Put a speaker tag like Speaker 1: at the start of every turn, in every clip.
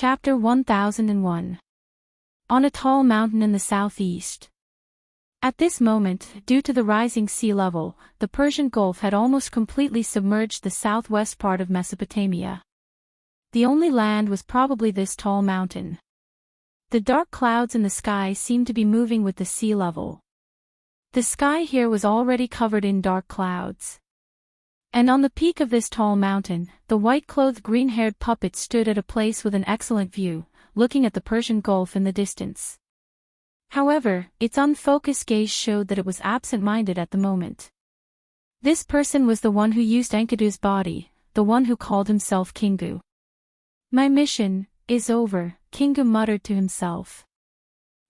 Speaker 1: Chapter 1001. On a tall mountain in the southeast. At this moment, due to the rising sea level, the Persian Gulf had almost completely submerged the southwest part of Mesopotamia. The only land was probably this tall mountain. The dark clouds in the sky seemed to be moving with the sea level. The sky here was already covered in dark clouds. And on the peak of this tall mountain, the white-clothed green-haired puppet stood at a place with an excellent view, looking at the Persian Gulf in the distance. However, its unfocused gaze showed that it was absent-minded at the moment. This person was the one who used Enkidu's body, the one who called himself Kingu. "My mission is over," Kingu muttered to himself.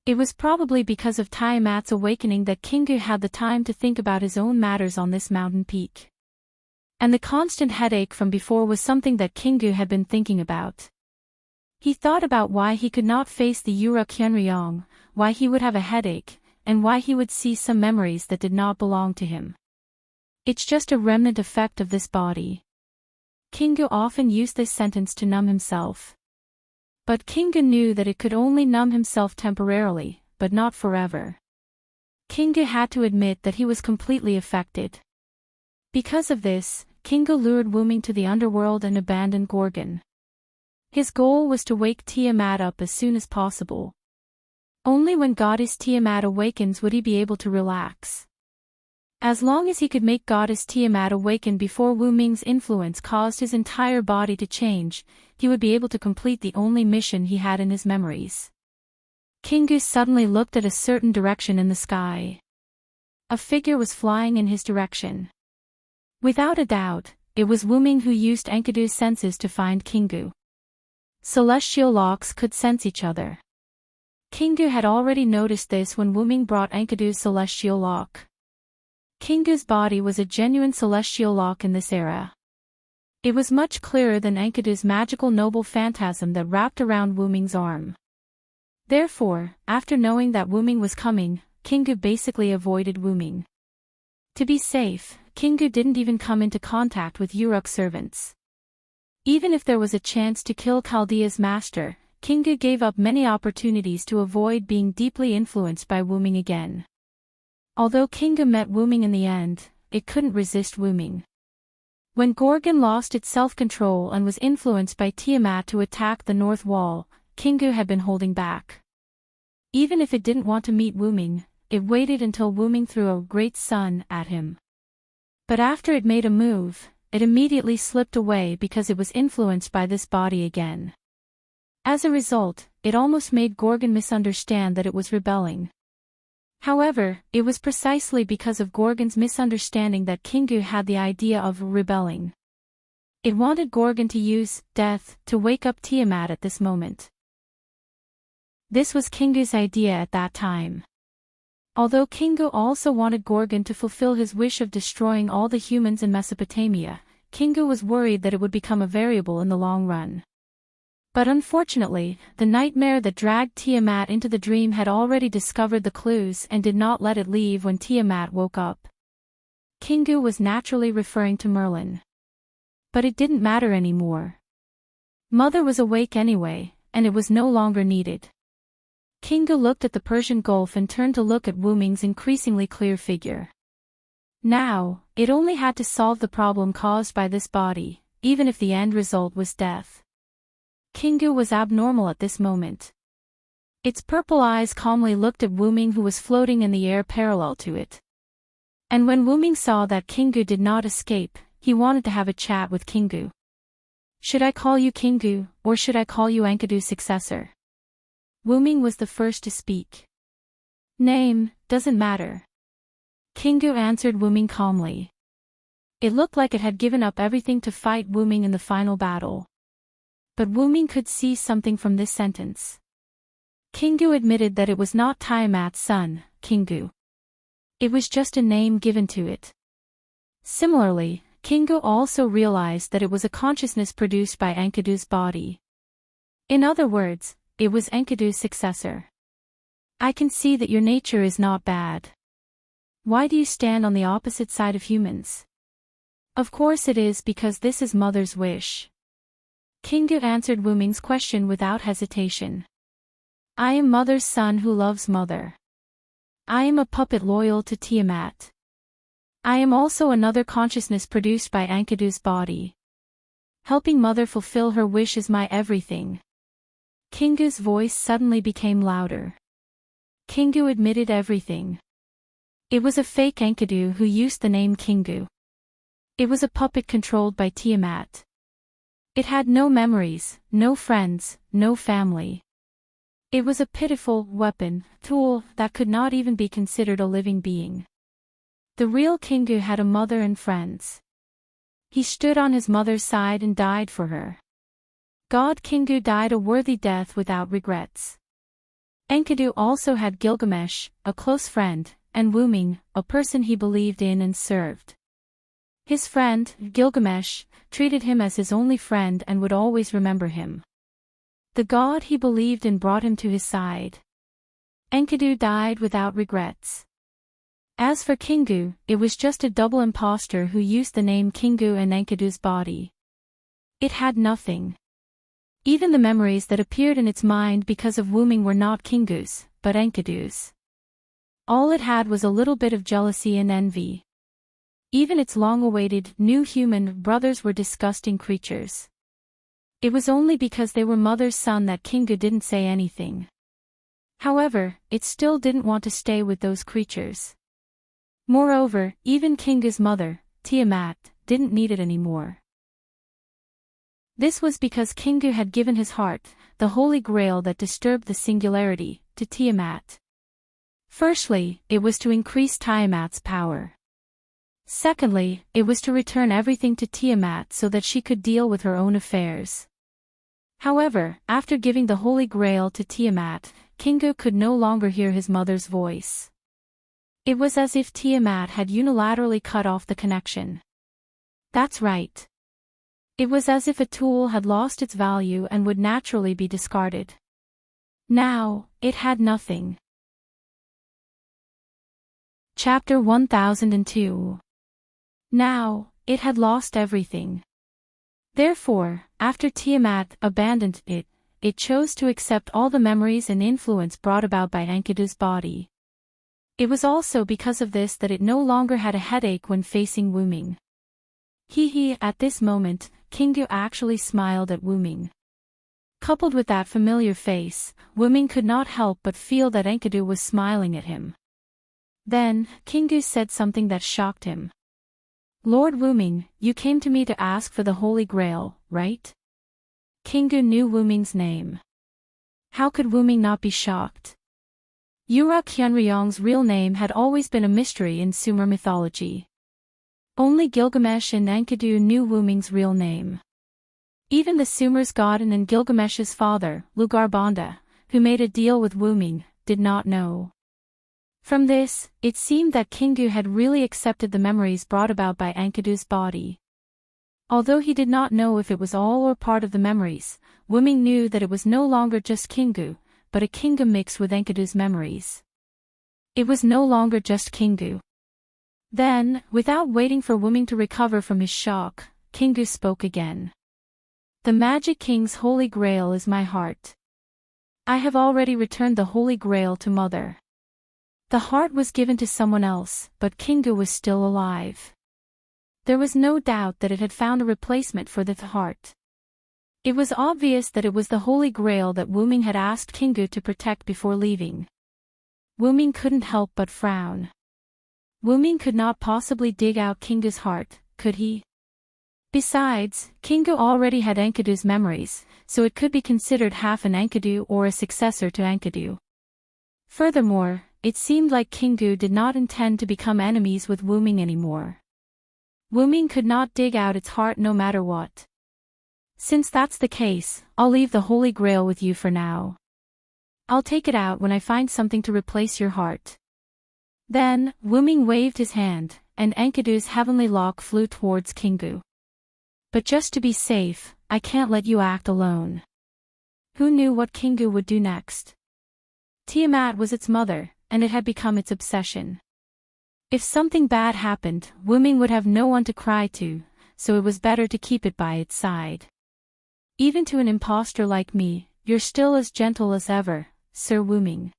Speaker 1: It was probably because of Tiamat's awakening that Kingu had the time to think about his own matters on this mountain peak. And the constant headache from before was something that Kingu had been thinking about. He thought about why he could not face the Uruk Hyunryong, why he would have a headache, and why he would see some memories that did not belong to him. It's just a remnant effect of this body. Kingu often used this sentence to numb himself. But Kingu knew that it could only numb himself temporarily, but not forever. Kingu had to admit that he was completely affected. Because of this, Kingu lured Wuming to the underworld and abandoned Gorgon. His goal was to wake Tiamat up as soon as possible. Only when Goddess Tiamat awakens would he be able to relax. As long as he could make Goddess Tiamat awaken before Wuming's influence caused his entire body to change, he would be able to complete the only mission he had in his memories. Kingu suddenly looked at a certain direction in the sky. A figure was flying in his direction. Without a doubt, it was Wuming who used Enkidu's senses to find Kingu. Celestial locks could sense each other. Kingu had already noticed this when Wuming brought Enkidu's celestial lock. Kingu's body was a genuine celestial lock in this era. It was much clearer than Enkidu's magical noble phantasm that wrapped around Wuming's arm. Therefore, after knowing that Wuming was coming, Kingu basically avoided Wuming. To be safe, Kingu didn't even come into contact with Uruk's servants. Even if there was a chance to kill Chaldea's master, Kingu gave up many opportunities to avoid being deeply influenced by Wuming again. Although Kingu met Wuming in the end, it couldn't resist Wuming. When Gorgon lost its self-control and was influenced by Tiamat to attack the North Wall, Kingu had been holding back. Even if it didn't want to meet Wuming, it waited until Wuming threw a great sun at him. But after it made a move, it immediately slipped away because it was influenced by this body again. As a result, it almost made Gorgon misunderstand that it was rebelling. However, it was precisely because of Gorgon's misunderstanding that Kingu had the idea of rebelling. It wanted Gorgon to use death to wake up Tiamat at this moment. This was Kingu's idea at that time. Although Kingu also wanted Gorgon to fulfill his wish of destroying all the humans in Mesopotamia, Kingu was worried that it would become a variable in the long run. But unfortunately, the nightmare that dragged Tiamat into the dream had already discovered the clues and did not let it leave when Tiamat woke up. Kingu was naturally referring to Merlin. But it didn't matter anymore. Mother was awake anyway, and it was no longer needed. Kingu looked at the Persian Gulf and turned to look at Wuming's increasingly clear figure. Now, it only had to solve the problem caused by this body, even if the end result was death. Kingu was abnormal at this moment. Its purple eyes calmly looked at Wuming, who was floating in the air parallel to it. And when Wuming saw that Kingu did not escape, he wanted to have a chat with Kingu. "Should I call you Kingu, or should I call you Enkidu's successor?" Wuming was the first to speak. "Name doesn't matter." Kingu answered Wuming calmly. It looked like it had given up everything to fight Wuming in the final battle. But Wuming could see something from this sentence. Kingu admitted that it was not Tiamat's son, Kingu. It was just a name given to it. Similarly, Kingu also realized that it was a consciousness produced by Enkidu's body. In other words, it was Enkidu's successor. "I can see that your nature is not bad. Why do you stand on the opposite side of humans?" "Of course it is because this is Mother's wish." Kingu answered Wuming's question without hesitation. I am Mother's son who loves Mother. I am a puppet loyal to Tiamat. I am also another consciousness produced by Enkidu's body. Helping Mother fulfill her wish is my everything. Kingu's voice suddenly became louder. Kingu admitted everything. It was a fake Enkidu who used the name Kingu. It was a puppet controlled by Tiamat. It had no memories, no friends, no family. It was a pitiful weapon, tool, that could not even be considered a living being. The real Kingu had a mother and friends. He stood on his mother's side and died for her. God Kingu died a worthy death without regrets. Enkidu also had Gilgamesh, a close friend, and Wuming, a person he believed in and served. His friend, Gilgamesh, treated him as his only friend and would always remember him. The god he believed in brought him to his side. Enkidu died without regrets. As for Kingu, it was just a double impostor who used the name Kingu in Enkidu's body. It had nothing. Even the memories that appeared in its mind because of Wuming were not Kingu's, but Enkidu's. All it had was a little bit of jealousy and envy. Even its long-awaited, new human brothers were disgusting creatures. It was only because they were Mother's son that Kingu didn't say anything. However, it still didn't want to stay with those creatures. Moreover, even Kingu's mother, Tiamat, didn't need it anymore. This was because Kingu had given his heart, the holy grail that disturbed the singularity, to Tiamat. Firstly, it was to increase Tiamat's power. Secondly, it was to return everything to Tiamat so that she could deal with her own affairs. However, after giving the holy grail to Tiamat, Kingu could no longer hear his mother's voice. It was as if Tiamat had unilaterally cut off the connection. That's right. It was as if a tool had lost its value and would naturally be discarded. Now, it had nothing. Chapter 1002. Now, it had lost everything. Therefore, after Tiamat abandoned it, it chose to accept all the memories and influence brought about by Enkidu's body. It was also because of this that it no longer had a headache when facing Wuming. At this moment, Kingu actually smiled at Wuming. Coupled with that familiar face, Wuming could not help but feel that Enkidu was smiling at him. Then, Kingu said something that shocked him. Lord Wuming, you came to me to ask for the Holy Grail, right? Kingu knew Wuming's name. How could Wuming not be shocked? Yura Qianryong's real name had always been a mystery in Sumer mythology. Only Gilgamesh and Enkidu knew Wuming's real name. Even the Sumer's god and Gilgamesh's father, Lugarbanda, who made a deal with Wuming, did not know. From this, it seemed that Kingu had really accepted the memories brought about by Enkidu's body. Although he did not know if it was all or part of the memories, Wuming knew that it was no longer just Kingu, but a Kingu mixed with Enkidu's memories. It was no longer just Kingu. Then, without waiting for Wuming to recover from his shock, Kingu spoke again. The Magic King's Holy Grail is my heart. I have already returned the Holy Grail to Mother. The heart was given to someone else, but Kingu was still alive. There was no doubt that it had found a replacement for the heart. It was obvious that it was the Holy Grail that Wuming had asked Kingu to protect before leaving. Wuming couldn't help but frown. Wuming could not possibly dig out Kingu's heart, could he? Besides, Kingu already had Enkidu's memories, so it could be considered half an Enkidu or a successor to Enkidu. Furthermore, it seemed like Kingu did not intend to become enemies with Wuming anymore. Wuming could not dig out its heart no matter what. Since that's the case, I'll leave the Holy Grail with you for now. I'll take it out when I find something to replace your heart. Then, Wuming waved his hand, and Enkidu's heavenly lock flew towards Kingu. But just to be safe, I can't let you act alone. Who knew what Kingu would do next? Tiamat was its mother, and it had become its obsession. If something bad happened, Wuming would have no one to cry to, so it was better to keep it by its side. Even to an impostor like me, you're still as gentle as ever, Sir Wuming.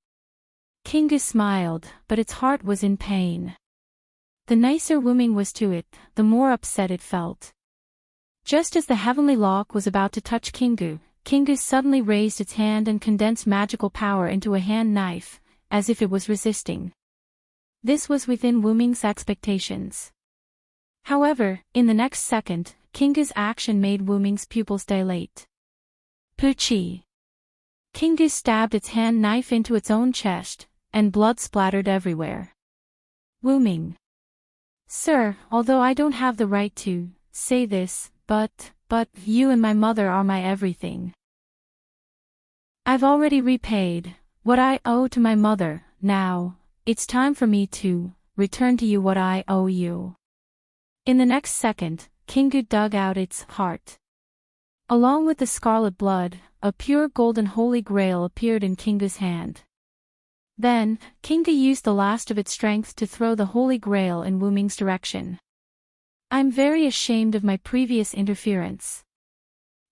Speaker 1: Kingu smiled, but its heart was in pain. The nicer Wuming was to it, the more upset it felt. Just as the heavenly lock was about to touch Kingu, Kingu suddenly raised its hand and condensed magical power into a hand knife, as if it was resisting. This was within Wuming's expectations. However, in the next second, Kingu's action made Wuming's pupils dilate. Puchi! Kingu stabbed its hand knife into its own chest, and blood splattered everywhere. Wuming. Sir, although I don't have the right to say this, but you and my mother are my everything. I've already repaid what I owe to my mother. Now, it's time for me to return to you what I owe you. In the next second, Kingu dug out its heart. Along with the scarlet blood, a pure golden holy grail appeared in Kingu's hand. Then, Kingu used the last of its strength to throw the holy grail in Wuming's direction. I'm very ashamed of my previous interference.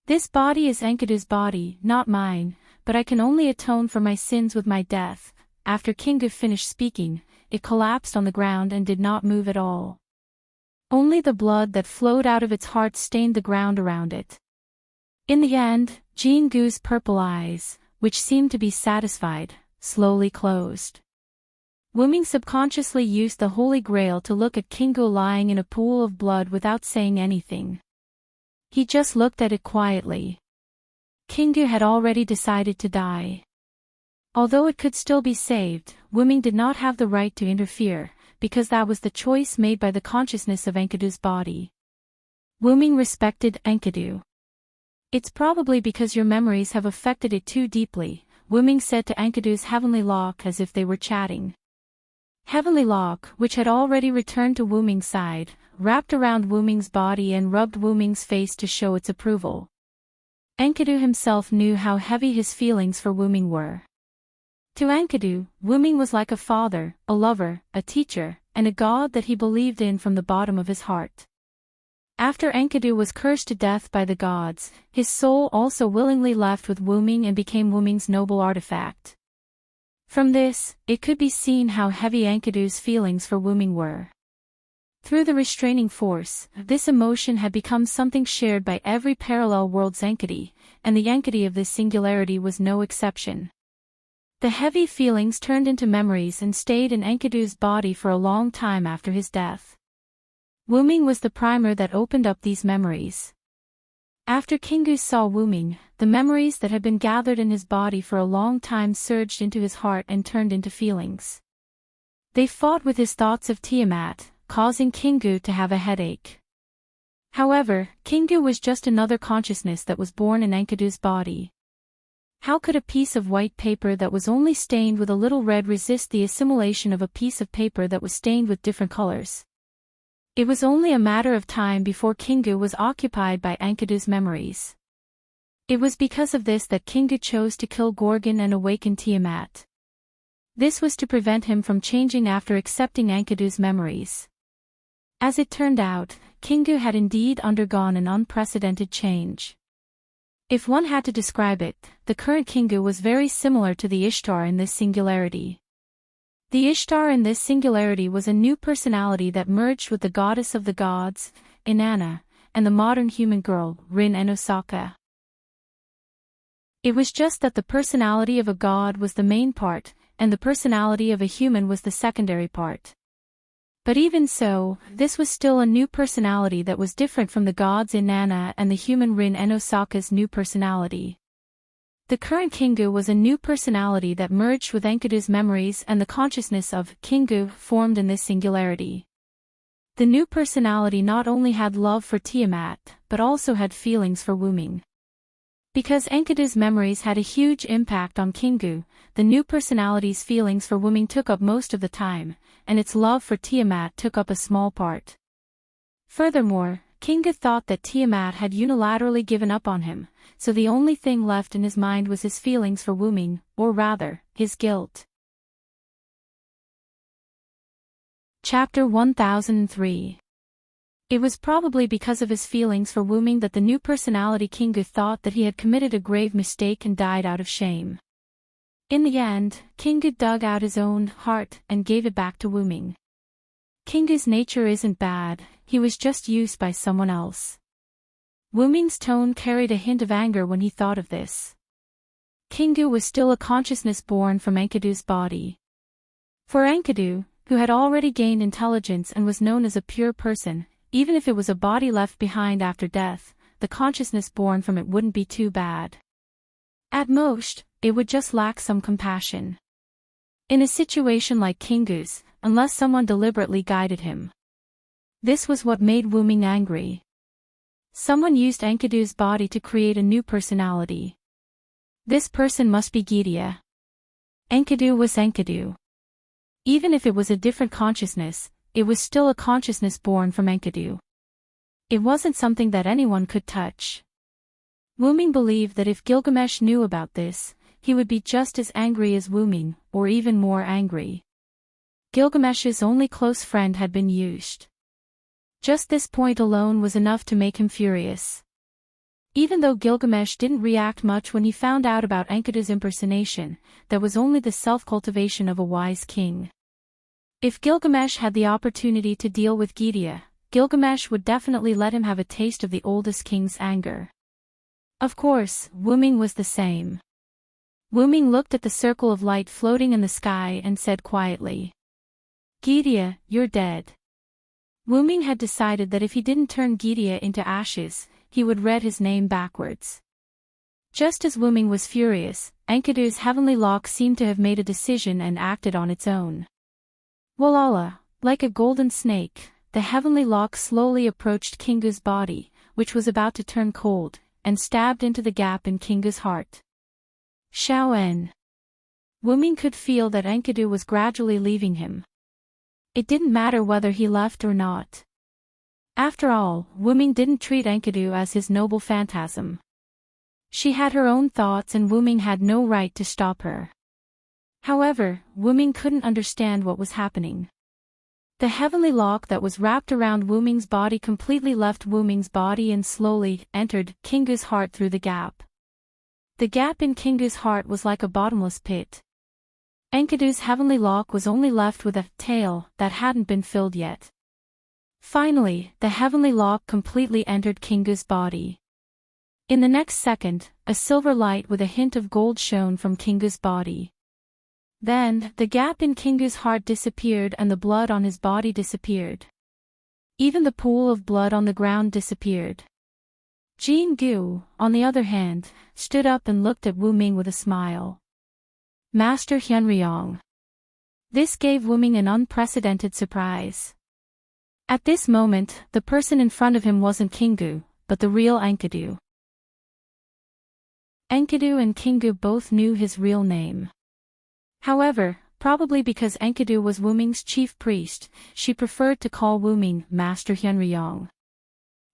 Speaker 1: This body is Enkidu's body, not mine, but I can only atone for my sins with my death. After Kingu finished speaking, it collapsed on the ground and did not move at all. Only the blood that flowed out of its heart stained the ground around it. In the end, Jingu's purple eyes, which seemed to be satisfied, slowly closed. Wuming subconsciously used the Holy Grail to look at Kingu lying in a pool of blood without saying anything. He just looked at it quietly. Kingu had already decided to die. Although it could still be saved, Wuming did not have the right to interfere, because that was the choice made by the consciousness of Enkidu's body. Wuming respected Enkidu. It's probably because your memories have affected it too deeply, Wuming said to Enkidu's heavenly lock as if they were chatting. Heavenly lock, which had already returned to Wuming's side, wrapped around Wuming's body and rubbed Wuming's face to show its approval. Enkidu himself knew how heavy his feelings for Wuming were. To Enkidu, Wuming was like a father, a lover, a teacher, and a god that he believed in from the bottom of his heart. After Enkidu was cursed to death by the gods, his soul also willingly left with Wuming and became Wuming's noble artifact. From this, it could be seen how heavy Enkidu's feelings for Wuming were. Through the restraining force, this emotion had become something shared by every parallel world's Enkidu, and the Enkidu of this singularity was no exception. The heavy feelings turned into memories and stayed in Enkidu's body for a long time after his death. Wuming was the primer that opened up these memories. After Kingu saw Wuming, the memories that had been gathered in his body for a long time surged into his heart and turned into feelings. They fought with his thoughts of Tiamat, causing Kingu to have a headache. However, Kingu was just another consciousness that was born in Enkidu's body. How could a piece of white paper that was only stained with a little red resist the assimilation of a piece of paper that was stained with different colors? It was only a matter of time before Kingu was occupied by Enkidu's memories. It was because of this that Kingu chose to kill Gorgon and awaken Tiamat. This was to prevent him from changing after accepting Enkidu's memories. As it turned out, Kingu had indeed undergone an unprecedented change. If one had to describe it, the current Kingu was very similar to the Ishtar in this singularity. The Ishtar in this singularity was a new personality that merged with the goddess of the gods, Inanna, and the modern human girl, Rin and Osaka. It was just that the personality of a god was the main part, and the personality of a human was the secondary part. But even so, this was still a new personality that was different from the gods Inanna and the human Rin and Osaka's new personality. The current Kingu was a new personality that merged with Enkidu's memories, and the consciousness of Kingu formed in this singularity. The new personality not only had love for Tiamat, but also had feelings for Wuming. Because Enkidu's memories had a huge impact on Kingu, the new personality's feelings for Wuming took up most of the time, and its love for Tiamat took up a small part. Furthermore, Kingu thought that Tiamat had unilaterally given up on him, so the only thing left in his mind was his feelings for Wuming, or rather, his guilt. Chapter 1003. It was probably because of his feelings for Wuming that the new personality Kingu thought that he had committed a grave mistake and died out of shame. In the end, Kingu dug out his own heart and gave it back to Wuming. Kingu's nature isn't bad, he was just used by someone else. Wuming's tone carried a hint of anger when he thought of this. Kingu was still a consciousness born from Enkidu's body. For Enkidu, who had already gained intelligence and was known as a pure person, even if it was a body left behind after death, the consciousness born from it wouldn't be too bad. At most, it would just lack some compassion. In a situation like Kingu's, unless someone deliberately guided him. This was what made Wuming angry. Someone used Enkidu's body to create a new personality. This person must be Gidia. Enkidu was Enkidu. Even if it was a different consciousness, it was still a consciousness born from Enkidu. It wasn't something that anyone could touch. Wuming believed that if Gilgamesh knew about this, he would be just as angry as Wuming, or even more angry. Gilgamesh's only close friend had been used. Just this point alone was enough to make him furious. Even though Gilgamesh didn't react much when he found out about Enkidu's impersonation, that was only the self-cultivation of a wise king. If Gilgamesh had the opportunity to deal with Gidia, Gilgamesh would definitely let him have a taste of the oldest king's anger. Of course, Wuming was the same. Wuming looked at the circle of light floating in the sky and said quietly, "Gidia, you're dead." Wuming had decided that if he didn't turn Gidia into ashes, he would read his name backwards. Just as Wuming was furious, Enkidu's heavenly lock seemed to have made a decision and acted on its own. Walala, like a golden snake, the heavenly lock slowly approached Kingu's body, which was about to turn cold, and stabbed into the gap in Kingu's heart. Xiao-en. Wuming could feel that Enkidu was gradually leaving him. It didn't matter whether he left or not. After all, Wuming didn't treat Enkidu as his noble phantasm. She had her own thoughts and Wuming had no right to stop her. However, Wuming couldn't understand what was happening. The heavenly lock that was wrapped around Wuming's body completely left Wuming's body and slowly entered Kingu's heart through the gap. The gap in Kingu's heart was like a bottomless pit. Enkidu's heavenly lock was only left with a tail that hadn't been filled yet. Finally, the heavenly lock completely entered Kingu's body. In the next second, a silver light with a hint of gold shone from Kingu's body. Then, the gap in Kingu's heart disappeared and the blood on his body disappeared. Even the pool of blood on the ground disappeared. Jin Gu, on the other hand, stood up and looked at Wuming with a smile. Master Hyunryong. This gave Wuming an unprecedented surprise. At this moment, the person in front of him wasn't Kingu, but the real Enkidu. Enkidu and Kingu both knew his real name. However, probably because Enkidu was Wuming's chief priest, she preferred to call Wuming Master Hyunryong.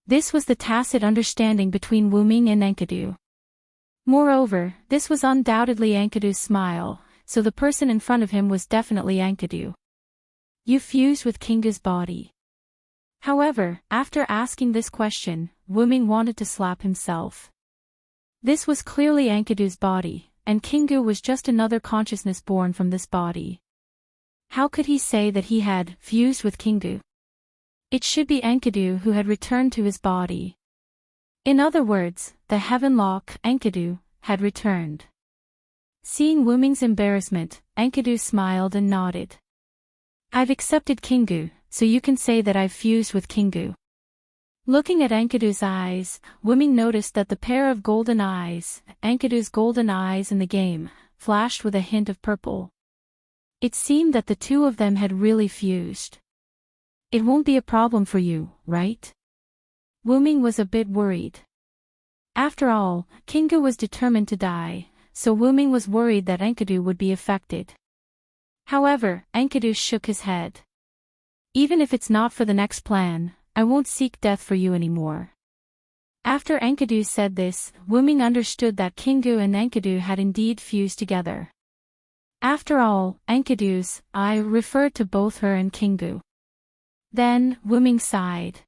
Speaker 1: This was the tacit understanding between Wuming and Enkidu. Moreover, this was undoubtedly Enkidu's smile, so the person in front of him was definitely Enkidu. You fused with Kingu's body. However, after asking this question, Wuming wanted to slap himself. This was clearly Enkidu's body, and Kingu was just another consciousness born from this body. How could he say that he had fused with Kingu? It should be Enkidu who had returned to his body. In other words, the heaven lock, Enkidu, had returned. Seeing Wuming's embarrassment, Enkidu smiled and nodded. I've accepted Kingu, so you can say that I've fused with Kingu. Looking at Enkidu's eyes, Wuming noticed that the pair of golden eyes, Enkidu's golden eyes in the game, flashed with a hint of purple. It seemed that the two of them had really fused. It won't be a problem for you, right? Wuming was a bit worried. After all, Kingu was determined to die, so Wuming was worried that Enkidu would be affected. However, Enkidu shook his head. Even if it's not for the next plan, I won't seek death for you anymore. After Enkidu said this, Wuming understood that Kingu and Enkidu had indeed fused together. After all, Enkidu's I referred to both her and Kingu. Then, Wuming sighed.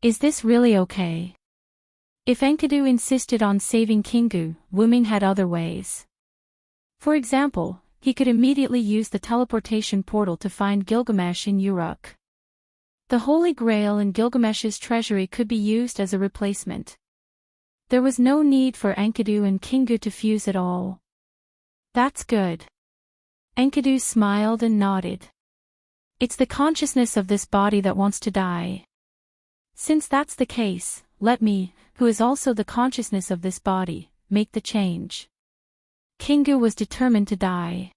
Speaker 1: Is this really okay? If Enkidu insisted on saving Kingu, Wuming had other ways. For example, he could immediately use the teleportation portal to find Gilgamesh in Uruk. The Holy Grail in Gilgamesh's treasury could be used as a replacement. There was no need for Enkidu and Kingu to fuse at all. That's good. Enkidu smiled and nodded. It's the consciousness of this body that wants to die. Since that's the case, let me, who is also the consciousness of this body, make the change. Kingu was determined to die.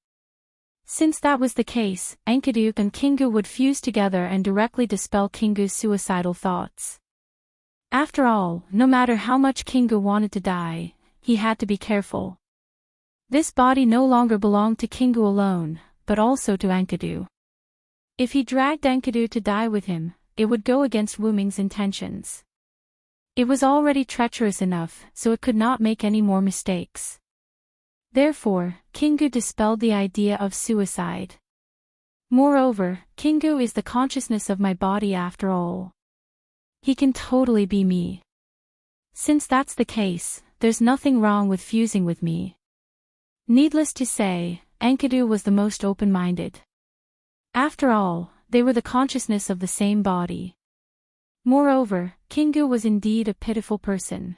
Speaker 1: Since that was the case, Enkidu and Kingu would fuse together and directly dispel Kingu's suicidal thoughts. After all, no matter how much Kingu wanted to die, he had to be careful. This body no longer belonged to Kingu alone, but also to Enkidu. If he dragged Enkidu to die with him, it would go against Wuming's intentions. It was already treacherous enough, so it could not make any more mistakes. Therefore, Kingu dispelled the idea of suicide. Moreover, Kingu is the consciousness of my body after all. He can totally be me. Since that's the case, there's nothing wrong with fusing with me. Needless to say, Enkidu was the most open-minded. After all, they were the consciousness of the same body. Moreover, Kingu was indeed a pitiful person.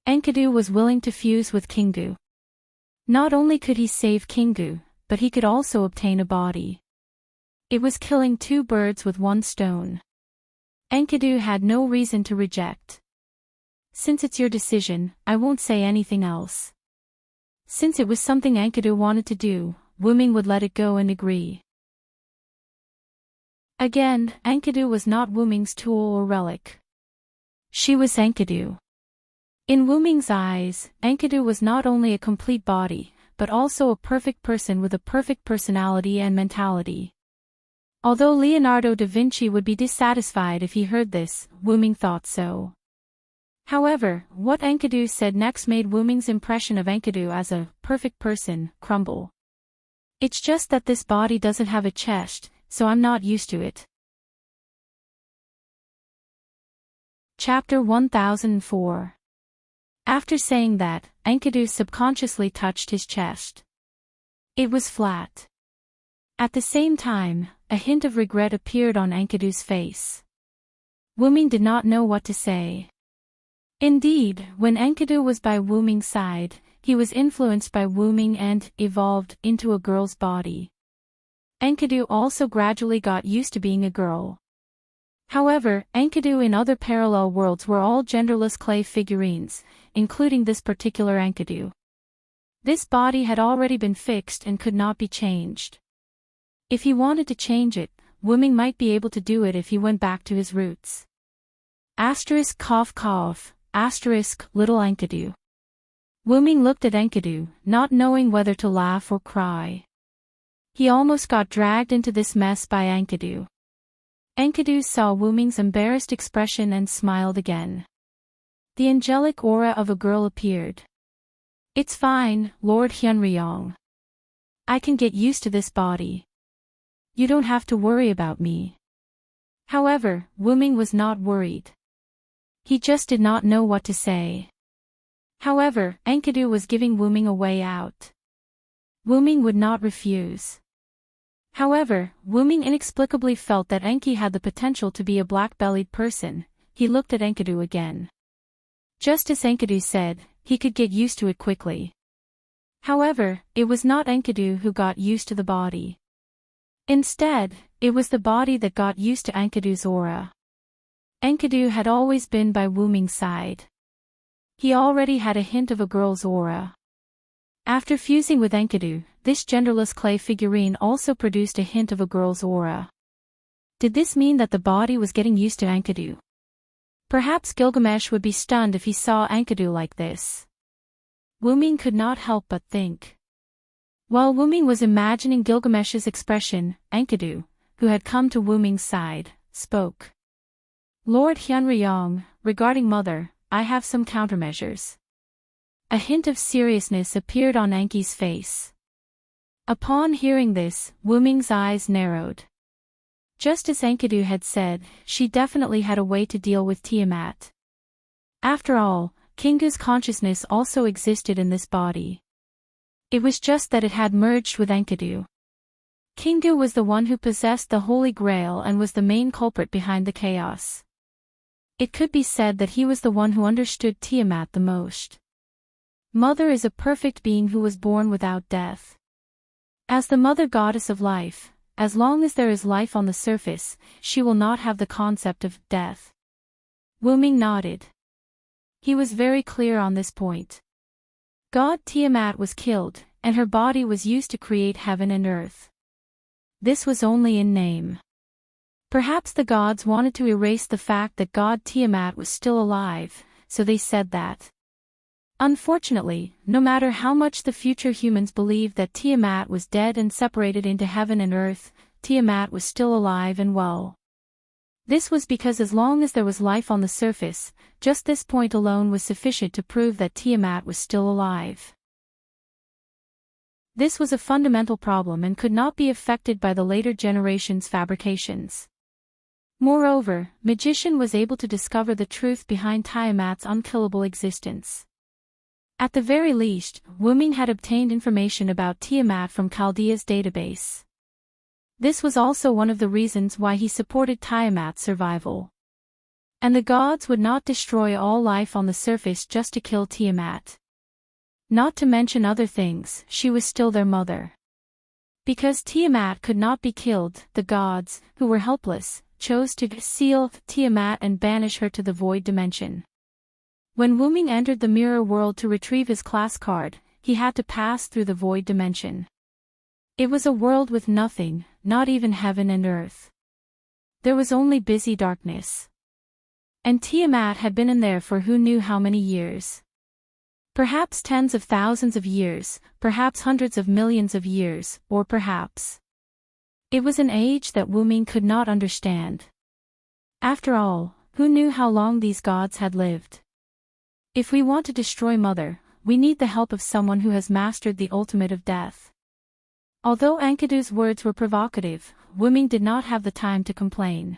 Speaker 1: Enkidu was willing to fuse with Kingu. Not only could he save Kingu, but he could also obtain a body. It was killing two birds with one stone. Enkidu had no reason to reject. Since it's your decision, I won't say anything else. Since it was something Enkidu wanted to do, Wuming would let it go and agree. Again, Enkidu was not Wuming's tool or relic. She was Enkidu. In Wuming's eyes, Enkidu was not only a complete body, but also a perfect person with a perfect personality and mentality. Although Leonardo da Vinci would be dissatisfied if he heard this, Wuming thought so. However, what Enkidu said next made Wuming's impression of Enkidu as a perfect person crumble. It's just that this body doesn't have a chest, so I'm not used to it. Chapter 1004. After saying that, Enkidu subconsciously touched his chest. It was flat. At the same time, a hint of regret appeared on Enkidu's face. Wuming did not know what to say. Indeed, when Enkidu was by Wuming's side, he was influenced by Wuming and evolved into a girl's body. Enkidu also gradually got used to being a girl. However, Enkidu in other parallel worlds were all genderless clay figurines, including this particular Enkidu. This body had already been fixed and could not be changed. If he wanted to change it, Wuming might be able to do it if he went back to his roots. Asterisk cough cough, asterisk little Enkidu. Wuming looked at Enkidu, not knowing whether to laugh or cry. He almost got dragged into this mess by Enkidu. Enkidu saw Wuming's embarrassed expression and smiled again. The angelic aura of a girl appeared. It's fine, Lord Hyunryong. I can get used to this body. You don't have to worry about me. However, Wuming was not worried. He just did not know what to say. However, Enkidu was giving Wuming a way out. Wuming would not refuse. However, Wuming inexplicably felt that Enki had the potential to be a black-bellied person. He looked at Enkidu again. Just as Enkidu said, he could get used to it quickly. However, it was not Enkidu who got used to the body. Instead, it was the body that got used to Enkidu's aura. Enkidu had always been by Wuming's side. He already had a hint of a girl's aura. After fusing with Enkidu, this genderless clay figurine also produced a hint of a girl's aura. Did this mean that the body was getting used to Enkidu? Perhaps Gilgamesh would be stunned if he saw Enkidu like this. Wuming could not help but think. While Wuming was imagining Gilgamesh's expression, Enkidu, who had come to Wuming's side, spoke. Lord Hyunryong, regarding Mother, I have some countermeasures. A hint of seriousness appeared on Enki's face. Upon hearing this, Wuming's eyes narrowed. Just as Enkidu had said, she definitely had a way to deal with Tiamat. After all, Kingu's consciousness also existed in this body. It was just that it had merged with Enkidu. Kingu was the one who possessed the Holy Grail and was the main culprit behind the chaos. It could be said that he was the one who understood Tiamat the most. Mother is a perfect being who was born without death. As the mother goddess of life, as long as there is life on the surface, she will not have the concept of death. Wuming nodded. He was very clear on this point. God Tiamat was killed, and her body was used to create heaven and earth. This was only in name. Perhaps the gods wanted to erase the fact that God Tiamat was still alive, so they said that. Unfortunately, no matter how much the future humans believed that Tiamat was dead and separated into heaven and earth, Tiamat was still alive and well. This was because as long as there was life on the surface, just this point alone was sufficient to prove that Tiamat was still alive. This was a fundamental problem and could not be affected by the later generations' fabrications. Moreover, Magician was able to discover the truth behind Tiamat's unkillable existence. At the very least, Wuming had obtained information about Tiamat from Chaldea's database. This was also one of the reasons why he supported Tiamat's survival. And the gods would not destroy all life on the surface just to kill Tiamat. Not to mention other things, she was still their mother. Because Tiamat could not be killed, the gods, who were helpless, chose to seal Tiamat and banish her to the void dimension. When Wuming entered the mirror world to retrieve his class card, he had to pass through the void dimension. It was a world with nothing, not even heaven and earth. There was only busy darkness. And Tiamat had been in there for who knew how many years. Perhaps tens of thousands of years, perhaps hundreds of millions of years, or perhaps. It was an age that Wuming could not understand. After all, who knew how long these gods had lived? If we want to destroy Mother, we need the help of someone who has mastered the ultimate of death. Although Enkidu's words were provocative, Wuming did not have the time to complain.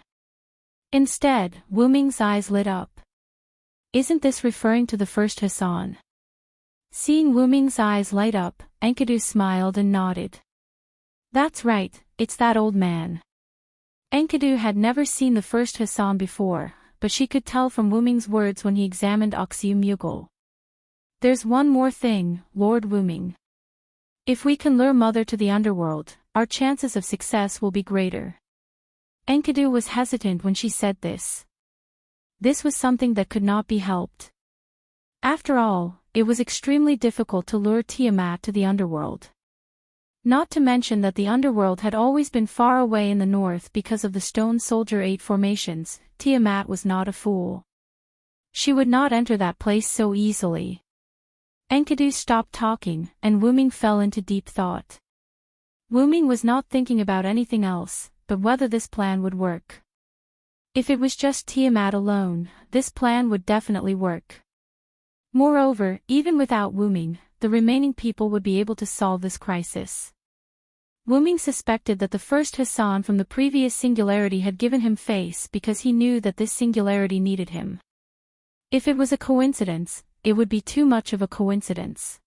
Speaker 1: Instead, Wuming's eyes lit up. Isn't this referring to the first Hassan? Seeing Wuming's eyes light up, Enkidu smiled and nodded. That's right, it's that old man. Enkidu had never seen the first Hassan before, but she could tell from Wuming's words when he examined Oxyumugul. There's one more thing, Lord Wuming. If we can lure Mother to the underworld, our chances of success will be greater. Enkidu was hesitant when she said this. This was something that could not be helped. After all, it was extremely difficult to lure Tiamat to the underworld. Not to mention that the underworld had always been far away in the north because of the Stone Soldier 8 formations. Tiamat was not a fool. She would not enter that place so easily. Enkidu stopped talking, and Wuming fell into deep thought. Wuming was not thinking about anything else, but whether this plan would work. If it was just Tiamat alone, this plan would definitely work. Moreover, even without Wuming, the remaining people would be able to solve this crisis. Wuming suspected that the first Hassan from the previous singularity had given him face because he knew that this singularity needed him. If it was a coincidence, it would be too much of a coincidence.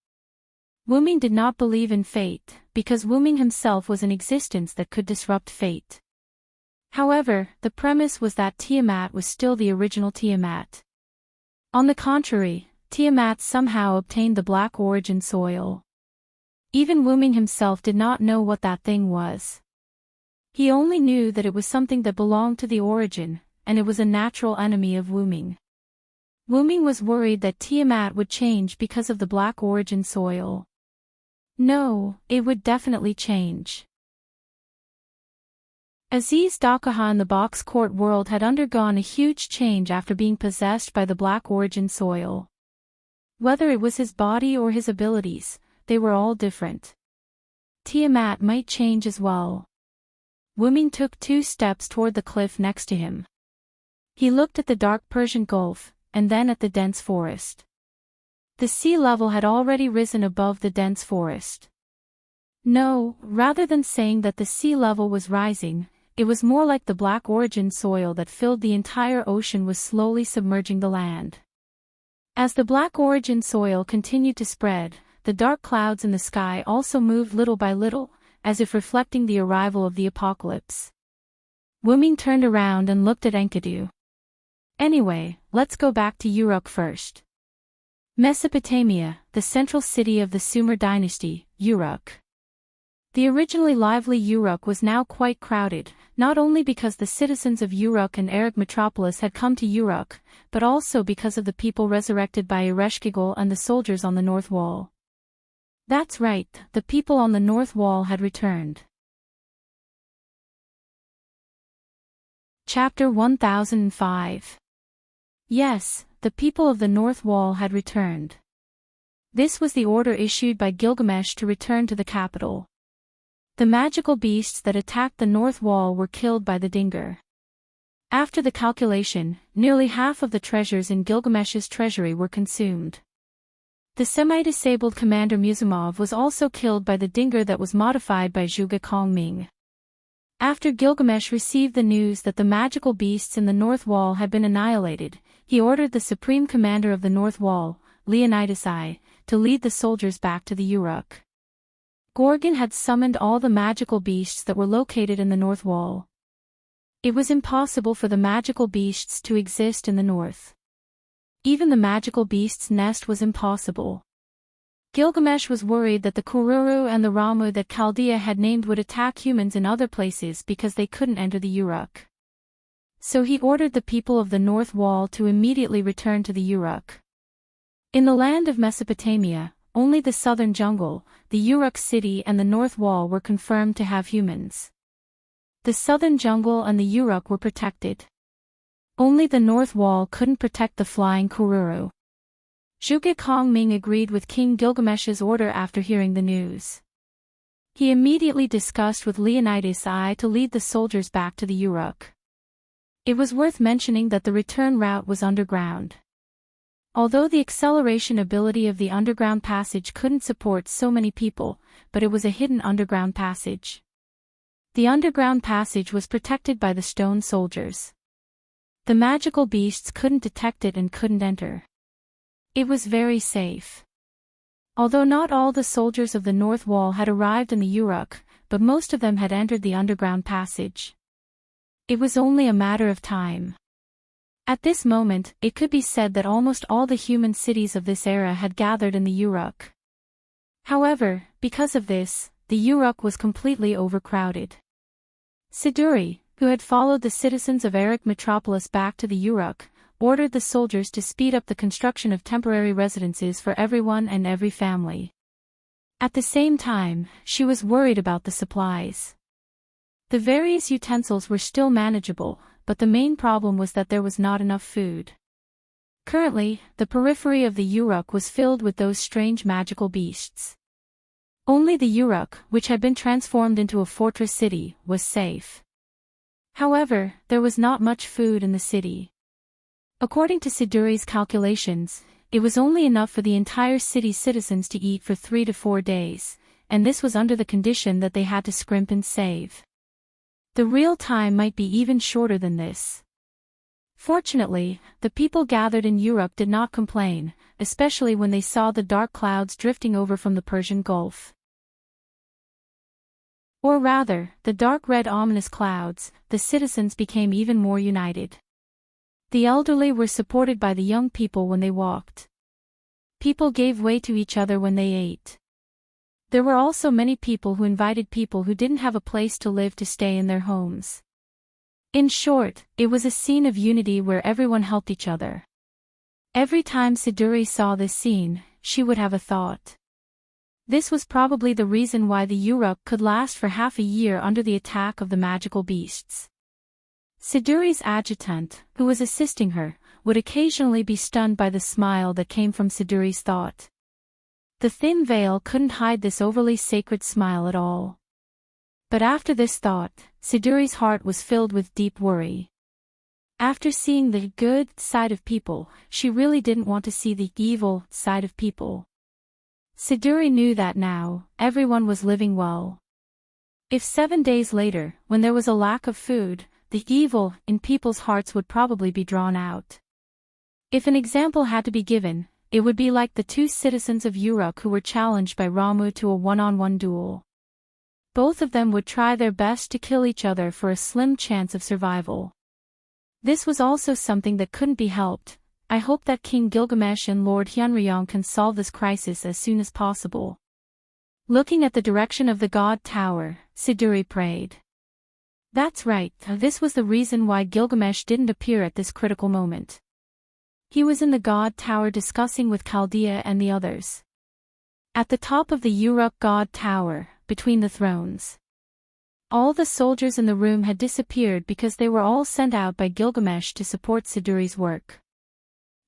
Speaker 1: Wuming did not believe in fate, because Wuming himself was an existence that could disrupt fate. However, the premise was that Tiamat was still the original Tiamat. On the contrary, Tiamat somehow obtained the Black Origin soil. Even Wuming himself did not know what that thing was. He only knew that it was something that belonged to the Origin, and it was a natural enemy of Wuming. Wuming was worried that Tiamat would change because of the Black Origin soil. No, it would definitely change. Aziz Dakaha in the Box Court world had undergone a huge change after being possessed by the Black Origin soil. Whether it was his body or his abilities, they were all different. Tiamat might change as well. Wuming took 2 steps toward the cliff next to him. He looked at the dark Persian Gulf, and then at the dense forest. The sea level had already risen above the dense forest. No, rather than saying that the sea level was rising, it was more like the black origin soil that filled the entire ocean was slowly submerging the land. As the black origin soil continued to spread, the dark clouds in the sky also moved little by little, as if reflecting the arrival of the apocalypse. Wuming turned around and looked at Enkidu. Anyway, let's go back to Uruk first. Mesopotamia, the central city of the Sumer dynasty, Uruk. The originally lively Uruk was now quite crowded, not only because the citizens of Uruk and Erech metropolis had come to Uruk, but also because of the people resurrected by Ereshkigal and the soldiers on the north wall. That's right, the people on the north wall had returned. Chapter 1005. Yes, the people of the north wall had returned. This was the order issued by Gilgamesh to return to the capital. The magical beasts that attacked the north wall were killed by the Dinger. After the calculation, nearly half of the treasures in Gilgamesh's treasury were consumed. The semi-disabled commander Musumov was also killed by the Dinger that was modified by Zhuge Kongming. After Gilgamesh received the news that the magical beasts in the north wall had been annihilated, he ordered the supreme commander of the north wall, Leonidas I, to lead the soldiers back to the Uruk. Gorgon had summoned all the magical beasts that were located in the north wall. It was impossible for the magical beasts to exist in the north. Even the magical beast's nest was impossible. Gilgamesh was worried that the Kururu and the Ramu that Chaldea had named would attack humans in other places because they couldn't enter the Uruk. So he ordered the people of the north wall to immediately return to the Uruk. In the land of Mesopotamia, only the southern jungle, the Uruk city and the north wall were confirmed to have humans. The southern jungle and the Uruk were protected. Only the north wall couldn't protect the flying Kururu. Zhuge Kongming agreed with King Gilgamesh's order after hearing the news. He immediately discussed with Leonidas I to lead the soldiers back to the Uruk. It was worth mentioning that the return route was underground. Although the acceleration ability of the underground passage couldn't support so many people, but it was a hidden underground passage. The underground passage was protected by the stone soldiers. The magical beasts couldn't detect it and couldn't enter. It was very safe. Although not all the soldiers of the north wall had arrived in the Uruk, but most of them had entered the underground passage. It was only a matter of time. At this moment, it could be said that almost all the human cities of this era had gathered in the Uruk. However, because of this, the Uruk was completely overcrowded. Siduri, who had followed the citizens of Erech metropolis back to the Uruk, ordered the soldiers to speed up the construction of temporary residences for everyone and every family. At the same time, she was worried about the supplies. The various utensils were still manageable, but the main problem was that there was not enough food. Currently, the periphery of the Uruk was filled with those strange magical beasts. Only the Uruk, which had been transformed into a fortress city, was safe. However, there was not much food in the city. According to Siduri's calculations, it was only enough for the entire city's citizens to eat for 3 to 4 days, and this was under the condition that they had to scrimp and save. The real time might be even shorter than this. Fortunately, the people gathered in Uruk did not complain, especially when they saw the dark clouds drifting over from the Persian Gulf. Or rather, the dark red ominous clouds, the citizens became even more united. The elderly were supported by the young people when they walked. People gave way to each other when they ate. There were also many people who invited people who didn't have a place to live to stay in their homes. In short, it was a scene of unity where everyone helped each other. Every time Siduri saw this scene, she would have a thought. This was probably the reason why the Uruk could last for half a year under the attack of the magical beasts. Siduri's adjutant, who was assisting her, would occasionally be stunned by the smile that came from Siduri's thought. The thin veil couldn't hide this overly sacred smile at all. But after this thought, Siduri's heart was filled with deep worry. After seeing the good side of people, she really didn't want to see the evil side of people. Siduri knew that now, everyone was living well. If 7 days later, when there was a lack of food, the evil in people's hearts would probably be drawn out. If an example had to be given, it would be like the two citizens of Uruk who were challenged by Ramu to a one-on-one duel. Both of them would try their best to kill each other for a slim chance of survival. This was also something that couldn't be helped. I hope that King Gilgamesh and Lord Hyunryong can solve this crisis as soon as possible. Looking at the direction of the God Tower, Siduri prayed. That's right, this was the reason why Gilgamesh didn't appear at this critical moment. He was in the God Tower discussing with Chaldea and the others. At the top of the Uruk God Tower, between the thrones. All the soldiers in the room had disappeared because they were all sent out by Gilgamesh to support Siduri's work.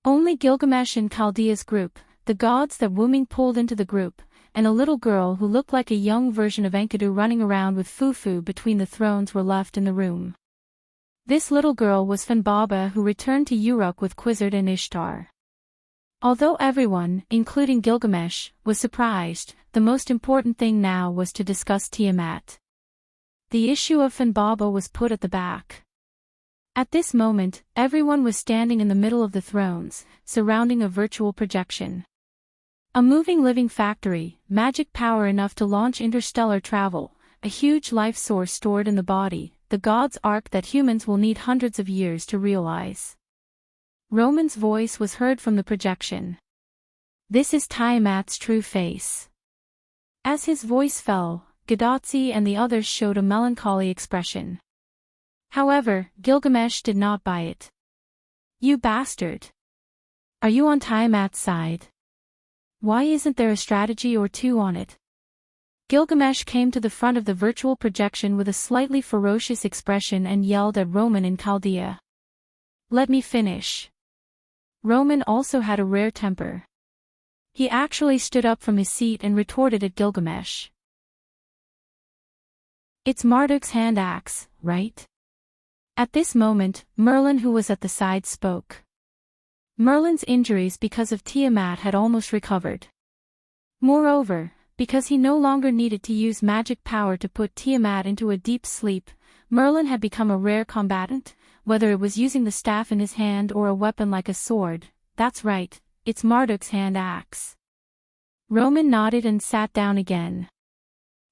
Speaker 1: Only Gilgamesh and Chaldea's group, the gods that Wuming pulled into the group, and a little girl who looked like a young version of Enkidu running around with Fufu between the thrones were left in the room. This little girl was Fanbaba, who returned to Uruk with Quizzard and Ishtar. Although everyone, including Gilgamesh, was surprised, the most important thing now was to discuss Tiamat. The issue of Fanbaba was put at the back. At this moment, everyone was standing in the middle of the thrones, surrounding a virtual projection. A moving living factory, magic power enough to launch interstellar travel, a huge life source stored in the body, the God's Ark that humans will need hundreds of years to realize. Roman's voice was heard from the projection. This is Tiamat's true face. As his voice fell, Gadotzi and the others showed a melancholy expression. However, Gilgamesh did not buy it. You bastard! Are you on Tiamat's side? Why isn't there a strategy or two on it? Gilgamesh came to the front of the virtual projection with a slightly ferocious expression and yelled at Roman in Chaldea. Let me finish. Roman also had a rare temper. He actually stood up from his seat and retorted at Gilgamesh. It's Marduk's hand axe, right? At this moment, Merlin, who was at the side, spoke. Merlin's injuries because of Tiamat had almost recovered. Moreover, because he no longer needed to use magic power to put Tiamat into a deep sleep, Merlin had become a rare combatant, whether it was using the staff in his hand or a weapon like a sword. That's right, it's Marduk's hand axe. Roman nodded and sat down again.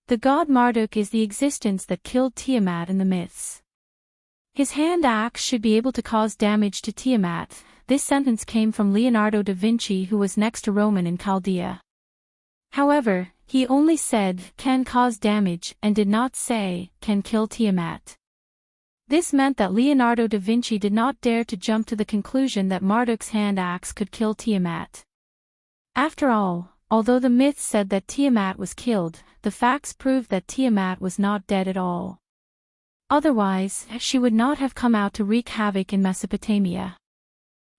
Speaker 1: The god Marduk is the existence that killed Tiamat in the myths. His hand axe should be able to cause damage to Tiamat. This sentence came from Leonardo da Vinci, who was next to Roman in Chaldea. However, he only said, can cause damage, and did not say, can kill Tiamat. This meant that Leonardo da Vinci did not dare to jump to the conclusion that Marduk's hand axe could kill Tiamat. After all, although the myths said that Tiamat was killed, the facts proved that Tiamat was not dead at all. Otherwise, she would not have come out to wreak havoc in Mesopotamia.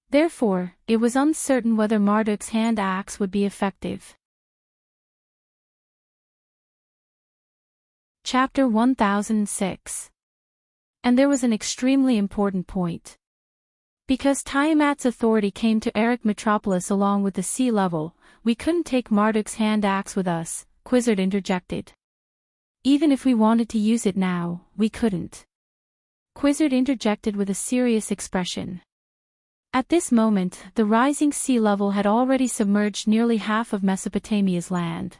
Speaker 1: Therefore, it was uncertain whether Marduk's hand axe would be effective. Chapter 1006. And there was an extremely important point. Because Tiamat's authority came to Eric Metropolis along with the sea level, we couldn't take Marduk's hand axe with us, Quizzard interjected. Even if we wanted to use it now, we couldn't. Quizzard interjected with a serious expression. At this moment, the rising sea level had already submerged nearly half of Mesopotamia's land.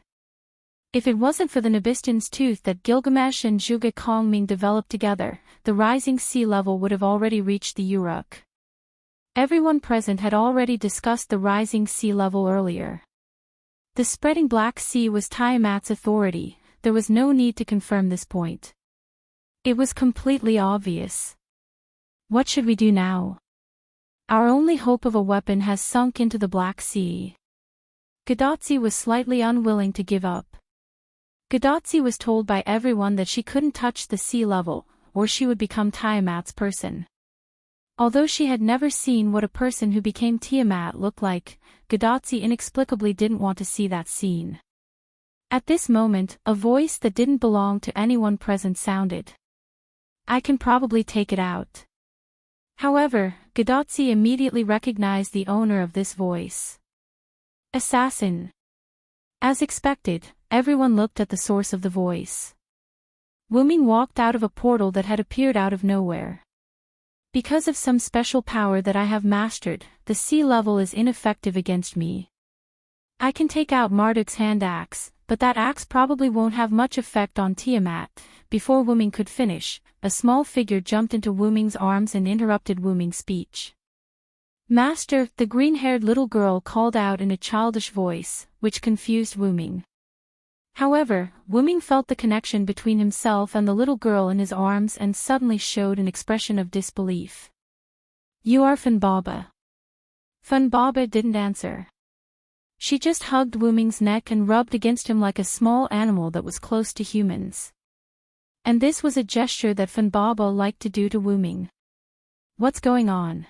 Speaker 1: If it wasn't for the Nabistin's tooth that Gilgamesh and Zhuge Kongming developed together, the rising sea level would have already reached the Uruk. Everyone present had already discussed the rising sea level earlier. The spreading Black Sea was Tiamat's authority. There was no need to confirm this point. It was completely obvious. What should we do now? Our only hope of a weapon has sunk into the Black Sea. Gadotzi was slightly unwilling to give up. Gadotzi was told by everyone that she couldn't touch the sea level, or she would become Tiamat's person. Although she had never seen what a person who became Tiamat looked like, Gadotzi inexplicably didn't want to see that scene. At this moment, a voice that didn't belong to anyone present sounded. I can probably take it out. However, Gadotzi immediately recognized the owner of this voice. Assassin. As expected, everyone looked at the source of the voice. Wuming walked out of a portal that had appeared out of nowhere. Because of some special power that I have mastered, the sea level is ineffective against me. I can take out Marduk's hand axe, but that axe probably won't have much effect on Tiamat. Before Wuming could finish, a small figure jumped into Wuming's arms and interrupted Wuming's speech. Master, the green-haired little girl called out in a childish voice, which confused Wuming. However, Wuming felt the connection between himself and the little girl in his arms and suddenly showed an expression of disbelief. You are Funbaba. Funbaba didn't answer. She just hugged Wuming's neck and rubbed against him like a small animal that was close to humans. And this was a gesture that Funbaba liked to do to Wuming. What's going on?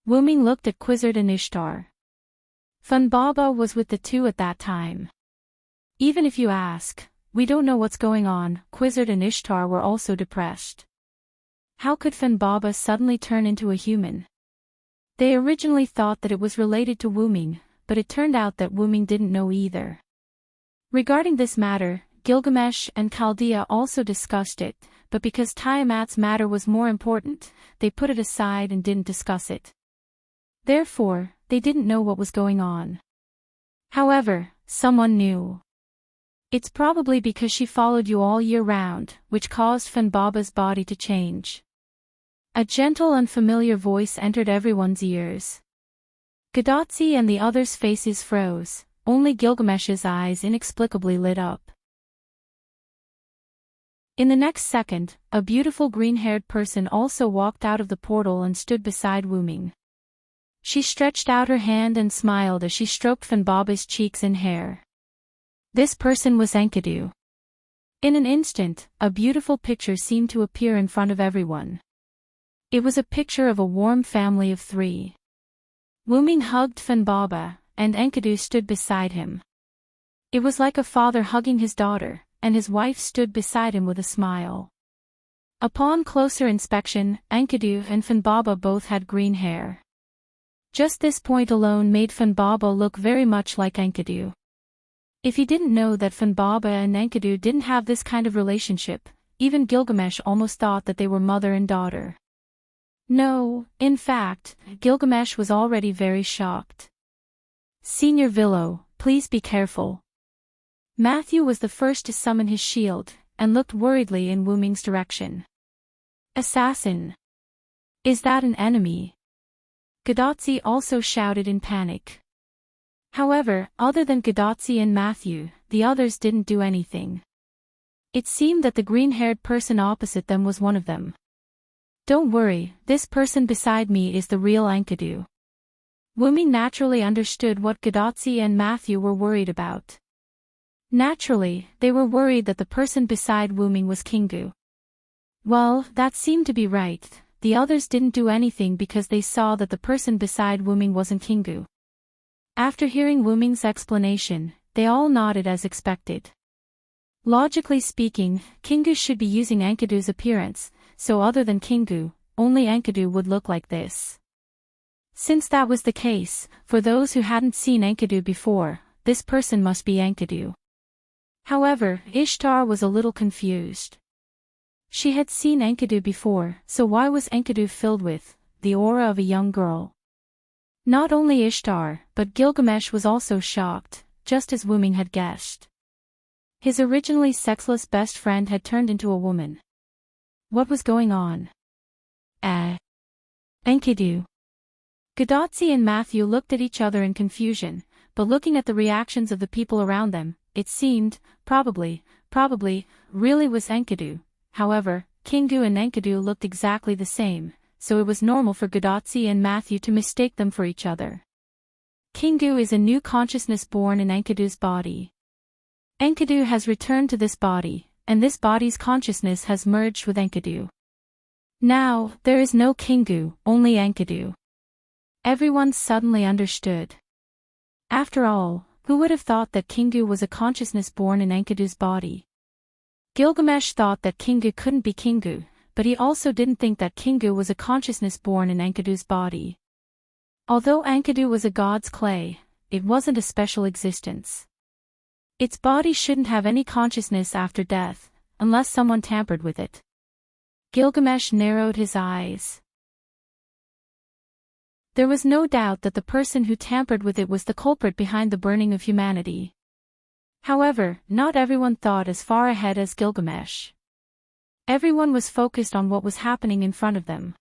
Speaker 1: Wuming looked at Quizzard and Ishtar. Funbaba was with the two at that time. Even if you ask, we don't know what's going on. Quizzard and Ishtar were also depressed. How could Funbaba suddenly turn into a human? They originally thought that it was related to Wuming, but it turned out that Wuming didn't know either. Regarding this matter, Gilgamesh and Chaldea also discussed it, but because Tiamat's matter was more important, they put it aside and didn't discuss it. Therefore, they didn't know what was going on. However, someone knew. It's probably because she followed you all year round, which caused Funbaba's body to change. A gentle and familiar voice entered everyone's ears. Gadotzi and the others' faces froze, only Gilgamesh's eyes inexplicably lit up. In the next second, a beautiful green-haired person also walked out of the portal and stood beside Wuming. She stretched out her hand and smiled as she stroked Funbaba's cheeks and hair. This person was Enkidu. In an instant, a beautiful picture seemed to appear in front of everyone. It was a picture of a warm family of 3. Wuming hugged Funbaba, and Enkidu stood beside him. It was like a father hugging his daughter, and his wife stood beside him with a smile. Upon closer inspection, Enkidu and Funbaba both had green hair. Just this point alone made Funbaba look very much like Enkidu. If he didn't know that Funbaba and Enkidu didn't have this kind of relationship, even Gilgamesh almost thought that they were mother and daughter. No, in fact, Gilgamesh was already very shocked. Senior Villo, please be careful. Matthew was the first to summon his shield, and looked worriedly in Wuming's direction. Assassin! Is that an enemy? Gadotzi also shouted in panic. However, other than Gadotzi and Matthew, the others didn't do anything. It seemed that the green-haired person opposite them was one of them. Don't worry, this person beside me is the real Enkidu. Wuming naturally understood what Gadotzi and Matthew were worried about. Naturally, they were worried that the person beside Wuming was Kingu. Well, that seemed to be right. The others didn't do anything because they saw that the person beside Wuming wasn't Kingu. After hearing Wuming's explanation, they all nodded as expected. Logically speaking, Kingu should be using Enkidu's appearance, so other than Kingu, only Enkidu would look like this. Since that was the case, for those who hadn't seen Enkidu before, this person must be Enkidu. However, Ishtar was a little confused. She had seen Enkidu before, so why was Enkidu filled with the aura of a young girl? Not only Ishtar, but Gilgamesh was also shocked, just as Wuming had guessed. His originally sexless best friend had turned into a woman. What was going on? Enkidu. Gadotzi and Matthew looked at each other in confusion, but looking at the reactions of the people around them, it seemed, probably, really was Enkidu. However, Kingu and Enkidu looked exactly the same, so it was normal for Gadotzi and Matthew to mistake them for each other. Kingu is a new consciousness born in Enkidu's body. Enkidu has returned to this body, and this body's consciousness has merged with Enkidu. Now, there is no Kingu, only Enkidu. Everyone suddenly understood. After all, who would have thought that Kingu was a consciousness born in Enkidu's body? Gilgamesh thought that Kingu couldn't be Kingu, but he also didn't think that Kingu was a consciousness born in Enkidu's body. Although Enkidu was a god's clay, it wasn't a special existence. Its body shouldn't have any consciousness after death, unless someone tampered with it. Gilgamesh narrowed his eyes. There was no doubt that the person who tampered with it was the culprit behind the burning of humanity. However, not everyone thought as far ahead as Gilgamesh. Everyone was focused on what was happening in front of them.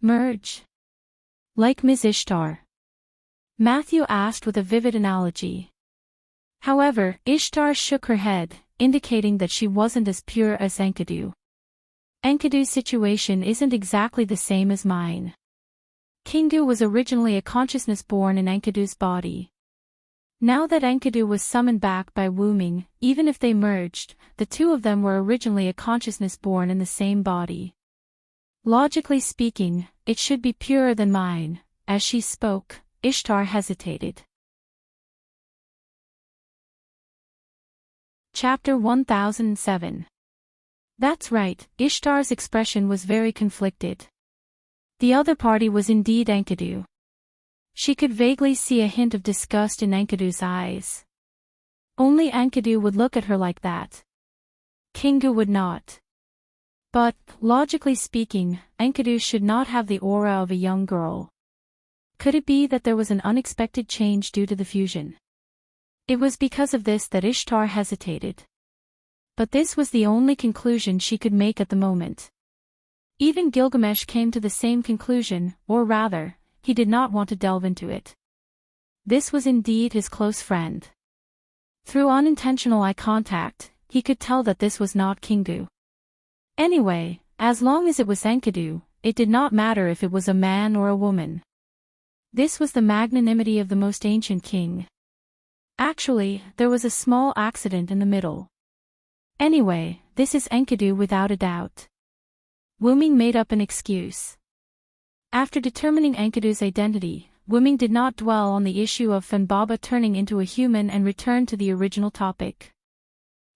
Speaker 1: Merge. Like Ms. Ishtar? Matthew asked with a vivid analogy. However, Ishtar shook her head, indicating that she wasn't as pure as Enkidu. Enkidu's situation isn't exactly the same as mine. Kingu was originally a consciousness born in Enkidu's body. Now that Enkidu was summoned back by Wuming, even if they merged, the two of them were originally a consciousness born in the same body. Logically speaking, it should be purer than mine. As she spoke, Ishtar hesitated. Chapter 1007. That's right, Ishtar's expression was very conflicted. The other party was indeed Enkidu. She could vaguely see a hint of disgust in Enkidu's eyes. Only Enkidu would look at her like that. Kingu would not. But, logically speaking, Enkidu should not have the aura of a young girl. Could it be that there was an unexpected change due to the fusion? It was because of this that Ishtar hesitated. But this was the only conclusion she could make at the moment. Even Gilgamesh came to the same conclusion, or rather, he did not want to delve into it. This was indeed his close friend. Through unintentional eye contact, he could tell that this was not Kingu. Anyway, as long as it was Enkidu, it did not matter if it was a man or a woman. This was the magnanimity of the most ancient king. Actually, there was a small accident in the middle. Anyway, this is Enkidu without a doubt. Wuming made up an excuse. After determining Enkidu's identity, Wuming did not dwell on the issue of Fanbaba turning into a human and returned to the original topic.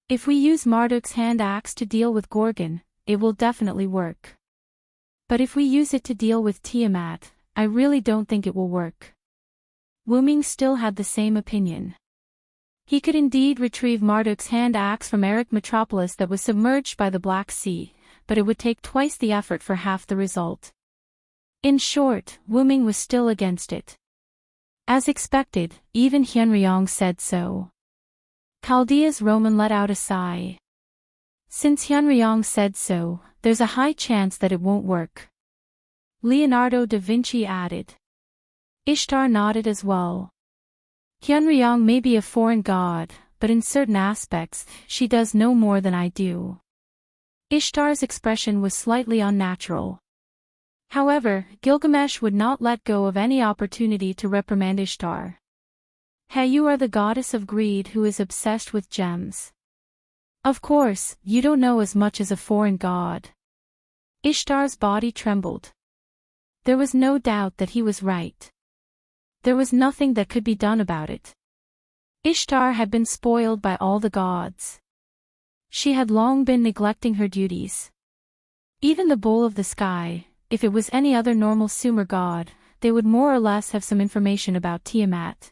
Speaker 1: If we use Marduk's hand axe to deal with Gorgon, it will definitely work. But if we use it to deal with Tiamat, I really don't think it will work. Wuming still had the same opinion. He could indeed retrieve Marduk's hand axe from Eric Metropolis that was submerged by the Black Sea, but it would take twice the effort for half the result. In short, Wuming was still against it. As expected, even Hyunryong said so. Chaldea's Roman let out a sigh. Since Hyunryong said so, there's a high chance that it won't work. Leonardo da Vinci added. Ishtar nodded as well. Hyunryong may be a foreign god, but in certain aspects, she does no more than I do. Ishtar's expression was slightly unnatural. However, Gilgamesh would not let go of any opportunity to reprimand Ishtar. Hey, you are the goddess of greed who is obsessed with gems. Of course, you don't know as much as a foreign god. Ishtar's body trembled. There was no doubt that he was right. There was nothing that could be done about it. Ishtar had been spoiled by all the gods. She had long been neglecting her duties. Even the bull of the sky, if it was any other normal Sumer god, they would more or less have some information about Tiamat.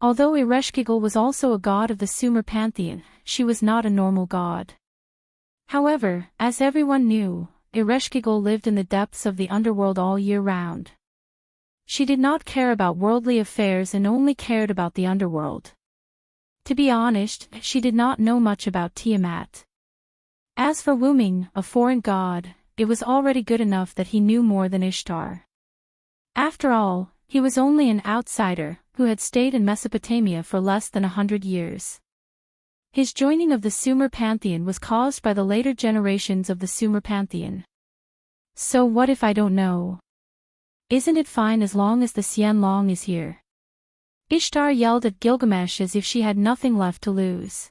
Speaker 1: Although Ereshkigal was also a god of the Sumer pantheon, she was not a normal god. However, as everyone knew, Ereshkigal lived in the depths of the underworld all year round. She did not care about worldly affairs and only cared about the underworld. To be honest, she did not know much about Tiamat. As for Wuming, a foreign god, it was already good enough that he knew more than Ishtar. After all, he was only an outsider, who had stayed in Mesopotamia for less than 100 years. His joining of the Sumer pantheon was caused by the later generations of the Sumer pantheon. So what if I don't know? Isn't it fine as long as the Xianlong is here? Ishtar yelled at Gilgamesh as if she had nothing left to lose.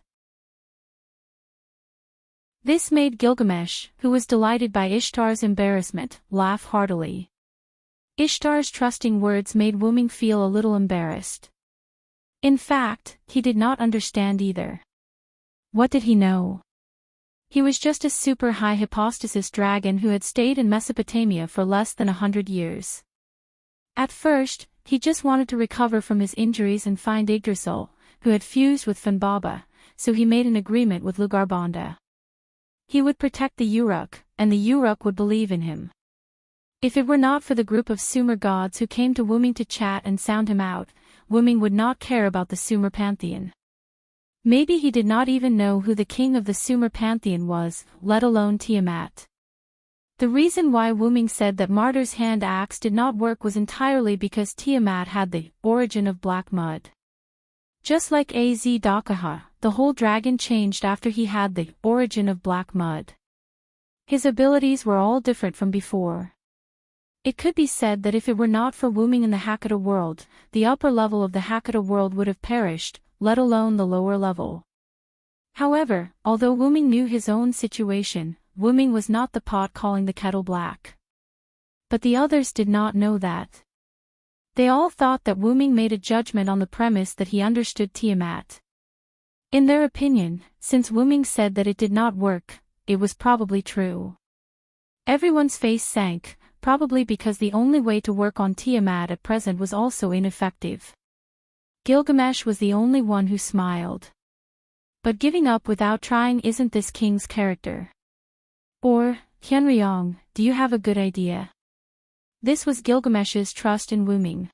Speaker 1: This made Gilgamesh, who was delighted by Ishtar's embarrassment, laugh heartily. Ishtar's trusting words made Wuming feel a little embarrassed. In fact, he did not understand either. What did he know? He was just a super high hypostasis dragon who had stayed in Mesopotamia for less than 100 years. At first, he just wanted to recover from his injuries and find Yggdrasil, who had fused with Fanbaba, so he made an agreement with Lugarbanda. He would protect the Uruk, and the Uruk would believe in him. If it were not for the group of Sumer gods who came to Wuming to chat and sound him out, Wuming would not care about the Sumer pantheon. Maybe he did not even know who the king of the Sumer pantheon was, let alone Tiamat. The reason why Wuming said that Martyr's hand axe did not work was entirely because Tiamat had the origin of black mud. Just like Az-Dakaha, the whole dragon changed after he had the origin of black mud. His abilities were all different from before. It could be said that if it were not for Wuming in the Hakata world, the upper level of the Hakata world would have perished, let alone the lower level. However, although Wuming knew his own situation, Wuming was not the pot calling the kettle black. But the others did not know that. They all thought that Wuming made a judgment on the premise that he understood Tiamat. In their opinion, since Wuming said that it did not work, it was probably true. Everyone's face sank, probably because the only way to work on Tiamat at present was also ineffective. Gilgamesh was the only one who smiled. But giving up without trying isn't this king's character. Or, Hyunryong, do you have a good idea? This was Gilgamesh's trust in Wuming.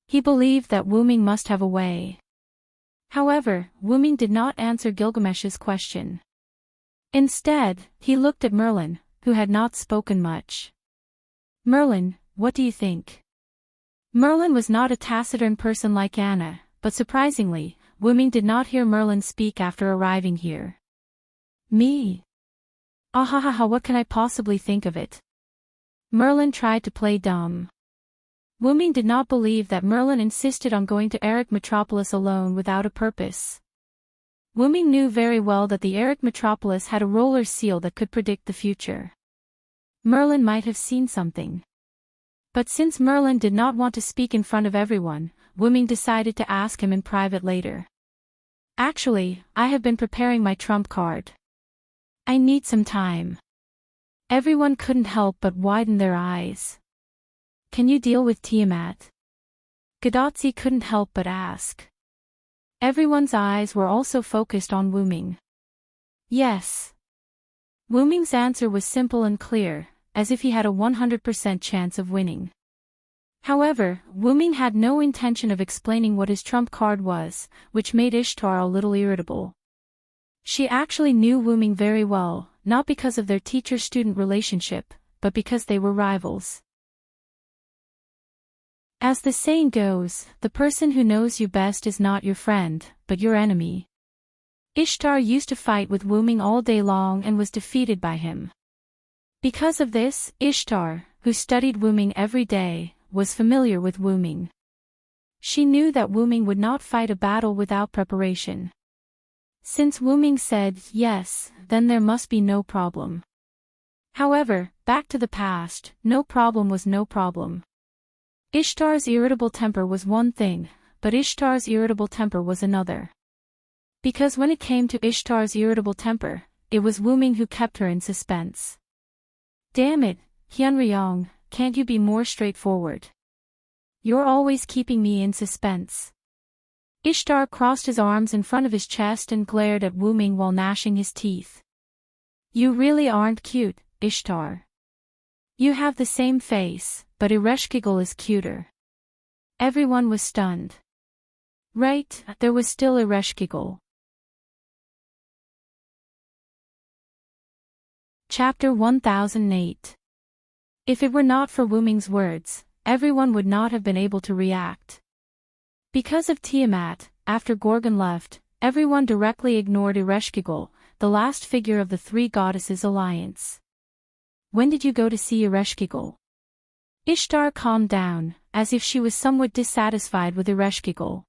Speaker 1: He believed that Wuming must have a way. However, Wuming did not answer Gilgamesh's question. Instead, he looked at Merlin, who had not spoken much. Merlin, what do you think? Merlin was not a taciturn person like Anna, but surprisingly, Wuming did not hear Merlin speak after arriving here. Me? Ahahaha, what can I possibly think of it? Merlin tried to play dumb. Wuming did not believe that Merlin insisted on going to Eric Metropolis alone without a purpose. Wuming knew very well that the Eric Metropolis had a roller seal that could predict the future. Merlin might have seen something. But since Merlin did not want to speak in front of everyone, Wuming decided to ask him in private later. Actually, I have been preparing my trump card. I need some time. Everyone couldn't help but widen their eyes. Can you deal with Tiamat? Gadotzi couldn't help but ask. Everyone's eyes were also focused on Wuming. Yes. Wuming's answer was simple and clear, as if he had a 100% chance of winning. However, Wuming had no intention of explaining what his trump card was, which made Ishtar a little irritable. She actually knew Wuming very well, not because of their teacher-student relationship, but because they were rivals. As the saying goes, the person who knows you best is not your friend, but your enemy. Ishtar used to fight with Wuming all day long and was defeated by him. Because of this, Ishtar, who studied Wuming every day, was familiar with Wuming. She knew that Wuming would not fight a battle without preparation. Since Wuming said yes, then there must be no problem. However, back to the past, no problem was no problem. Ishtar's irritable temper was one thing, but Ishtar's irritable temper was another. Because when it came to Ishtar's irritable temper, it was Wuming who kept her in suspense. Damn it, Hyunryong, can't you be more straightforward? You're always keeping me in suspense. Ishtar crossed his arms in front of his chest and glared at Wuming while gnashing his teeth. You really aren't cute, Ishtar. You have the same face, but Ereshkigal is cuter. Everyone was stunned. Right, there was still Ereshkigal. Chapter 1008. If it were not for Wuming's words, everyone would not have been able to react. Because of Tiamat, after Gorgon left, everyone directly ignored Ereshkigal, the last figure of the three goddesses' alliance. When did you go to see Ereshkigal? Ishtar calmed down, as if she was somewhat dissatisfied with Ereshkigal.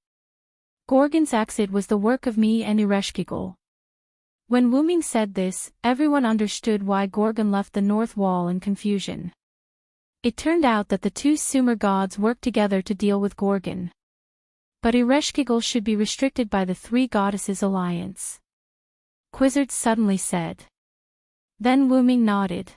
Speaker 1: Gorgon's exit was the work of me and Ereshkigal. When Wuming said this, everyone understood why Gorgon left the north wall in confusion. It turned out that the two Sumer gods worked together to deal with Gorgon. But Ereshkigal should be restricted by the three goddesses' alliance. Quizzard suddenly said. Then Wuming nodded.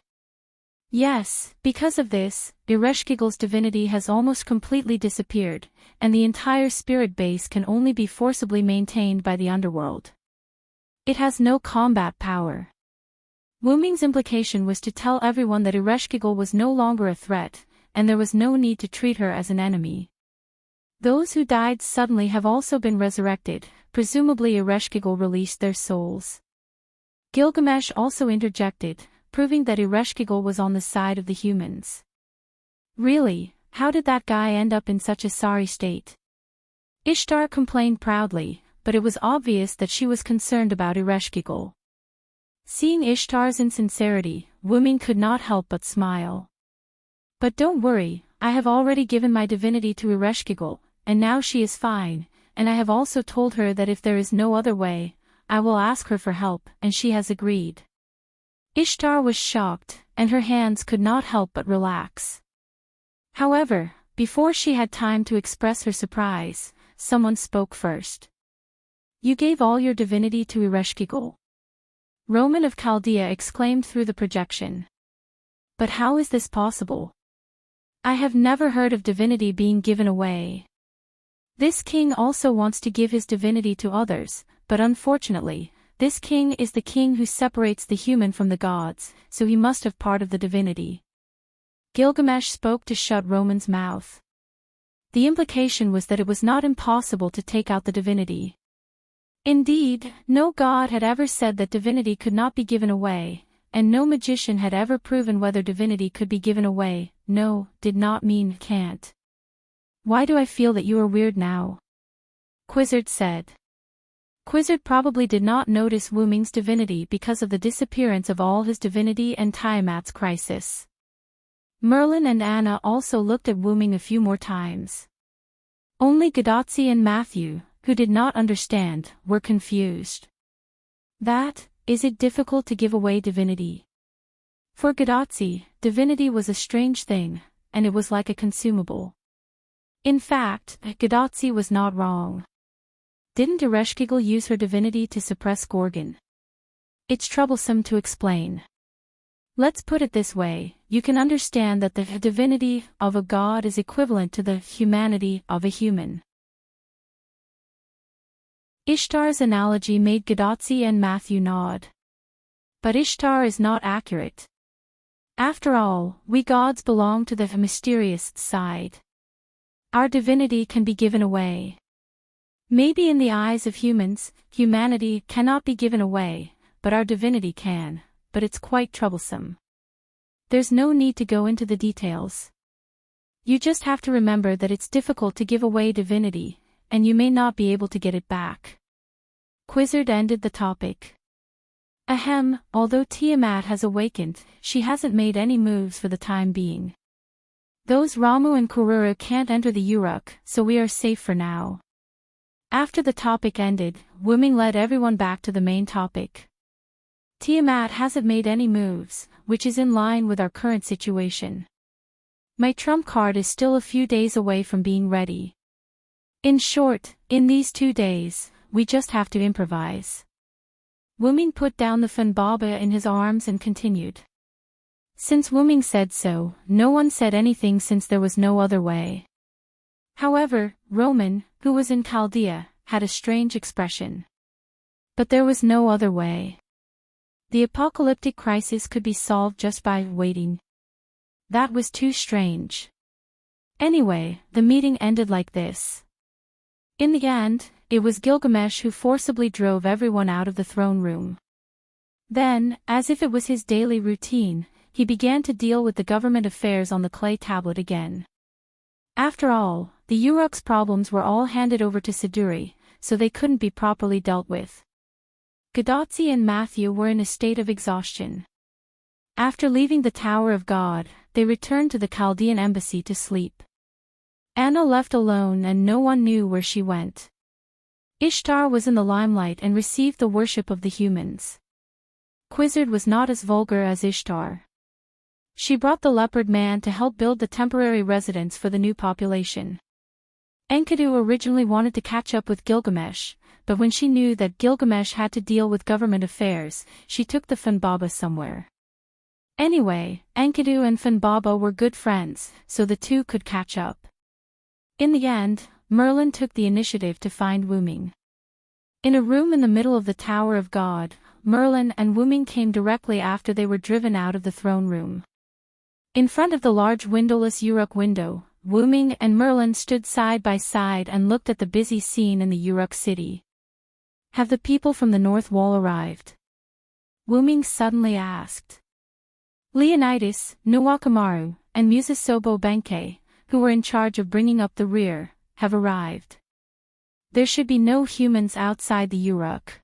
Speaker 1: Yes, because of this, Ereshkigal's divinity has almost completely disappeared, and the entire spirit base can only be forcibly maintained by the underworld. It has no combat power. Wu Ming's implication was to tell everyone that Ereshkigal was no longer a threat, and there was no need to treat her as an enemy. Those who died suddenly have also been resurrected, presumably Ereshkigal released their souls. Gilgamesh also interjected, proving that Ereshkigal was on the side of the humans. Really, how did that guy end up in such a sorry state? Ishtar complained proudly, but it was obvious that she was concerned about Ereshkigal. Seeing Ishtar's insincerity, Wu Ming could not help but smile. But don't worry, I have already given my divinity to Ereshkigal, and now she is fine, and I have also told her that if there is no other way, I will ask her for help, and she has agreed. Ishtar was shocked, and her hands could not help but relax. However, before she had time to express her surprise, someone spoke first. You gave all your divinity to Ereshkigal? Roman of Chaldea exclaimed through the projection. But how is this possible? I have never heard of divinity being given away. This king also wants to give his divinity to others, but unfortunately, this king is the king who separates the human from the gods, so he must have part of the divinity. Gilgamesh spoke to shut Roman's mouth. The implication was that it was not impossible to take out the divinity. Indeed, no god had ever said that divinity could not be given away, and no magician had ever proven whether divinity could be given away. No, did not mean can't. Why do I feel that you are weird now? Quizzard said. Quizzard probably did not notice Wu Ming's divinity because of the disappearance of all his divinity and Tiamat's crisis. Merlin and Anna also looked at Wu Ming a few more times. Only Gadotzi and Matthew, who did not understand, were confused. Is it difficult to give away divinity? For Gadotzi, divinity was a strange thing, and it was like a consumable. In fact, Gadotzi was not wrong. Didn't Ereshkigal use her divinity to suppress Gorgon? It's troublesome to explain. Let's put it this way, you can understand that the divinity of a god is equivalent to the humanity of a human. Ishtar's analogy made Gadotzi and Matthew nod. But Ishtar is not accurate. After all, we gods belong to the mysterious side. Our divinity can be given away. Maybe in the eyes of humans, humanity cannot be given away, but our divinity can, but it's quite troublesome. There's no need to go into the details. You just have to remember that it's difficult to give away divinity, and you may not be able to get it back. Quizzard ended the topic. Ahem, although Tiamat has awakened, she hasn't made any moves for the time being. Those Ramu and Kururu can't enter the Uruk, so we are safe for now. After the topic ended, Wu Ming led everyone back to the main topic. Tiamat hasn't made any moves, which is in line with our current situation. My trump card is still a few days away from being ready. In short, in these 2 days, we just have to improvise. Wu Ming put down the Funbaba in his arms and continued. Since Wu Ming said so, no one said anything since there was no other way. However, Roman, who was in Chaldea, had a strange expression. But there was no other way. The apocalyptic crisis could be solved just by waiting. That was too strange. Anyway, the meeting ended like this. In the end, it was Gilgamesh who forcibly drove everyone out of the throne room. Then, as if it was his daily routine, he began to deal with the government affairs on the clay tablet again. After all, the Uruk's problems were all handed over to Siduri, so they couldn't be properly dealt with. Gadotzi and Matthew were in a state of exhaustion. After leaving the Tower of God, they returned to the Chaldean embassy to sleep. Anna left alone and no one knew where she went. Ishtar was in the limelight and received the worship of the humans. Quizzard was not as vulgar as Ishtar. She brought the leopard man to help build the temporary residence for the new population. Enkidu originally wanted to catch up with Gilgamesh, but when she knew that Gilgamesh had to deal with government affairs, she took the Funbaba somewhere. Anyway, Enkidu and Funbaba were good friends, so the two could catch up. In the end, Merlin took the initiative to find Wu Ming. In a room in the middle of the Tower of God, Merlin and Wuming came directly after they were driven out of the throne room. In front of the large windowless Uruk window, Wuming and Merlin stood side by side and looked at the busy scene in the Uruk city. "Have the people from the North Wall arrived?" Wuming suddenly asked. Leonidas, Nuwakamaru, and Musasobo Benkei, who were in charge of bringing up the rear, have arrived. There should be no humans outside the Uruk.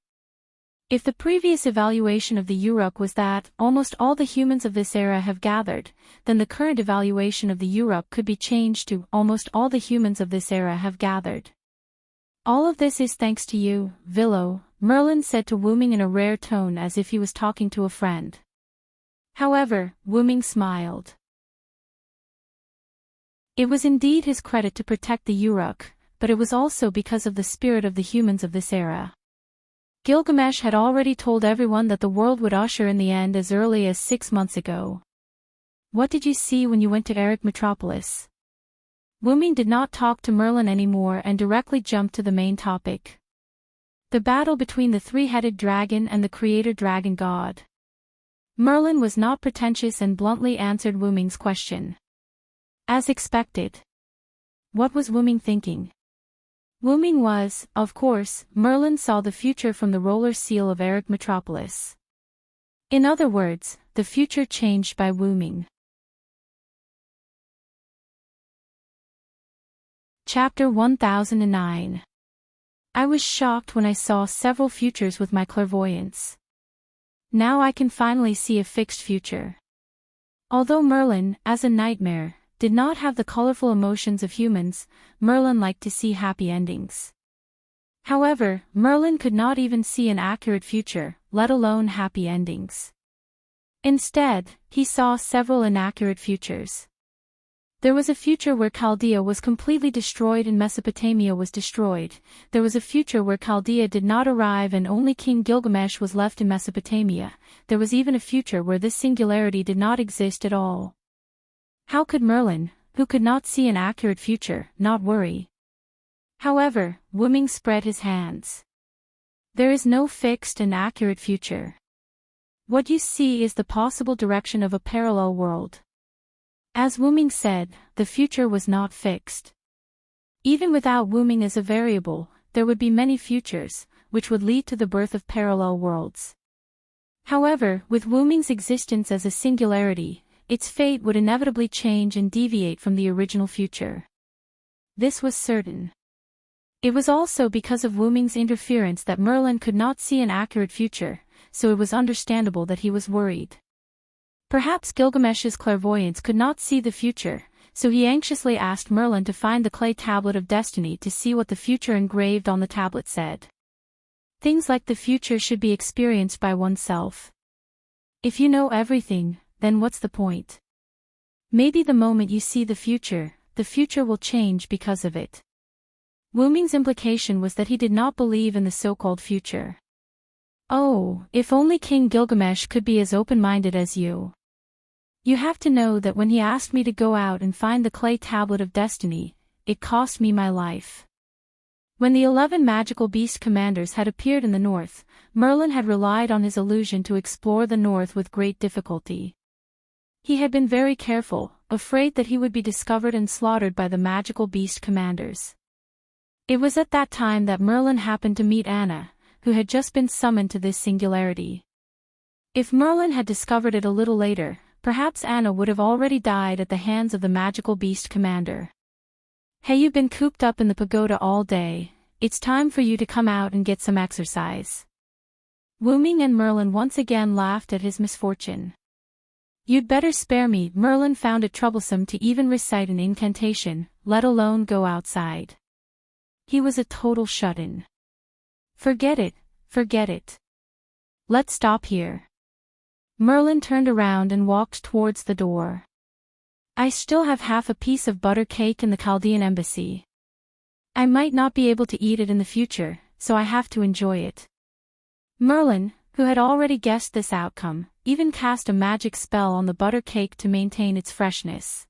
Speaker 1: If the previous evaluation of the Uruk was that almost all the humans of this era have gathered, then the current evaluation of the Uruk could be changed to almost all the humans of this era have gathered. "All of this is thanks to you, Villo," Merlin said to Wuming in a rare tone as if he was talking to a friend. However, Wuming smiled. It was indeed his credit to protect the Uruk, but it was also because of the spirit of the humans of this era. Gilgamesh had already told everyone that the world would usher in the end as early as 6 months ago. "What did you see when you went to Eric Metropolis?" Wuming did not talk to Merlin anymore and directly jumped to the main topic. The battle between the three-headed dragon and the creator dragon god. Merlin was not pretentious and bluntly answered Wuming's question. As expected. What was Wuming thinking? Wuming was, of course, Merlin saw the future from the roller seal of Eric Metropolis. In other words, the future changed by Wuming. Chapter 1009. I was shocked when I saw several futures with my clairvoyance. Now I can finally see a fixed future. Although Merlin, as a nightmare, did not have the colorful emotions of humans, Merlin liked to see happy endings. However, Merlin could not even see an accurate future, let alone happy endings. Instead, he saw several inaccurate futures. There was a future where Chaldea was completely destroyed and Mesopotamia was destroyed. There was a future where Chaldea did not arrive and only King Gilgamesh was left in Mesopotamia. There was even a future where this singularity did not exist at all. How could Merlin, who could not see an accurate future, not worry? However, Wuming spread his hands. There is no fixed and accurate future. What you see is the possible direction of a parallel world. As Wuming said, the future was not fixed. Even without Wuming as a variable, there would be many futures, which would lead to the birth of parallel worlds. However, with Wuming's existence as a singularity, its fate would inevitably change and deviate from the original future. This was certain. It was also because of Wuming's interference that Merlin could not see an accurate future, so it was understandable that he was worried. Perhaps Gilgamesh's clairvoyance could not see the future, so he anxiously asked Merlin to find the clay tablet of destiny to see what the future engraved on the tablet said. Things like the future should be experienced by oneself. If you know everything, then what's the point? Maybe the moment you see the future will change because of it. Wuming's implication was that he did not believe in the so-called future. Oh, if only King Gilgamesh could be as open-minded as you. You have to know that when he asked me to go out and find the clay tablet of destiny, it cost me my life. When the 11 magical beast commanders had appeared in the north, Merlin had relied on his illusion to explore the north with great difficulty. He had been very careful, afraid that he would be discovered and slaughtered by the magical beast commanders. It was at that time that Merlin happened to meet Anna, who had just been summoned to this singularity. If Merlin had discovered it a little later, perhaps Anna would have already died at the hands of the magical beast commander. Hey, you've been cooped up in the pagoda all day, it's time for you to come out and get some exercise. Wuming and Merlin once again laughed at his misfortune. You'd better spare me. Merlin found it troublesome to even recite an incantation, let alone go outside. He was a total shut-in. Forget it. Let's stop here. Merlin turned around and walked towards the door. I still have half a piece of butter cake in the Chaldean embassy. I might not be able to eat it in the future, so I have to enjoy it. Merlin, who had already guessed this outcome, even cast a magic spell on the butter cake to maintain its freshness.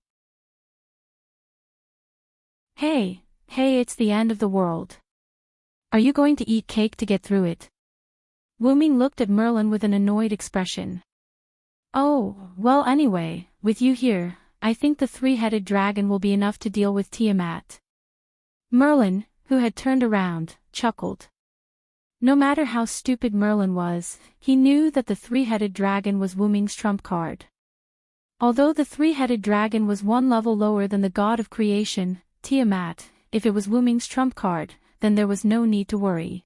Speaker 1: Hey, it's the end of the world. Are you going to eat cake to get through it? Wu Ming looked at Merlin with an annoyed expression. Oh, well anyway, with you here, I think the three-headed dragon will be enough to deal with Tiamat. Merlin, who had turned around, chuckled. No matter how stupid Merlin was, he knew that the three-headed dragon was Wu Ming's trump card. Although the three-headed dragon was one level lower than the god of creation, Tiamat, if it was Wu Ming's trump card, then there was no need to worry.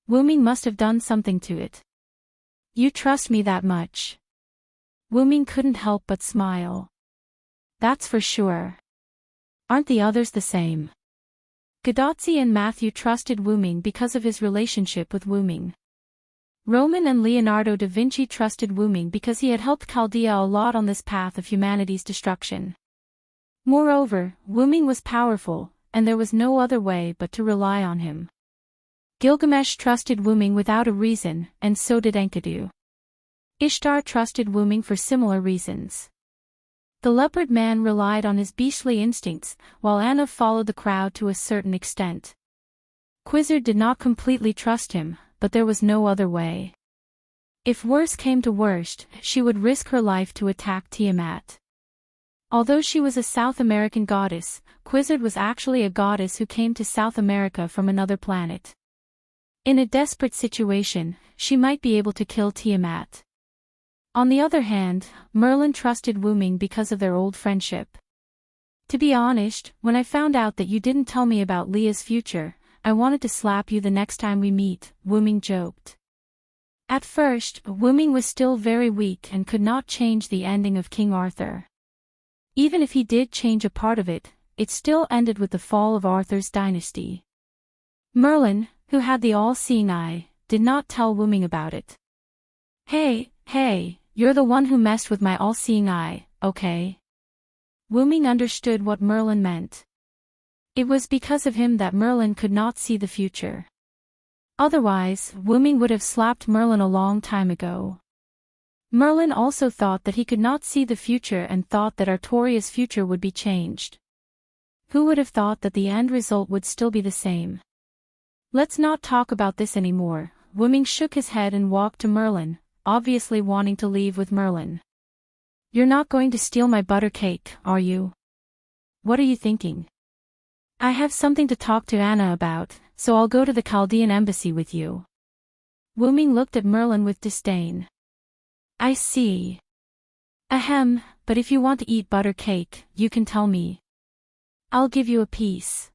Speaker 1: Wu Ming must have done something to it. You trust me that much? Wu Ming couldn't help but smile. That's for sure. Aren't the others the same? Gadotzi and Matthew trusted Wu Ming because of his relationship with Wu Ming. Roman and Leonardo da Vinci trusted Wu Ming because he had helped Chaldea a lot on this path of humanity's destruction. Moreover, Wu Ming was powerful, and there was no other way but to rely on him. Gilgamesh trusted Wu Ming without a reason, and so did Enkidu. Ishtar trusted Wu Ming for similar reasons. The leopard man relied on his beastly instincts, while Anna followed the crowd to a certain extent. Quizzard did not completely trust him, but there was no other way. If worse came to worst, she would risk her life to attack Tiamat. Although she was a South American goddess, Quizzard was actually a goddess who came to South America from another planet. In a desperate situation, she might be able to kill Tiamat. On the other hand, Merlin trusted Wu Ming because of their old friendship. To be honest, when I found out that you didn't tell me about Leah's future, I wanted to slap you the next time we meet, Wu Ming joked. At first, Wu Ming was still very weak and could not change the ending of King Arthur. Even if he did change a part of it, it still ended with the fall of Arthur's dynasty. Merlin, who had the all-seeing eye, did not tell Wu Ming about it. Hey, you're the one who messed with my all-seeing eye, okay? Wu Ming understood what Merlin meant. It was because of him that Merlin could not see the future. Otherwise, Wu Ming would have slapped Merlin a long time ago. Merlin also thought that he could not see the future and thought that Artoria's future would be changed. Who would have thought that the end result would still be the same? Let's not talk about this anymore. Wu Ming shook his head and walked to Merlin, obviously wanting to leave with Merlin. You're not going to steal my butter cake, are you? What are you thinking? I have something to talk to Anna about, so I'll go to the Chaldean embassy with you. Wu Ming looked at Merlin with disdain. I see. Ahem, but if you want to eat butter cake, you can tell me. I'll give you a piece.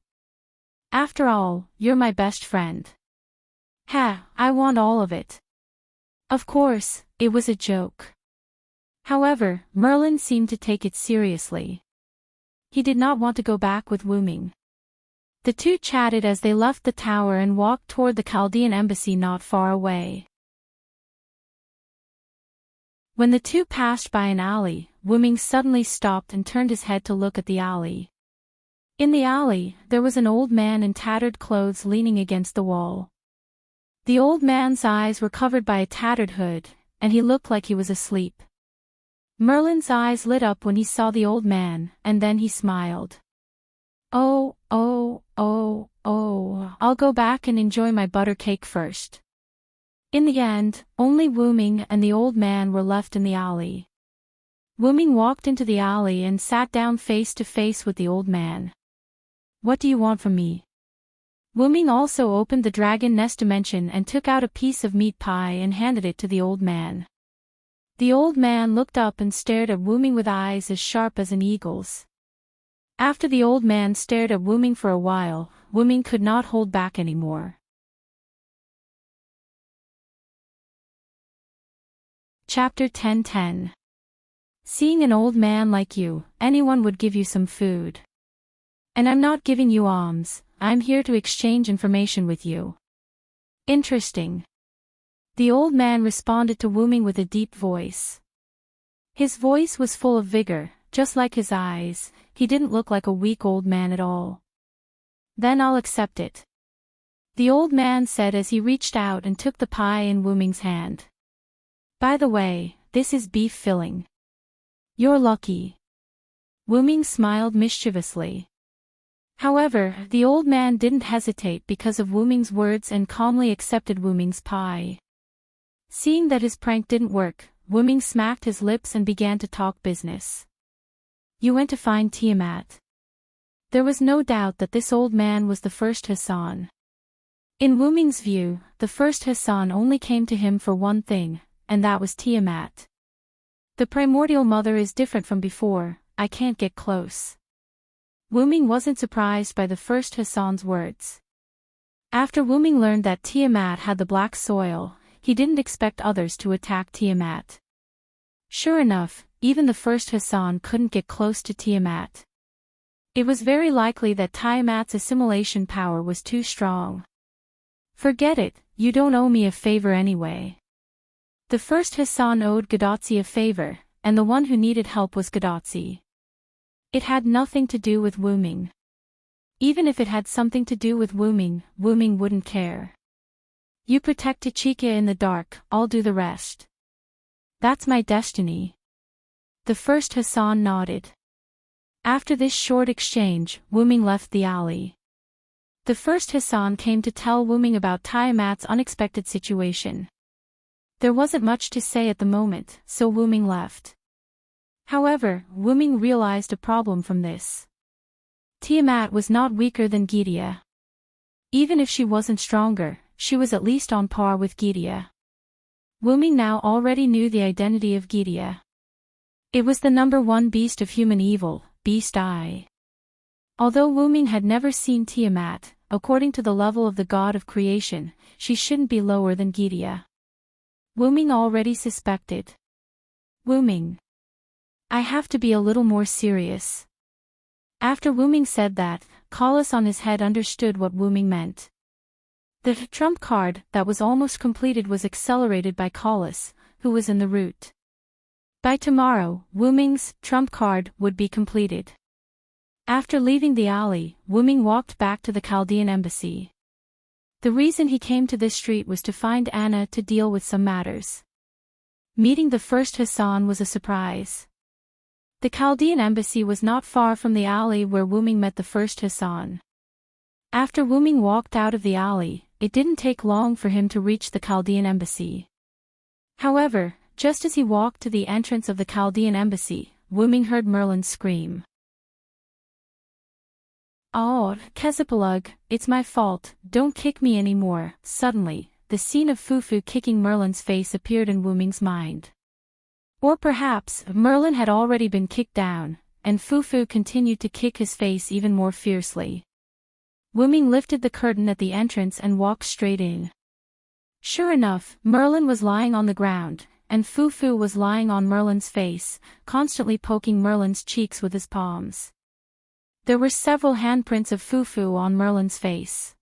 Speaker 1: After all, you're my best friend. Ha, I want all of it. Of course, it was a joke. However, Merlin seemed to take it seriously. He did not want to go back with Wu Ming. The two chatted as they left the tower and walked toward the Chaldean embassy not far away. When the two passed by an alley, Wu Ming suddenly stopped and turned his head to look at the alley. In the alley, there was an old man in tattered clothes leaning against the wall. The old man's eyes were covered by a tattered hood, and he looked like he was asleep. Merlin's eyes lit up when he saw the old man, and then he smiled. Oh, I'll go back and enjoy my butter cake first. In the end, only Wu Ming and the old man were left in the alley. Wu Ming walked into the alley and sat down face to face with the old man. What do you want from me? Wu Ming also opened the dragon nest dimension and took out a piece of meat pie and handed it to the old man. The old man looked up and stared at Wu Ming with eyes as sharp as an eagle's. After the old man stared at Wu Ming for a while, Wu Ming could not hold back anymore. Chapter 10:10. Seeing an old man like you, anyone would give you some food. And I'm not giving you alms, I'm here to exchange information with you. Interesting. The old man responded to Wu Ming with a deep voice. His voice was full of vigor, just like his eyes. He didn't look like a weak old man at all. Then I'll accept it. The old man said as he reached out and took the pie in Wu Ming's hand. By the way, this is beef filling. You're lucky. Wu Ming smiled mischievously. However, the old man didn't hesitate because of Wu Ming's words and calmly accepted Wu Ming's pie. Seeing that his prank didn't work, Wuming smacked his lips and began to talk business. You went to find Tiamat. There was no doubt that this old man was the first Hassan. In Wuming's view, the first Hassan only came to him for one thing, and that was Tiamat. The primordial mother is different from before, I can't get close. Wuming wasn't surprised by the first Hassan's words. After Wuming learned that Tiamat had the black soil, he didn't expect others to attack Tiamat. Sure enough, even the first Hassan couldn't get close to Tiamat. It was very likely that Tiamat's assimilation power was too strong. Forget it, you don't owe me a favor anyway. The first Hassan owed Gadotsi a favor, and the one who needed help was Gadotsi. It had nothing to do with Wuming. Even if it had something to do with Wuming, Wuming wouldn't care. You protect Tachika in the dark, I'll do the rest. That's my destiny. The first Hassan nodded. After this short exchange, Wuming left the alley. The first Hassan came to tell Wuming about Tiamat's unexpected situation. There wasn't much to say at the moment, so Wuming left. However, Wuming realized a problem from this. Tiamat was not weaker than Gydia. Even if she wasn't stronger, she was at least on par with Gydia. Wuming now already knew the identity of Gydia. It was the #1 beast of human evil, Beast Eye. Although Wuming had never seen Tiamat, according to the level of the god of creation, she shouldn't be lower than Gydia. Wuming already suspected. Wuming. I have to be a little more serious. After Wuming said that, Collis on his head understood what Wuming meant. The trump card that was almost completed was accelerated by Collis, who was in the route. By tomorrow, Wuming's trump card would be completed. After leaving the alley, Wuming walked back to the Chaldean embassy. The reason he came to this street was to find Anna to deal with some matters. Meeting the first Hassan was a surprise. The Chaldean embassy was not far from the alley where Wuming met the first Hassan. After Wuming walked out of the alley, it didn't take long for him to reach the Chaldean embassy. However, just as he walked to the entrance of the Chaldean embassy, Wuming heard Merlin scream. Oh, Kezapalug, it's my fault, don't kick me anymore. Suddenly, the scene of Fufu kicking Merlin's face appeared in Wuming's mind. Or perhaps, Merlin had already been kicked down, and Fufu continued to kick his face even more fiercely. Wuming lifted the curtain at the entrance and walked straight in. Sure enough, Merlin was lying on the ground, and Fufu was lying on Merlin's face, constantly poking Merlin's cheeks with his palms. There were several handprints of Fufu on Merlin's face.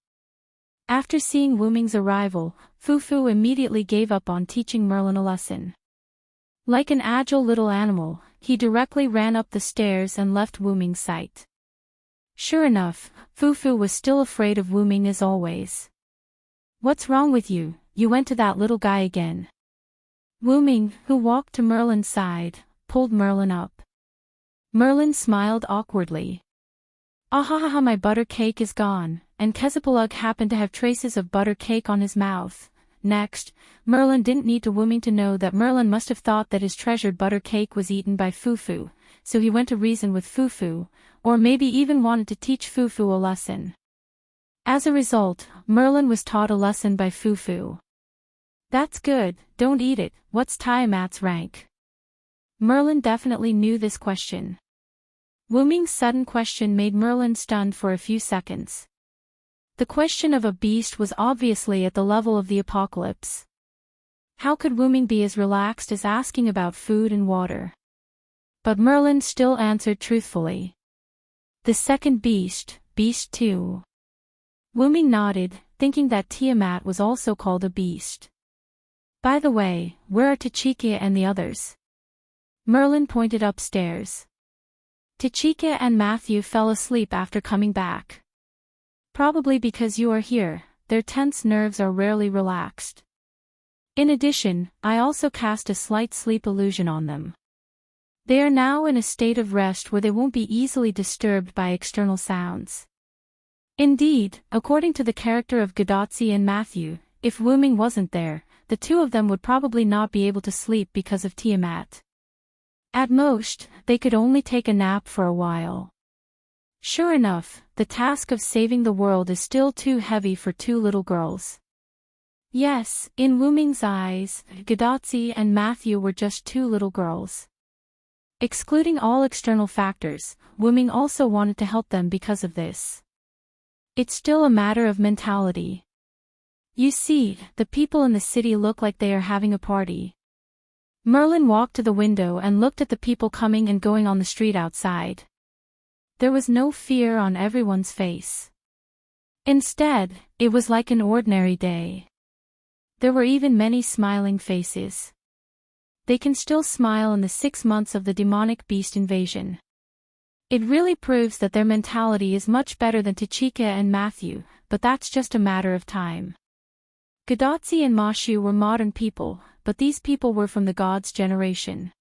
Speaker 1: After seeing Wuming's arrival, Fufu immediately gave up on teaching Merlin a lesson. Like an agile little animal, he directly ran up the stairs and left Wuming's sight. Sure enough, Fufu was still afraid of Wuming as always. What's wrong with you? You went to that little guy again. Wuming, who walked to Merlin's side, pulled Merlin up. Merlin smiled awkwardly. Ahahaha, my butter cake is gone, and Kezapalug happened to have traces of butter cake on his mouth. Next, Merlin didn't need to Wuming to know that Merlin must have thought that his treasured butter cake was eaten by Fufu, so he went to reason with Fufu, or maybe even wanted to teach Fufu a lesson. As a result, Merlin was taught a lesson by Fufu. That's good, don't eat it, what's Tiamat's rank? Merlin definitely knew this question. Wuming's sudden question made Merlin stunned for a few seconds. The question of a beast was obviously at the level of the apocalypse. How could Wuming be as relaxed as asking about food and water? But Merlin still answered truthfully. The second beast, Beast 2. Wuming nodded, thinking that Tiamat was also called a beast. By the way, where are Tachika and the others? Merlin pointed upstairs. Tachika and Matthew fell asleep after coming back. Probably because you are here, their tense nerves are rarely relaxed. In addition, I also cast a slight sleep illusion on them. They are now in a state of rest where they won't be easily disturbed by external sounds. Indeed, according to the character of Gadotsi and Matthew, if Wuming wasn't there, the two of them would probably not be able to sleep because of Tiamat. At most, they could only take a nap for a while. Sure enough, the task of saving the world is still too heavy for two little girls. Yes, in Wu Ming's eyes, Gadotzi and Matthew were just two little girls. Excluding all external factors, Wu Ming also wanted to help them because of this. It's still a matter of mentality. You see, the people in the city look like they are having a party. Merlin walked to the window and looked at the people coming and going on the street outside. There was no fear on everyone's face. Instead, it was like an ordinary day. There were even many smiling faces. They can still smile in the 6 months of the demonic beast invasion. It really proves that their mentality is much better than Tachika and Matthew, but that's just a matter of time. Gadotzi and Mashu were modern people, but these people were from the gods' generation.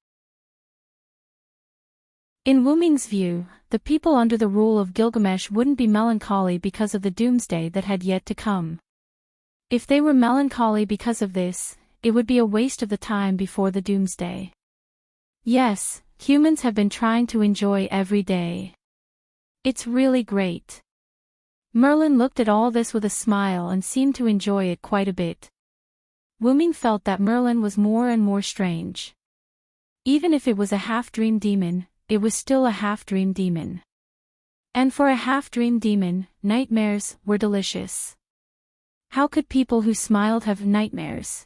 Speaker 1: In Wu Ming's view, the people under the rule of Gilgamesh wouldn't be melancholy because of the doomsday that had yet to come. If they were melancholy because of this, it would be a waste of the time before the doomsday. Yes, humans have been trying to enjoy every day. It's really great. Merlin looked at all this with a smile and seemed to enjoy it quite a bit. Wu Ming felt that Merlin was more and more strange. Even if it was a half-dream demon, it was still a half-dream demon. And for a half-dream demon, nightmares were delicious. How could people who smiled have nightmares?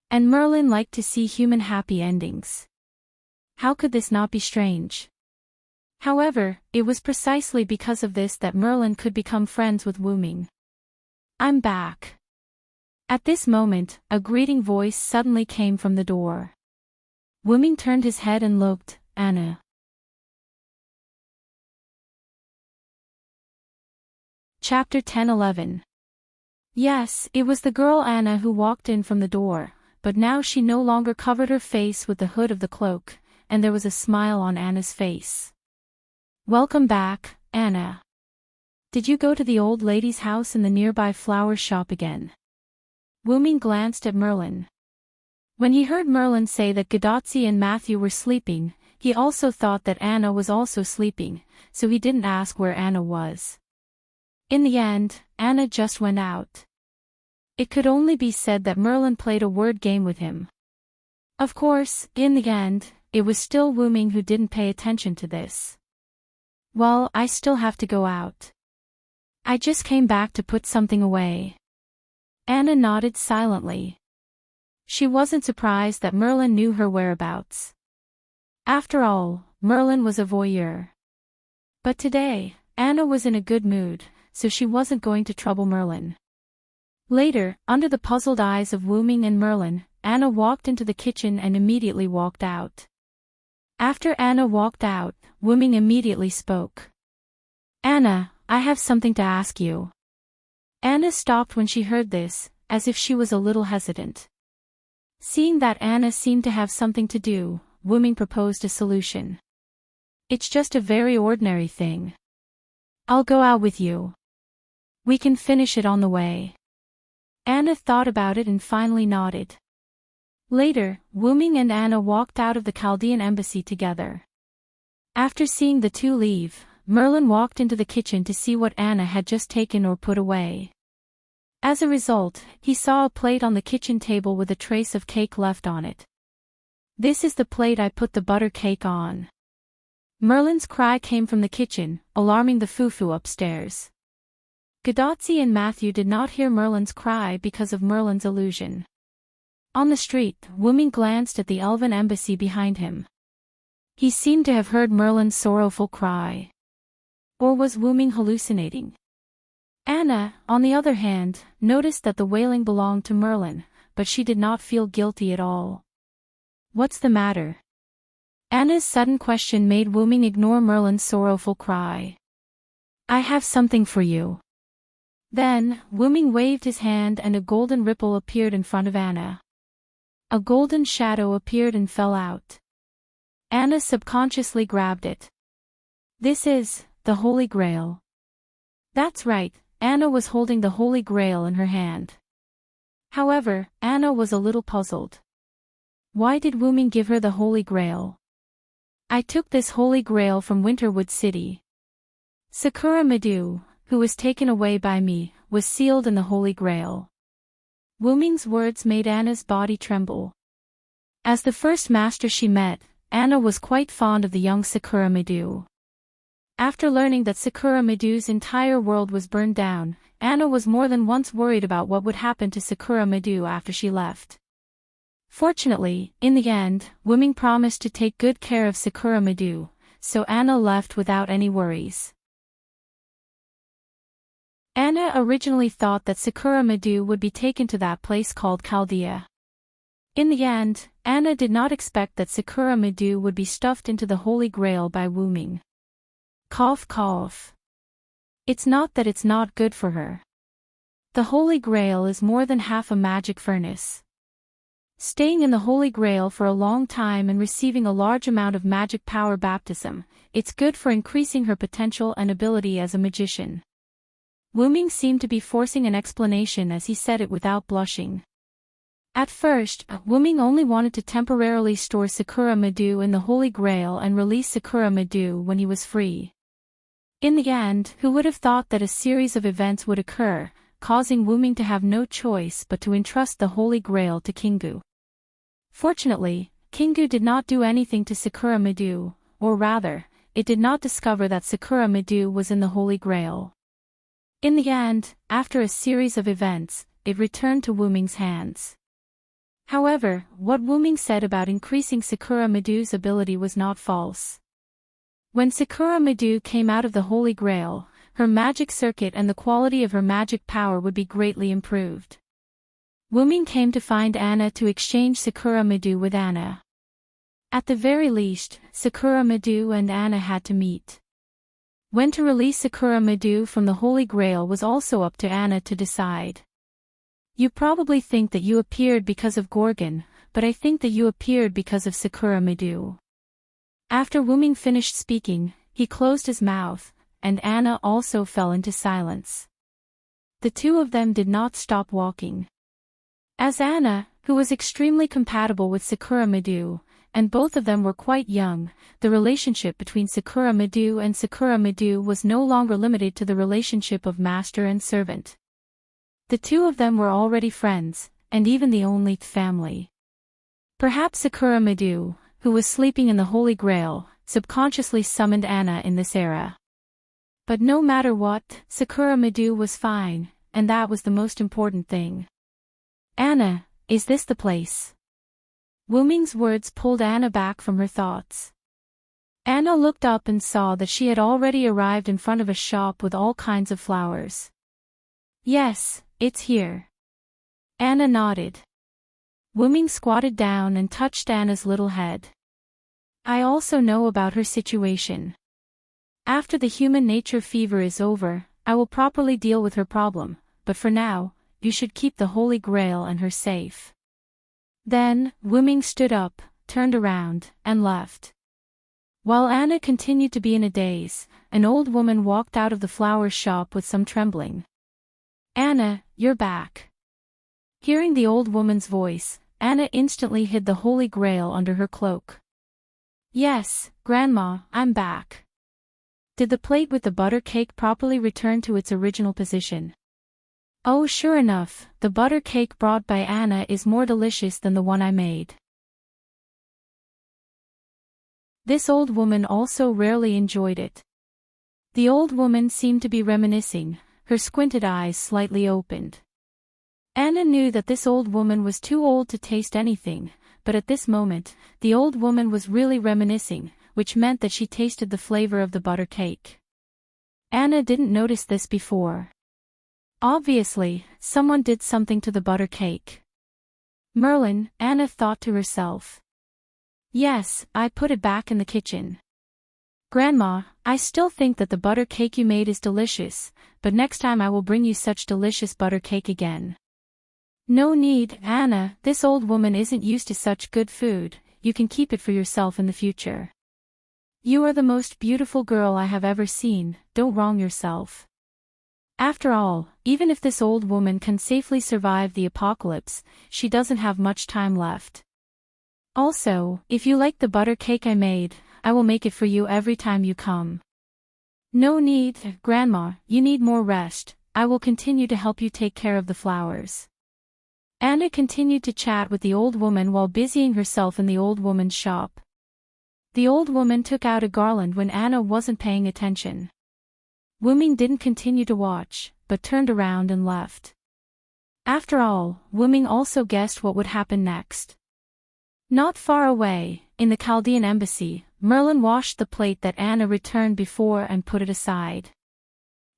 Speaker 1: And Merlin liked to see human happy endings. How could this not be strange? However, it was precisely because of this that Merlin could become friends with Wu Ming. I'm back. At this moment, a greeting voice suddenly came from the door. Wu Ming turned his head and looked. Anna. Chapter 10-11. Yes, it was the girl Anna who walked in from the door, but now she no longer covered her face with the hood of the cloak, and there was a smile on Anna's face. Welcome back, Anna. Did you go to the old lady's house in the nearby flower shop again? Wu Ming glanced at Merlin. When he heard Merlin say that Gadotzi and Matthew were sleeping, he also thought that Anna was also sleeping, so he didn't ask where Anna was. In the end, Anna just went out. It could only be said that Merlin played a word game with him. Of course, in the end, it was still Wu Ming who didn't pay attention to this. Well, I still have to go out. I just came back to put something away. Anna nodded silently. She wasn't surprised that Merlin knew her whereabouts. After all, Merlin was a voyeur. But today, Anna was in a good mood, so she wasn't going to trouble Merlin. Later, under the puzzled eyes of Wu Ming and Merlin, Anna walked into the kitchen and immediately walked out. After Anna walked out, Wu Ming immediately spoke. Anna, I have something to ask you. Anna stopped when she heard this, as if she was a little hesitant. Seeing that Anna seemed to have something to do, Wu Ming proposed a solution. It's just a very ordinary thing. I'll go out with you. We can finish it on the way. Anna thought about it and finally nodded. Later, Wu Ming and Anna walked out of the Chaldean embassy together. After seeing the two leave, Merlin walked into the kitchen to see what Anna had just taken or put away. As a result, he saw a plate on the kitchen table with a trace of cake left on it. This is the plate I put the butter cake on. Merlin's cry came from the kitchen, alarming the fufu upstairs. Gadotzi and Matthew did not hear Merlin's cry because of Merlin's illusion. On the street, Wu Ming glanced at the elven embassy behind him. He seemed to have heard Merlin's sorrowful cry. Or was Wu Ming hallucinating? Anna, on the other hand, noticed that the wailing belonged to Merlin, but she did not feel guilty at all. What's the matter? Anna's sudden question made Wu Ming ignore Merlin's sorrowful cry. I have something for you. Then, Wu Ming waved his hand and a golden ripple appeared in front of Anna. A golden shadow appeared and fell out. Anna subconsciously grabbed it. This is the Holy Grail. That's right, Anna was holding the Holy Grail in her hand. However, Anna was a little puzzled. Why did Wuming give her the Holy Grail? I took this Holy Grail from Winterwood City. Sakura Midu, who was taken away by me, was sealed in the Holy Grail. Wuming's words made Anna's body tremble. As the first master she met, Anna was quite fond of the young Sakura Midu. After learning that Sakura Midu's entire world was burned down, Anna was more than once worried about what would happen to Sakura Midu after she left. Fortunately, in the end, Wuming promised to take good care of Sakura Midu, so Anna left without any worries. Anna originally thought that Sakura Midu would be taken to that place called Chaldea. In the end, Anna did not expect that Sakura Midu would be stuffed into the Holy Grail by Wuming. Cough cough. It's not that it's not good for her. The Holy Grail is more than half a magic furnace. Staying in the Holy Grail for a long time and receiving a large amount of magic power baptism, it's good for increasing her potential and ability as a magician. Wuming seemed to be forcing an explanation as he said it without blushing. At first, Wuming only wanted to temporarily store Sakura Midu in the Holy Grail and release Sakura Midu when he was free. In the end, who would have thought that a series of events would occur, causing Wuming to have no choice but to entrust the Holy Grail to Kingu. Fortunately, Kingu did not do anything to Sakura Midu, or rather, it did not discover that Sakura Midu was in the Holy Grail. In the end, after a series of events, it returned to Wuming's hands. However, what Wuming said about increasing Sakura Midu's ability was not false. When Sakura Midu came out of the Holy Grail, her magic circuit and the quality of her magic power would be greatly improved. Wuming came to find Anna to exchange Sakura Midu with Anna. At the very least, Sakura Midu and Anna had to meet. When to release Sakura Midu from the Holy Grail was also up to Anna to decide. You probably think that you appeared because of Gorgon, but I think that you appeared because of Sakura Midu. After Wuming finished speaking, he closed his mouth, and Anna also fell into silence. The two of them did not stop walking. As Anna, who was extremely compatible with Sakura Midu, and both of them were quite young, the relationship between Sakura Midu and Sakura Midu was no longer limited to the relationship of master and servant. The two of them were already friends, and even the only family. Perhaps Sakura Midu, who was sleeping in the Holy Grail, subconsciously summoned Anna in this era. But no matter what, Sakura Midu was fine, and that was the most important thing. Anna, is this the place? Wuming's words pulled Anna back from her thoughts. Anna looked up and saw that she had already arrived in front of a shop with all kinds of flowers. Yes, it's here. Anna nodded. Wuming squatted down and touched Anna's little head. I also know about her situation. After the human nature fever is over, I will properly deal with her problem, but for now, you should keep the Holy Grail and her safe. Then, Wuming stood up, turned around, and left. While Anna continued to be in a daze, an old woman walked out of the flower shop with some trembling. Anna, you're back. Hearing the old woman's voice, Anna instantly hid the Holy Grail under her cloak. Yes, Grandma, I'm back. Did the plate with the butter cake properly return to its original position? Oh, sure enough, the butter cake brought by Anna is more delicious than the one I made. This old woman also rarely enjoyed it. The old woman seemed to be reminiscing, her squinted eyes slightly opened. Anna knew that this old woman was too old to taste anything, but at this moment, the old woman was really reminiscing, which meant that she tasted the flavor of the butter cake. Anna didn't notice this before. Obviously, someone did something to the butter cake. Merlin, Anna thought to herself. Yes, I put it back in the kitchen. Grandma, I still think that the butter cake you made is delicious, but next time I will bring you such delicious butter cake again. No need, Anna, this old woman isn't used to such good food, you can keep it for yourself in the future. You are the most beautiful girl I have ever seen, don't wrong yourself. After all, even if this old woman can safely survive the apocalypse, she doesn't have much time left. Also, if you like the butter cake I made, I will make it for you every time you come. No need, Grandma, you need more rest, I will continue to help you take care of the flowers. Anna continued to chat with the old woman while busying herself in the old woman's shop. The old woman took out a garland when Anna wasn't paying attention. Wuming didn't continue to watch, but turned around and left. After all, Wuming also guessed what would happen next. Not far away, in the Chaldean embassy, Merlin washed the plate that Anna returned before and put it aside.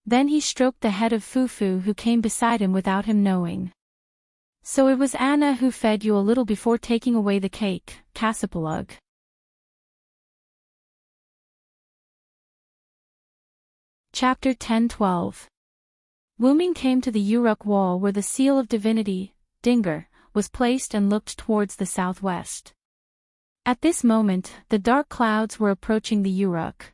Speaker 1: Then he stroked the head of Fufu who came beside him without him knowing. So it was Anna who fed you a little before taking away the cake, Cassipalug. Chapter 10-12. Wuming came to the Uruk wall where the seal of divinity, Dinger, was placed and looked towards the southwest. At this moment, the dark clouds were approaching the Uruk.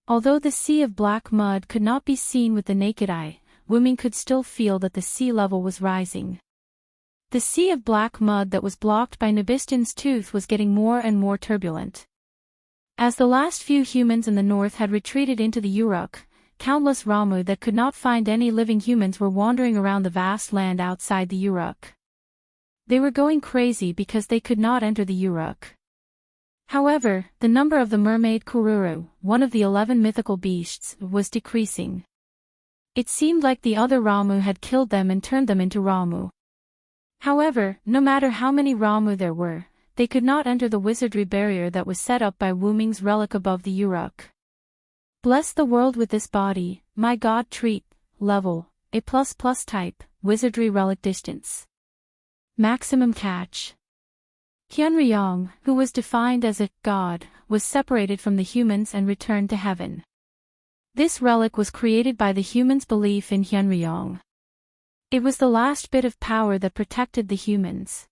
Speaker 1: Although the sea of black mud could not be seen with the naked eye, Wuming could still feel that the sea level was rising. The sea of black mud that was blocked by Nabistin's tooth was getting more and more turbulent. As the last few humans in the north had retreated into the Uruk, countless Ramu that could not find any living humans were wandering around the vast land outside the Uruk. They were going crazy because they could not enter the Uruk. However, the number of the mermaid Kururu, one of the 11 mythical beasts, was decreasing. It seemed like the other Ramu had killed them and turned them into Ramu. However, no matter how many Ramu there were, they could not enter the wizardry barrier that was set up by Wuming's relic above the Uruk. Bless the world with this body, my god. Treat, level, A++ type, wizardry relic distance. Maximum catch. Hyunryong, who was defined as a god, was separated from the humans and returned to heaven. This relic was created by the humans' belief in Hyunryong. It was the last bit of power that protected the humans.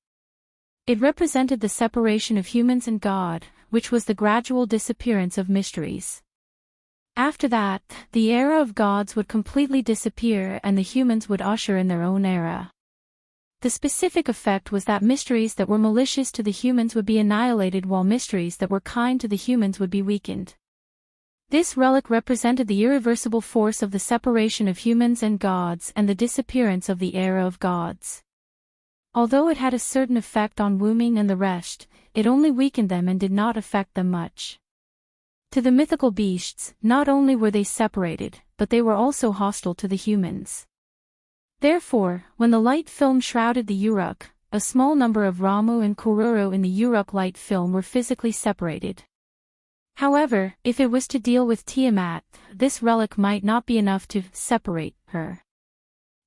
Speaker 1: It represented the separation of humans and God, which was the gradual disappearance of mysteries. After that, the era of gods would completely disappear and the humans would usher in their own era. The specific effect was that mysteries that were malicious to the humans would be annihilated while mysteries that were kind to the humans would be weakened. This relic represented the irreversible force of the separation of humans and gods and the disappearance of the era of gods. Although it had a certain effect on Wuming and the rest, it only weakened them and did not affect them much. To the mythical beasts, not only were they separated, but they were also hostile to the humans. Therefore, when the light film shrouded the Uruk, a small number of Ramu and Kururu in the Uruk light film were physically separated. However, if it was to deal with Tiamat, this relic might not be enough to separate her.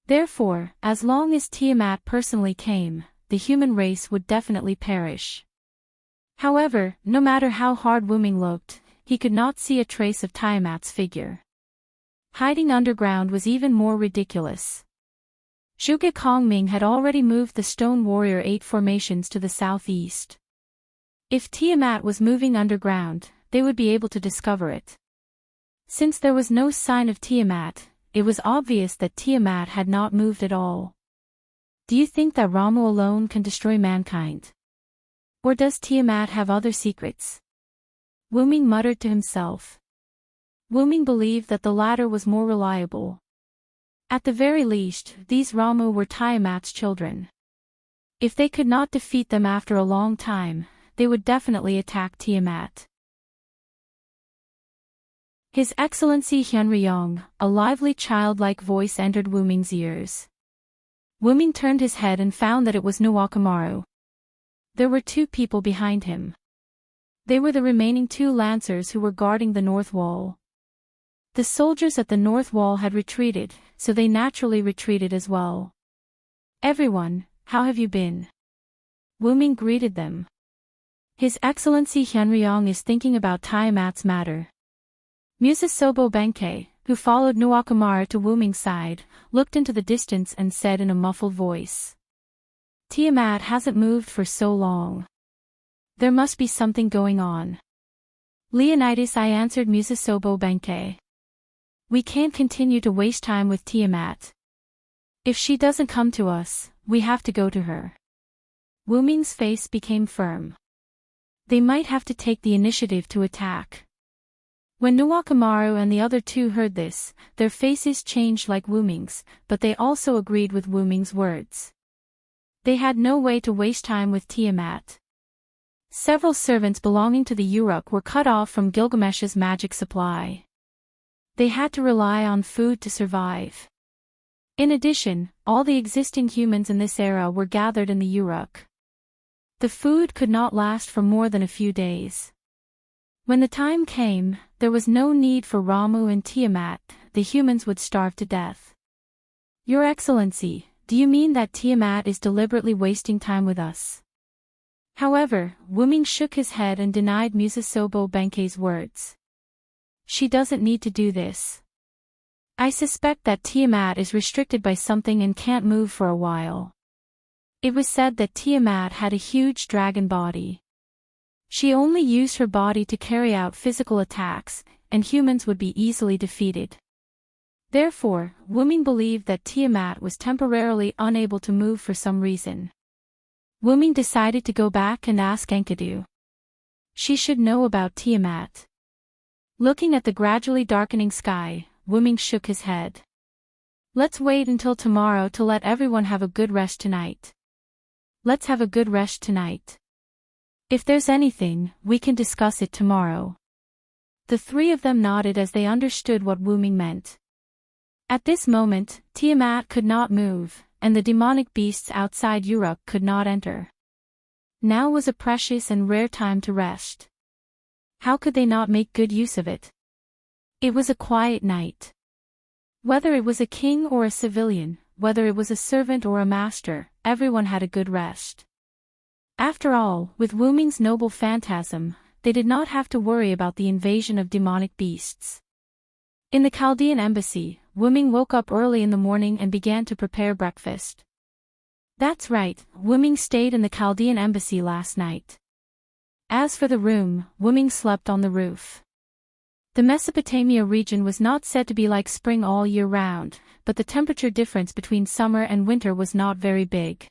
Speaker 1: Therefore, as long as Tiamat personally came, the human race would definitely perish. However, no matter how hard Wuming looked, he could not see a trace of Tiamat's figure. Hiding underground was even more ridiculous. Zhuge Kongming had already moved the Stone Warrior 8 formations to the southeast. If Tiamat was moving underground, they would be able to discover it. Since there was no sign of Tiamat, it was obvious that Tiamat had not moved at all. Do you think that Ramu alone can destroy mankind? Or does Tiamat have other secrets? Wuming muttered to himself. Wuming believed that the latter was more reliable. At the very least, these Ramu were Tiamat's children. If they could not defeat them after a long time, they would definitely attack Tiamat. His Excellency Hyunryong, a lively childlike voice entered Wuming's ears. Wuming turned his head and found that it was Nuwakamaru. There were two people behind him. They were the remaining two lancers who were guarding the north wall. The soldiers at the north wall had retreated, so they naturally retreated as well. Everyone, how have you been? Wuming greeted them. His Excellency Hyunryong is thinking about Tiamat's matter. Musasobo Benkei, who followed Nuwakamaru to Wuming's side, looked into the distance and said in a muffled voice. Tiamat hasn't moved for so long. There must be something going on. Leonidas, I answered Musasobo Benkei. We can't continue to waste time with Tiamat. If she doesn't come to us, we have to go to her. Wu Ming's face became firm. They might have to take the initiative to attack. When Nuwakamaru and the other two heard this, their faces changed like Wu Ming's, but they also agreed with Wu Ming's words. They had no way to waste time with Tiamat. Several servants belonging to the Uruk were cut off from Gilgamesh's magic supply. They had to rely on food to survive. In addition, all the existing humans in this era were gathered in the Uruk. The food could not last for more than a few days. When the time came, there was no need for Ramu and Tiamat, the humans would starve to death. Your Excellency, do you mean that Tiamat is deliberately wasting time with us? However, Wu Ming shook his head and denied Musasobo Benkei's words. She doesn't need to do this. I suspect that Tiamat is restricted by something and can't move for a while. It was said that Tiamat had a huge dragon body. She only used her body to carry out physical attacks, and humans would be easily defeated. Therefore, Wu Ming believed that Tiamat was temporarily unable to move for some reason. Wu Ming decided to go back and ask Enkidu. She should know about Tiamat. Looking at the gradually darkening sky, Wu Ming shook his head. Let's wait until tomorrow to let everyone have a good rest tonight. Let's have a good rest tonight. If there's anything, we can discuss it tomorrow. The three of them nodded as they understood what Wu Ming meant. At this moment, Tiamat could not move, and the demonic beasts outside Uruk could not enter. Now was a precious and rare time to rest. How could they not make good use of it? It was a quiet night. Whether it was a king or a civilian, whether it was a servant or a master, everyone had a good rest. After all, with Wu Ming's noble phantasm, they did not have to worry about the invasion of demonic beasts. In the Chaldean embassy, Wu Ming woke up early in the morning and began to prepare breakfast. That's right, Wu Ming stayed in the Chaldean embassy last night. As for the room, Wu Ming slept on the roof. The Mesopotamia region was not said to be like spring all year round, but the temperature difference between summer and winter was not very big.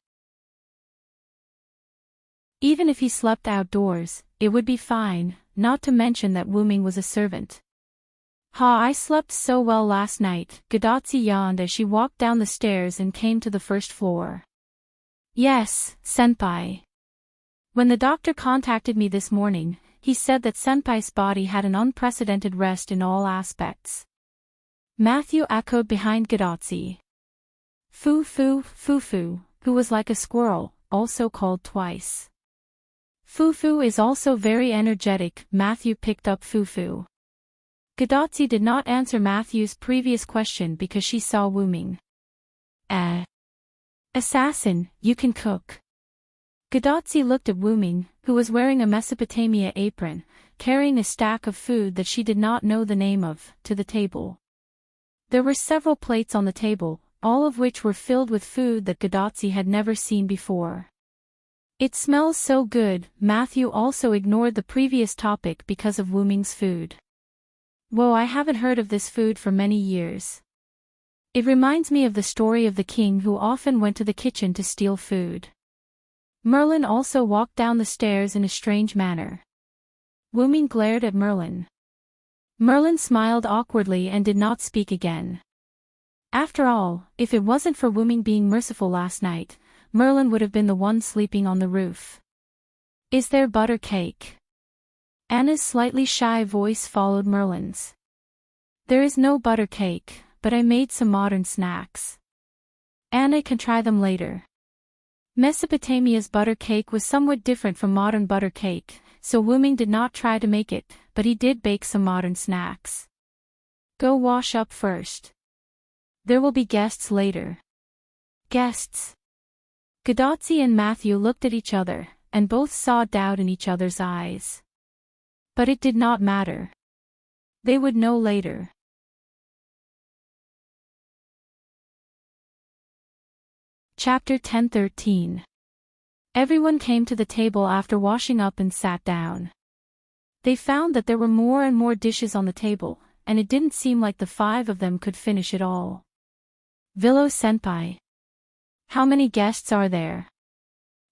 Speaker 1: Even if he slept outdoors, it would be fine, not to mention that Wu Ming was a servant. I slept so well last night, Gadotsi yawned as she walked down the stairs and came to the first floor. Yes, senpai. When the doctor contacted me this morning, he said that senpai's body had an unprecedented rest in all aspects. Matthew echoed behind Gadotsi. Fufu, who was like a squirrel, also called twice. Fufu is also very energetic, Matthew picked up Fufu. Gadotsi did not answer Matthew's previous question because she saw Wu Ming. Assassin, you can cook. Gadotsi looked at Wu Ming, who was wearing a Mesopotamia apron, carrying a stack of food that she did not know the name of, to the table. There were several plates on the table, all of which were filled with food that Gadotsi had never seen before. It smells so good, Matthew also ignored the previous topic because of Wu Ming's food. Whoa, I haven't heard of this food for many years. It reminds me of the story of the king who often went to the kitchen to steal food. Merlin also walked down the stairs in a strange manner. Wu Ming glared at Merlin. Merlin smiled awkwardly and did not speak again. After all, if it wasn't for Wu Ming being merciful last night, Merlin would have been the one sleeping on the roof. Is there butter cake? Anna's slightly shy voice followed Merlin's. There is no butter cake, but I made some modern snacks. Anna can try them later. Mesopotamia's butter cake was somewhat different from modern butter cake, so Wu Ming did not try to make it, but he did bake some modern snacks. Go wash up first. There will be guests later. Guests? Gadotsi and Matthew looked at each other, and both saw doubt in each other's eyes. But it did not matter. They would know later. Chapter 10:13. Everyone came to the table after washing up and sat down. They found that there were more and more dishes on the table, and it didn't seem like the 5 of them could finish it all. Villo-senpai. How many guests are there?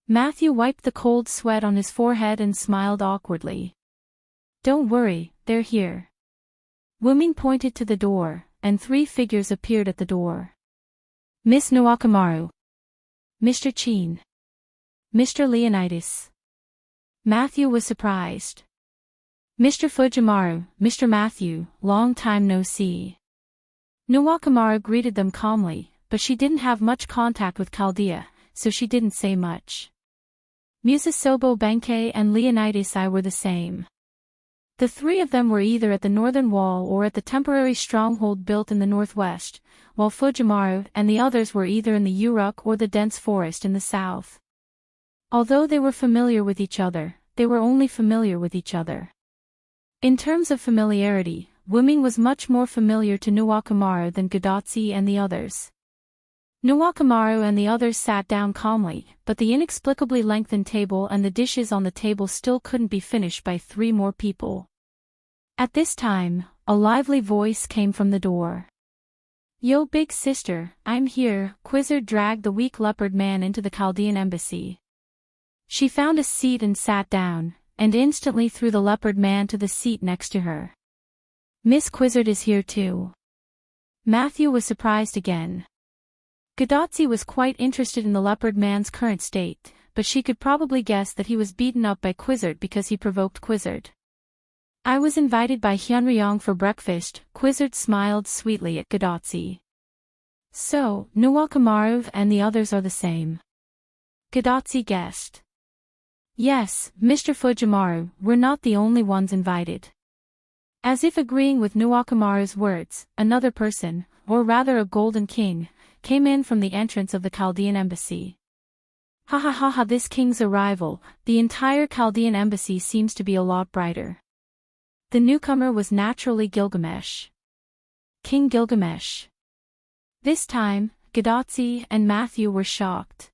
Speaker 1: Matthew wiped the cold sweat on his forehead and smiled awkwardly. Don't worry, they're here. Wuming pointed to the door, and 3 figures appeared at the door. Miss Nawakamaru. Mr. Chin. Mr. Leonidas. Matthew was surprised. Mr. Fujimaru, Mr. Matthew, long time no see. Nawakamaru greeted them calmly, but she didn't have much contact with Chaldea, so she didn't say much. Musasobo Benkei and Leonidas I were the same. The 3 of them were either at the northern wall or at the temporary stronghold built in the northwest, while Fujimaru and the others were either in the Uruk or the dense forest in the south. Although they were familiar with each other, they were only familiar with each other. In terms of familiarity, Wuming was much more familiar to Nawakamaru than Gadatsi and the others. Nawakamaru and the others sat down calmly, but the inexplicably lengthened table and the dishes on the table still couldn't be finished by 3 more people. At this time, a lively voice came from the door. Yo big sister, I'm here. Quizzard dragged the weak leopard man into the Chaldean embassy. She found a seat and sat down, and instantly threw the leopard man to the seat next to her. Miss Quizzard is here too. Matthew was surprised again. Gadatsi was quite interested in the leopard man's current state, but she could probably guess that he was beaten up by Quizzard because he provoked Quizzard. I was invited by Hyunryong for breakfast. Quizzard smiled sweetly at Gadatsi. So, Nawakamaru and the others are the same. Gadatsi guessed. Yes, Mr. Fujimaru, we're not the only ones invited. As if agreeing with Nawakamaru's words, another person, or rather a golden king, came in from the entrance of the Chaldean embassy. Ha ha ha ha, this king's arrival, the entire Chaldean embassy seems to be a lot brighter. The newcomer was naturally Gilgamesh. King Gilgamesh. This time, Gadatsi and Matthew were shocked.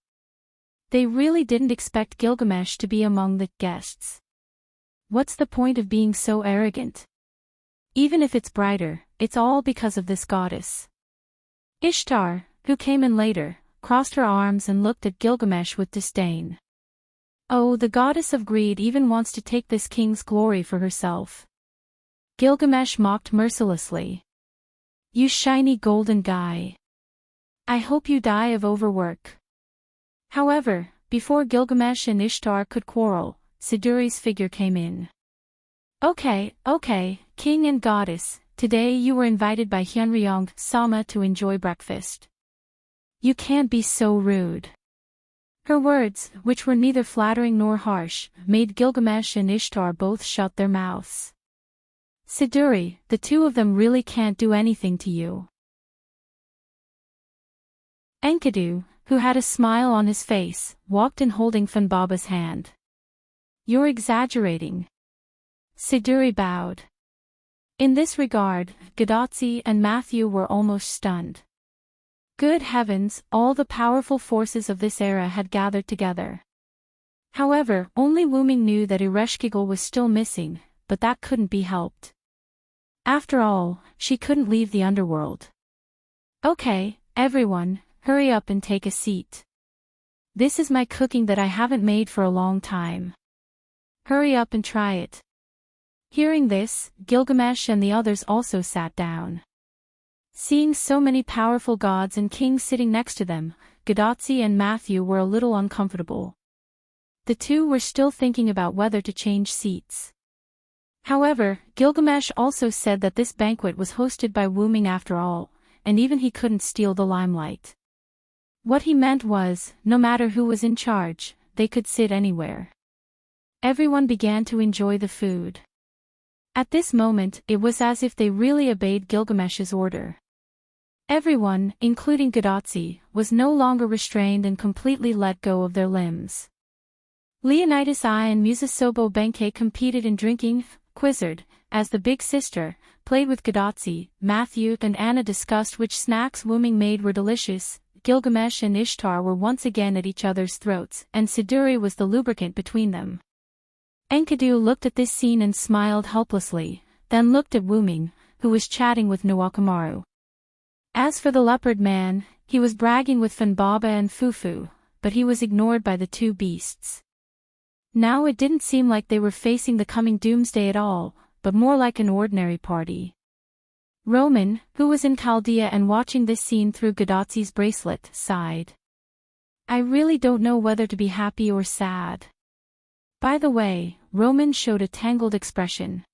Speaker 1: They really didn't expect Gilgamesh to be among the guests. What's the point of being so arrogant? Even if it's brighter, it's all because of this goddess. Ishtar, who came in later, crossed her arms and looked at Gilgamesh with disdain. Oh, the goddess of greed even wants to take this king's glory for herself. Gilgamesh mocked mercilessly. You shiny golden guy. I hope you die of overwork. However, before Gilgamesh and Ishtar could quarrel, Siduri's figure came in. Okay, king and goddess, today you were invited by Hyunryong-sama to enjoy breakfast. You can't be so rude. Her words, which were neither flattering nor harsh, made Gilgamesh and Ishtar both shut their mouths. Siduri, the 2 of them really can't do anything to you. Enkidu, who had a smile on his face, walked in holding Funbaba's hand. You're exaggerating. Siduri bowed. In this regard, Gadatsi and Matthew were almost stunned. Good heavens, all the powerful forces of this era had gathered together. However, only Wuming knew that Ereshkigal was still missing, but that couldn't be helped. After all, she couldn't leave the underworld. Okay, everyone, hurry up and take a seat. This is my cooking that I haven't made for a long time. Hurry up and try it. Hearing this, Gilgamesh and the others also sat down. Seeing so many powerful gods and kings sitting next to them, Gadatsi and Matthew were a little uncomfortable. The 2 were still thinking about whether to change seats. However, Gilgamesh also said that this banquet was hosted by Wuming after all, and even he couldn't steal the limelight. What he meant was, no matter who was in charge, they could sit anywhere. Everyone began to enjoy the food. At this moment, it was as if they really obeyed Gilgamesh's order. Everyone, including Gadatsi, was no longer restrained and completely let go of their limbs. Leonidas I and Musasobo Benkei competed in drinking. Quizzard, as the big sister, played with Gadatsi. Matthew and Anna discussed which snacks Wuming made were delicious. Gilgamesh and Ishtar were once again at each other's throats, and Siduri was the lubricant between them. Enkidu looked at this scene and smiled helplessly, then looked at Wuming, who was chatting with Nawakamaru. As for the leopard man, he was bragging with Funbaba and Fufu, but he was ignored by the two beasts. Now it didn't seem like they were facing the coming doomsday at all, but more like an ordinary party. Roman, who was in Chaldea and watching this scene through Gadotzi's bracelet, sighed. I really don't know whether to be happy or sad. By the way, Roman showed a tangled expression.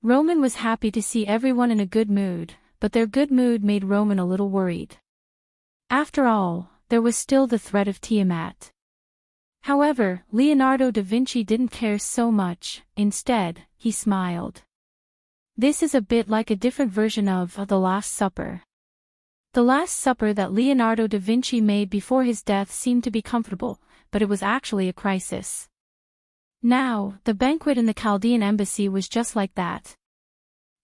Speaker 1: Roman was happy to see everyone in a good mood, but their good mood made Roman a little worried. After all, there was still the threat of Tiamat. However, Leonardo da Vinci didn't care so much. Instead, he smiled. This is a bit like a different version of The Last Supper. The Last Supper that Leonardo da Vinci made before his death seemed to be comfortable, but it was actually a crisis. Now, the banquet in the Chaldean embassy was just like that.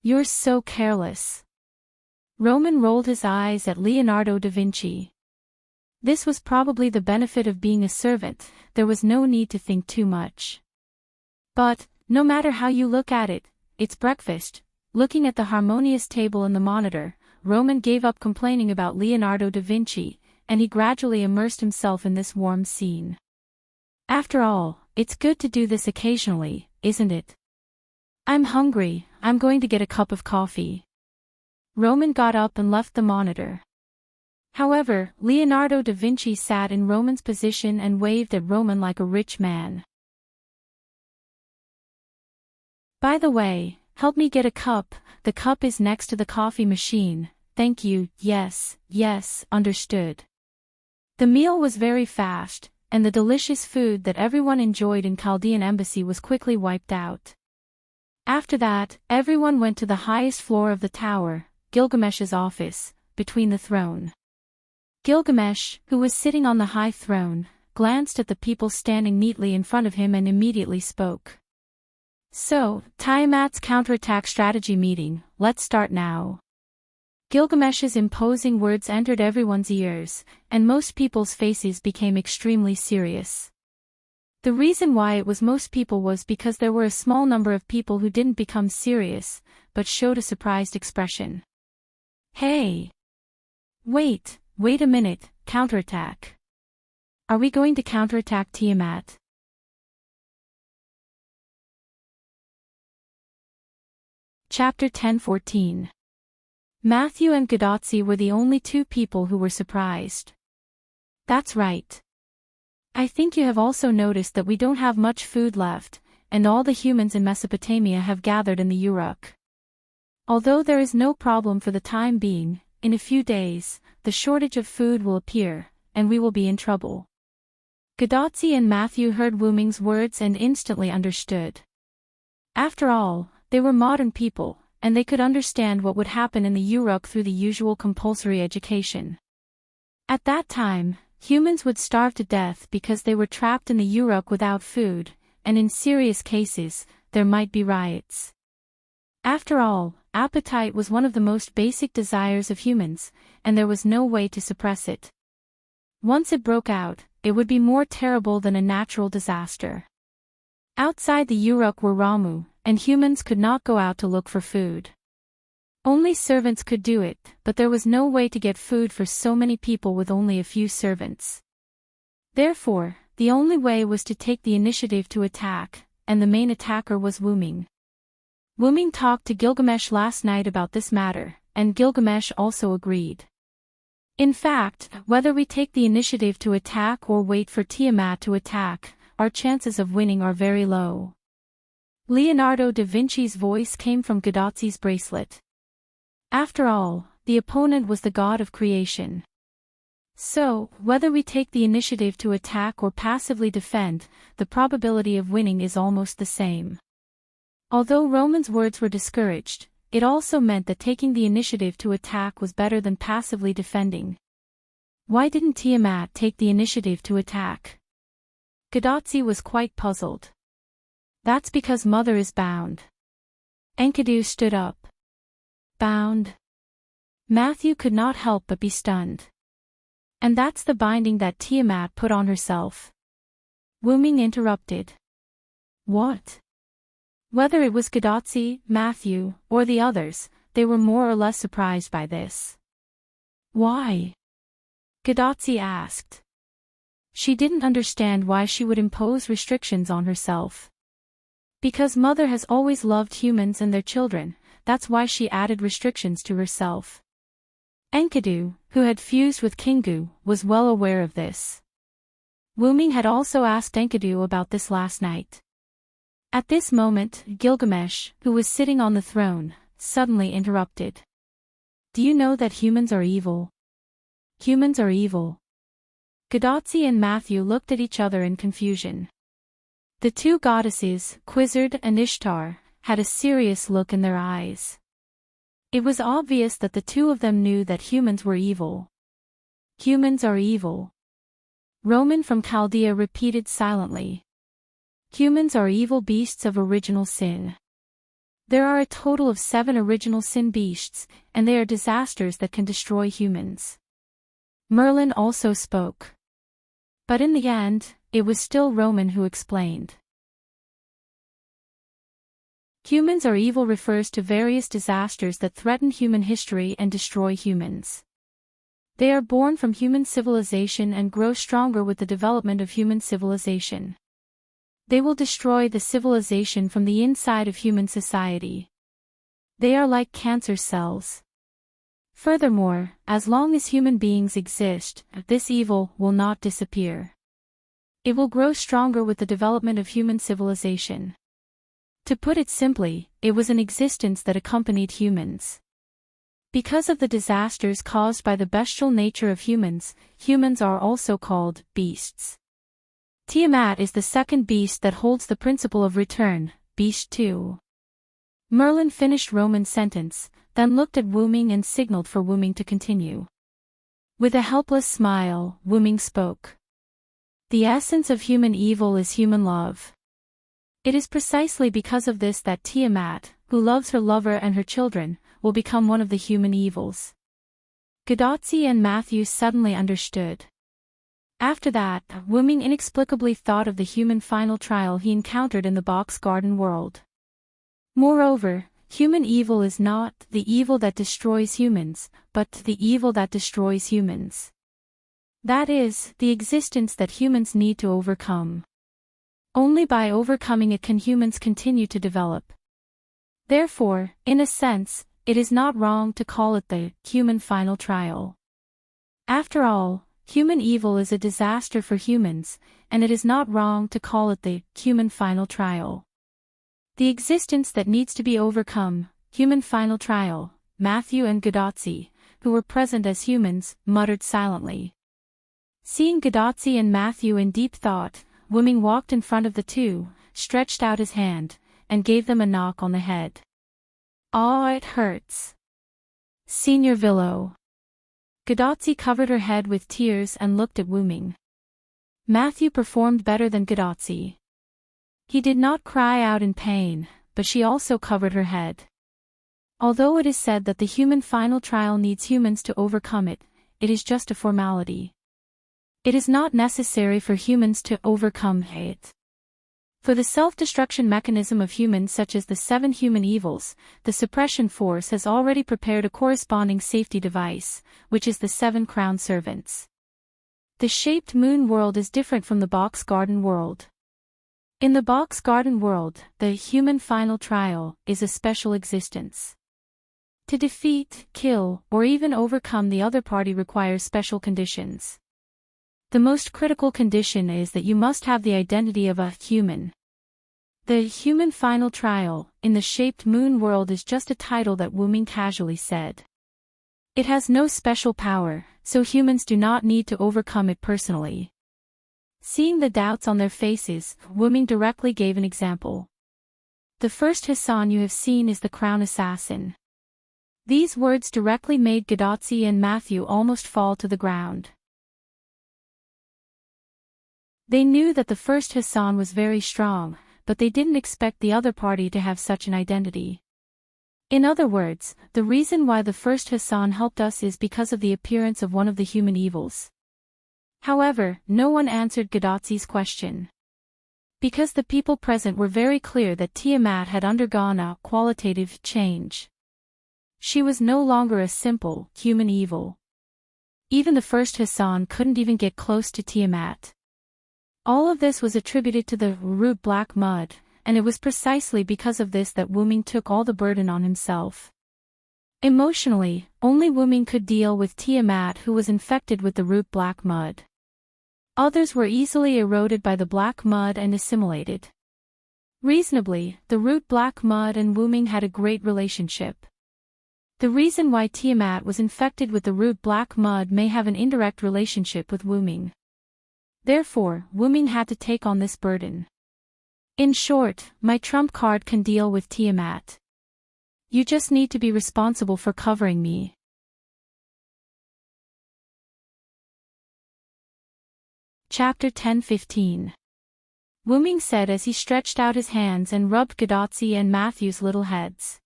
Speaker 1: You're so careless. Roman rolled his eyes at Leonardo da Vinci. This was probably the benefit of being a servant, there was no need to think too much. But, no matter how you look at it, it's breakfast. Looking at the harmonious table in the monitor, Roman gave up complaining about Leonardo da Vinci, and he gradually immersed himself in this warm scene. After all, it's good to do this occasionally, isn't it? I'm hungry, I'm going to get a cup of coffee. Roman got up and left the monitor. However, Leonardo da Vinci sat in Roman's position and waved at Roman like a rich man. By the way, help me get a cup, the cup is next to the coffee machine, thank you, yes, understood. The meal was very fast, and the delicious food that everyone enjoyed in Chaldean embassy was quickly wiped out. After that, everyone went to the highest floor of the tower, Gilgamesh's office, between the throne. Gilgamesh, who was sitting on the high throne, glanced at the people standing neatly in front of him and immediately spoke. So, Tiamat's counterattack strategy meeting, let's start now. Gilgamesh's imposing words entered everyone's ears, and most people's faces became extremely serious. The reason why it was most people was because there were a small number of people who didn't become serious, but showed a surprised expression. Hey! Wait a minute, counterattack. Are we going to counterattack Tiamat? Chapter 10:14. Matthew and Gadotzi were the only two people who were surprised. That's right. I think you have also noticed that we don't have much food left, and all the humans in Mesopotamia have gathered in the Uruk. Although there is no problem for the time being, in a few days, the shortage of food will appear, and we will be in trouble. Gadotzi and Matthew heard Wu Ming's words and instantly understood. After all, they were modern people, and they could understand what would happen in the Uruk through the usual compulsory education. At that time, humans would starve to death because they were trapped in the Uruk without food, and in serious cases, there might be riots. After all, appetite was one of the most basic desires of humans, and there was no way to suppress it. Once it broke out, it would be more terrible than a natural disaster. Outside the Uruk were Ramu, and humans could not go out to look for food. Only servants could do it, but there was no way to get food for so many people with only a few servants. Therefore, the only way was to take the initiative to attack, and the main attacker was Wu Ming. Wu Ming talked to Gilgamesh last night about this matter, and Gilgamesh also agreed. In fact, whether we take the initiative to attack or wait for Tiamat to attack, our chances of winning are very low. Leonardo da Vinci's voice came from Gadotzi's bracelet. After all, the opponent was the god of creation. So, whether we take the initiative to attack or passively defend, the probability of winning is almost the same. Although Roman's words were discouraged, it also meant that taking the initiative to attack was better than passively defending. Why didn't Tiamat take the initiative to attack? Gadotzi was quite puzzled. That's because Mother is bound. Enkidu stood up. Bound? Matthew could not help but be stunned. And that's the binding that Tiamat put on herself. Wu Ming interrupted. What? Whether it was Gadotzi, Matthew, or the others, they were more or less surprised by this. Why? Gadotsi asked. She didn't understand why she would impose restrictions on herself. Because Mother has always loved humans and their children, that's why she added restrictions to herself. Enkidu, who had fused with Kingu, was well aware of this. Wuming had also asked Enkidu about this last night. At this moment, Gilgamesh, who was sitting on the throne, suddenly interrupted. Do you know that humans are evil? Humans are evil. Gadotsi and Matthew looked at each other in confusion. The two goddesses, Quizzard and Ishtar, had a serious look in their eyes. It was obvious that the two of them knew that humans were evil. Humans are evil. Roman from Chaldea repeated silently. Humans are evil beasts of original sin. There are a total of 7 original sin beasts, and they are disasters that can destroy humans. Merlin also spoke. But in the end, it was still Roman who explained. Humans are evil refers to various disasters that threaten human history and destroy humans. They are born from human civilization and grow stronger with the development of human civilization. They will destroy the civilization from the inside of human society. They are like cancer cells. Furthermore, as long as human beings exist, this evil will not disappear. It will grow stronger with the development of human civilization. To put it simply, it was an existence that accompanied humans. Because of the disasters caused by the bestial nature of humans, humans are also called beasts. Tiamat is the second beast that holds the principle of return, beast 2. Merlin finished Roman's sentence, then looked at Wuming and signaled for Wuming to continue. With a helpless smile, Wuming spoke. The essence of human evil is human love. It is precisely because of this that Tiamat, who loves her lover and her children, will become one of the human evils. Gadotsi and Matthew suddenly understood. After that, Wuming inexplicably thought of the human final trial he encountered in the box garden world. Moreover, human evil is not the evil that destroys humans, but the evil that destroys humans. That is, the existence that humans need to overcome. Only by overcoming it can humans continue to develop. Therefore, in a sense, it is not wrong to call it the human final trial. After all, human evil is a disaster for humans, and it is not wrong to call it the human final trial. The existence that needs to be overcome, human final trial. Matthew and Gadotsi, who were present as humans, muttered silently. Seeing Gadotsi and Matthew in deep thought, Wuming walked in front of the two, stretched out his hand, and gave them a knock on the head. "Ah, it hurts. Senior Villo." Gadotsi covered her head with tears and looked at Wuming. Matthew performed better than Gadotsi. He did not cry out in pain, but she also covered her head. Although it is said that the human final trial needs humans to overcome it, it is just a formality. It is not necessary for humans to overcome it. For the self-destruction mechanism of humans such as the 7 human evils, the suppression force has already prepared a corresponding safety device, which is the 7 crown servants. The shaped moon world is different from the box garden world. In the box garden world, the human final trial is a special existence. To defeat, kill, or even overcome the other party requires special conditions. The most critical condition is that you must have the identity of a human. The human final trial, in the shaped moon world is just a title that Wuming casually said. It has no special power, so humans do not need to overcome it personally. Seeing the doubts on their faces, Wuming directly gave an example. The first Hassan you have seen is the crown assassin. These words directly made Gadotsi and Matthew almost fall to the ground. They knew that the first Hassan was very strong, but they didn't expect the other party to have such an identity. In other words, the reason why the first Hassan helped us is because of the appearance of one of the human evils. However, no one answered Gadotsi's question. Because the people present were very clear that Tiamat had undergone a qualitative change. She was no longer a simple, human evil. Even the first Hassan couldn't even get close to Tiamat. All of this was attributed to the root black mud, and it was precisely because of this that Wu Ming took all the burden on himself. Emotionally, only Wu Ming could deal with Tiamat, who was infected with the root black mud. Others were easily eroded by the black mud and assimilated. Reasonably, the root black mud and Wu Ming had a great relationship. The reason why Tiamat was infected with the root black mud may have an indirect relationship with Wu Ming. Therefore, Wu Ming had to take on this burden. In short, my trump card can deal with Tiamat. You just need to be responsible for covering me. Chapter 10-15. Wu Ming said as he stretched out his hands and rubbed Gadotzi and Matthew's little heads.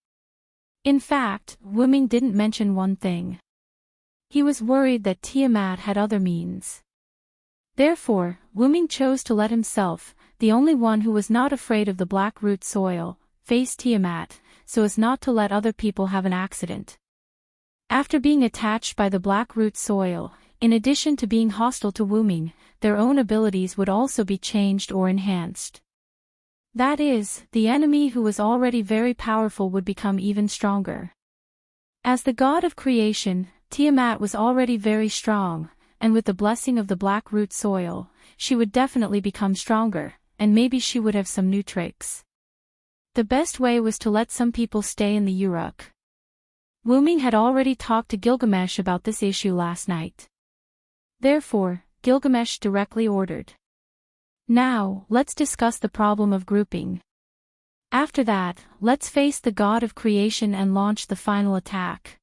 Speaker 1: In fact, Wu Ming didn't mention one thing. He was worried that Tiamat had other means. Therefore, Wu Ming chose to let himself, the only one who was not afraid of the black root soil, face Tiamat, so as not to let other people have an accident. After being attached by the black root soil, in addition to being hostile to Wu Ming, their own abilities would also be changed or enhanced. That is, the enemy who was already very powerful would become even stronger. As the god of creation, Tiamat was already very strong, and with the blessing of the black root soil, she would definitely become stronger, and maybe she would have some new tricks. The best way was to let some people stay in the Uruk. Wu Ming had already talked to Gilgamesh about this issue last night. Therefore, Gilgamesh directly ordered. Now, let's discuss the problem of grouping. After that, let's face the god of creation and launch the final attack.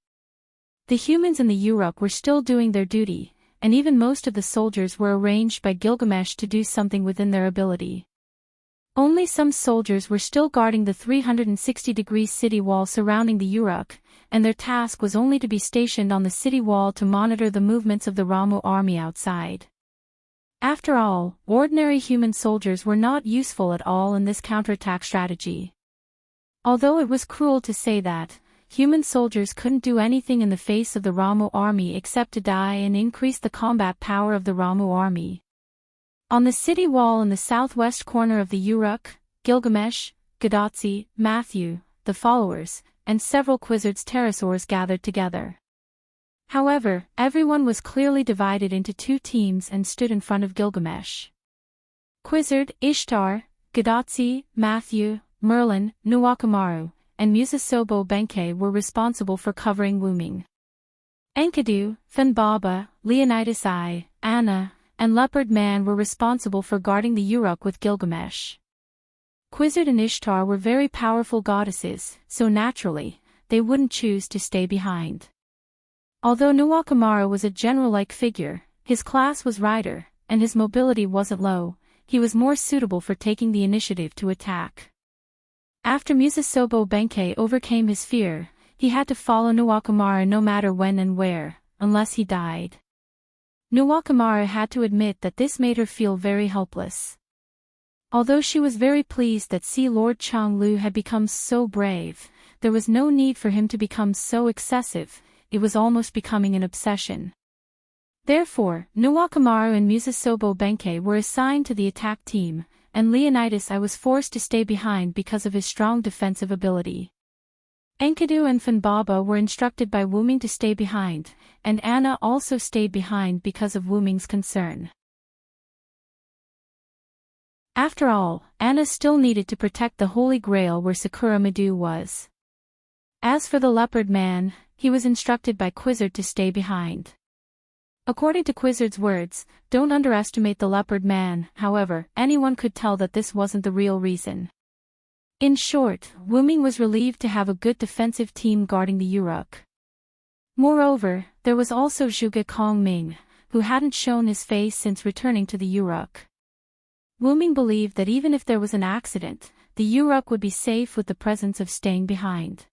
Speaker 1: The humans in the Uruk were still doing their duty, and even most of the soldiers were arranged by Gilgamesh to do something within their ability. Only some soldiers were still guarding the 360-degree city wall surrounding the Uruk, and their task was only to be stationed on the city wall to monitor the movements of the Ramu army outside. After all, ordinary human soldiers were not useful at all in this counterattack strategy. Although it was cruel to say that, human soldiers couldn't do anything in the face of the Ramu army except to die and increase the combat power of the Ramu army. On the city wall in the southwest corner of the Uruk, Gilgamesh, Gadotzi, Matthew, the followers, and several Quizzards pterosaurs gathered together. However, everyone was clearly divided into two teams and stood in front of Gilgamesh. Quizzard, Ishtar, Gadotzi, Matthew, Merlin, Nuwakamaru, and Musasobo Benkei were responsible for covering Wu Ming. Enkidu, Funbaba, Leonidas I, Anna, and Leopard Man were responsible for guarding the Uruk with Gilgamesh. Quizzard and Ishtar were very powerful goddesses, so naturally, they wouldn't choose to stay behind. Although Nuwakamaru was a general-like figure, his class was rider, and his mobility wasn't low, he was more suitable for taking the initiative to attack. After Musasobo Benkei overcame his fear, he had to follow Nuwakamaru no matter when and where, unless he died. Nuwakamaru had to admit that this made her feel very helpless. Although she was very pleased that Sea Lord Changlu had become so brave, there was no need for him to become so excessive. It was almost becoming an obsession. Therefore, Nuwakamaru and Musasobo Benkei were assigned to the attack team, and Leonidas I was forced to stay behind because of his strong defensive ability. Enkidu and Funbaba were instructed by Wu Ming to stay behind, and Anna also stayed behind because of Wu Ming's concern. After all, Anna still needed to protect the Holy Grail where Sakura Madu was. As for the Leopard Man, he was instructed by Quizzard to stay behind. According to Quizzard's words, don't underestimate the Leopard Man, however, anyone could tell that this wasn't the real reason. In short, Wu Ming was relieved to have a good defensive team guarding the Uruk. Moreover, there was also Zhuge Kongming, who hadn't shown his face since returning to the Uruk. Wu Ming believed that even if there was an accident, the Uruk would be safe with the presence of staying behind.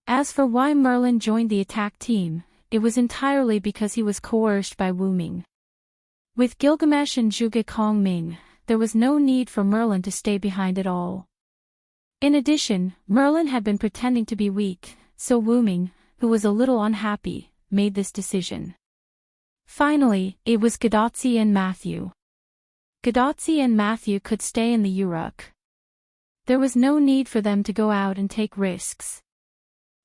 Speaker 1: As for why Merlin joined the attack team, it was entirely because he was coerced by Wu Ming. With Gilgamesh and Zhuge Kongming, there was no need for Merlin to stay behind at all. In addition, Merlin had been pretending to be weak, so Wuming, who was a little unhappy, made this decision. Finally, it was Gadotsi and Matthew. Gadotsi and Matthew could stay in the Uruk. There was no need for them to go out and take risks.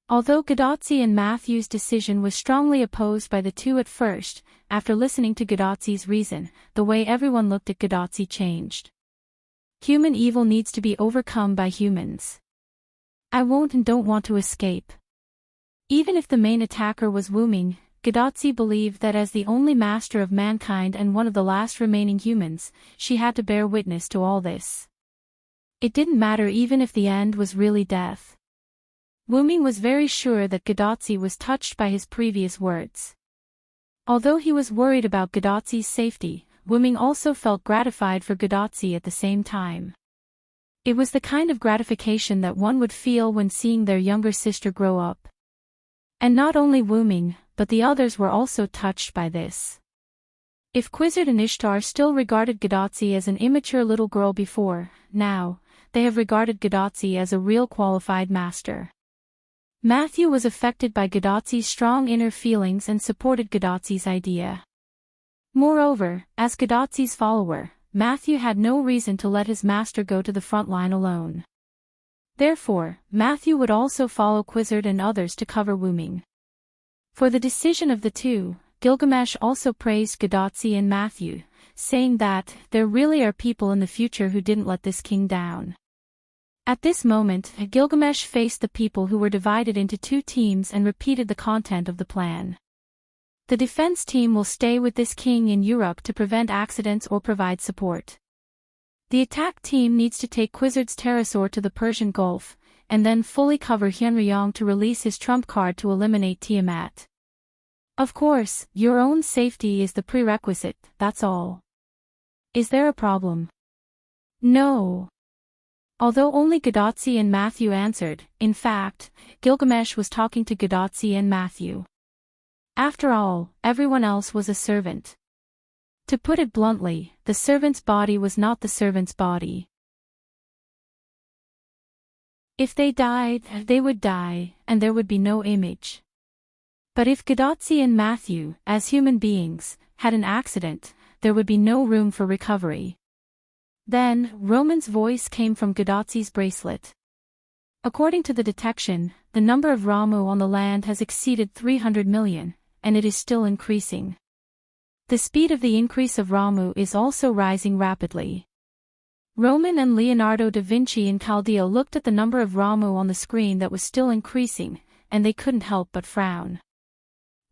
Speaker 1: Although Gadotsi and Matthew's decision was strongly opposed by the two at first, after listening to Gadotsi's reason, the way everyone looked at Gadotsi changed. Human evil needs to be overcome by humans. I won't and don't want to escape. Even if the main attacker was Wuming, Gadotsi believed that as the only master of mankind and one of the last remaining humans, she had to bear witness to all this. It didn't matter even if the end was really death. Wuming was very sure that Gadotsi was touched by his previous words. Although he was worried about Gadotsi's safety, Wuming also felt gratified for Gadotsi at the same time. It was the kind of gratification that one would feel when seeing their younger sister grow up. And not only Wuming, but the others were also touched by this. If Quizzard and Ishtar still regarded Gadotsi as an immature little girl before, now, they have regarded Gadotsi as a real qualified master. Matthew was affected by Gadotsi's strong inner feelings and supported Gadotsi's idea. Moreover, as Gadotsi's follower, Matthew had no reason to let his master go to the front line alone. Therefore, Matthew would also follow Quizzard and others to cover Wuming. For the decision of the two, Gilgamesh also praised Gadotsi and Matthew, saying that there really are people in the future who didn't let this king down. At this moment, Gilgamesh faced the people who were divided into two teams and repeated the content of the plan. The defense team will stay with this king in Uruk to prevent accidents or provide support. The attack team needs to take Quizzard's pterosaur to the Persian Gulf, and then fully cover Hyunryong to release his trump card to eliminate Tiamat. Of course, your own safety is the prerequisite, that's all. Is there a problem? No. Although only Gadotsi and Matthew answered, in fact, Gilgamesh was talking to Gadotsi and Matthew. After all, everyone else was a servant. To put it bluntly, the servant's body was not the servant's body. If they died, they would die, and there would be no image. But if Gadotsi and Matthew, as human beings, had an accident, there would be no room for recovery. Then, Roman's voice came from Gadotsi's bracelet. According to the detection, the number of Ramu on the land has exceeded 300 million, and it is still increasing. The speed of the increase of Ramu is also rising rapidly. Roman and Leonardo da Vinci in Chaldea looked at the number of Ramu on the screen that was still increasing, and they couldn't help but frown.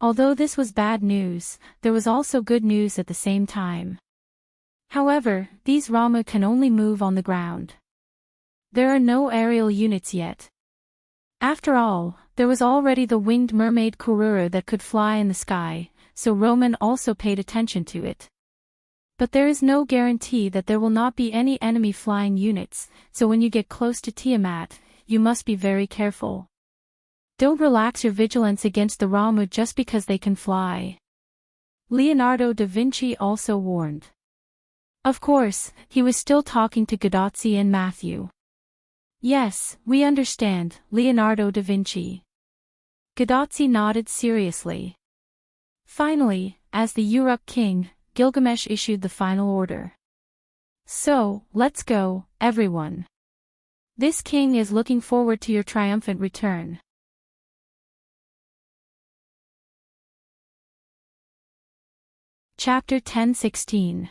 Speaker 1: Although this was bad news, there was also good news at the same time. However, these Ramu can only move on the ground. There are no aerial units yet. After all, there was already the winged mermaid Kururu that could fly in the sky, so Roman also paid attention to it. But there is no guarantee that there will not be any enemy flying units, so when you get close to Tiamat, you must be very careful. Don't relax your vigilance against the Ramu just because they can fly. Leonardo da Vinci also warned. Of course, he was still talking to Gadotsi and Matthew. Yes, we understand, Leonardo da Vinci. Gadotsi nodded seriously. Finally, as the Uruk king, Gilgamesh issued the final order. So, let's go, everyone. This king is looking forward to your triumphant return. Chapter 10:16.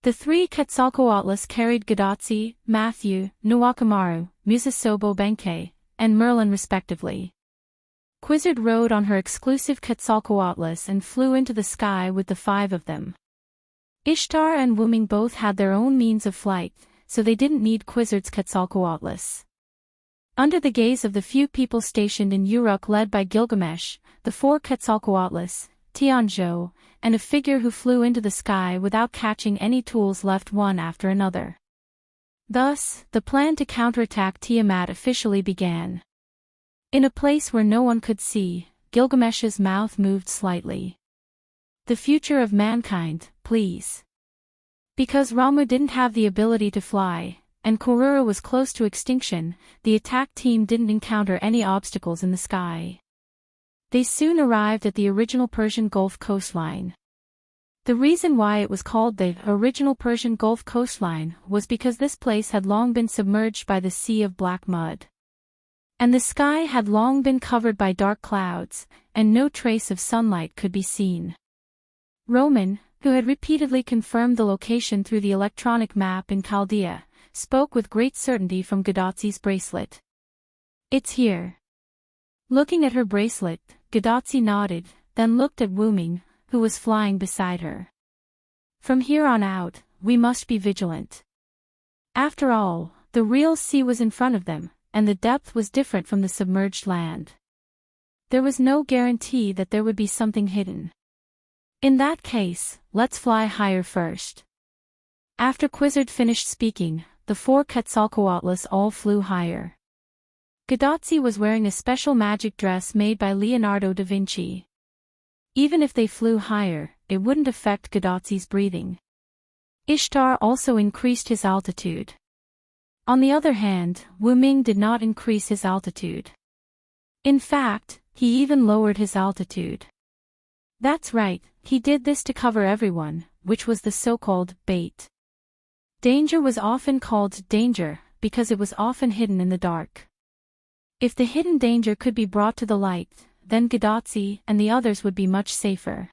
Speaker 1: The three Quetzalcoatlus carried Gadotsi, Matthew, Nuwakamaru, Musasobo Benkei, and Merlin respectively. Quizzard rode on her exclusive Quetzalcoatlus and flew into the sky with the five of them. Ishtar and Wuming both had their own means of flight, so they didn't need Quizzard's Quetzalcoatlus. Under the gaze of the few people stationed in Uruk led by Gilgamesh, the four Quetzalcoatlus, Tianzhou, and a figure who flew into the sky without catching any tools left one after another. Thus, the plan to counterattack Tiamat officially began. In a place where no one could see, Gilgamesh's mouth moved slightly. The future of mankind, please. Because Ramu didn't have the ability to fly, and Korura was close to extinction, the attack team didn't encounter any obstacles in the sky. They soon arrived at the original Persian Gulf coastline. The reason why it was called the original Persian Gulf coastline was because this place had long been submerged by the sea of black mud. And the sky had long been covered by dark clouds, and no trace of sunlight could be seen. Roman, who had repeatedly confirmed the location through the electronic map in Chaldea, spoke with great certainty from Gadotzi's bracelet. "It's here." Looking at her bracelet, Gadotzi nodded, then looked at Wuming, who was flying beside her. "From here on out, we must be vigilant." After all, the real sea was in front of them, and the depth was different from the submerged land. There was no guarantee that there would be something hidden. "In that case, let's fly higher first." After Quizzard finished speaking, the 4 Quetzalcoatlus all flew higher. Gadotzi was wearing a special magic dress made by Leonardo da Vinci. Even if they flew higher, it wouldn't affect Gadotzi's breathing. Ishtar also increased his altitude. On the other hand, Wuming did not increase his altitude. In fact, he even lowered his altitude. That's right, he did this to cover everyone, which was the so-called bait. Danger was often called danger, because it was often hidden in the dark. If the hidden danger could be brought to the light, then Gadotzi and the others would be much safer.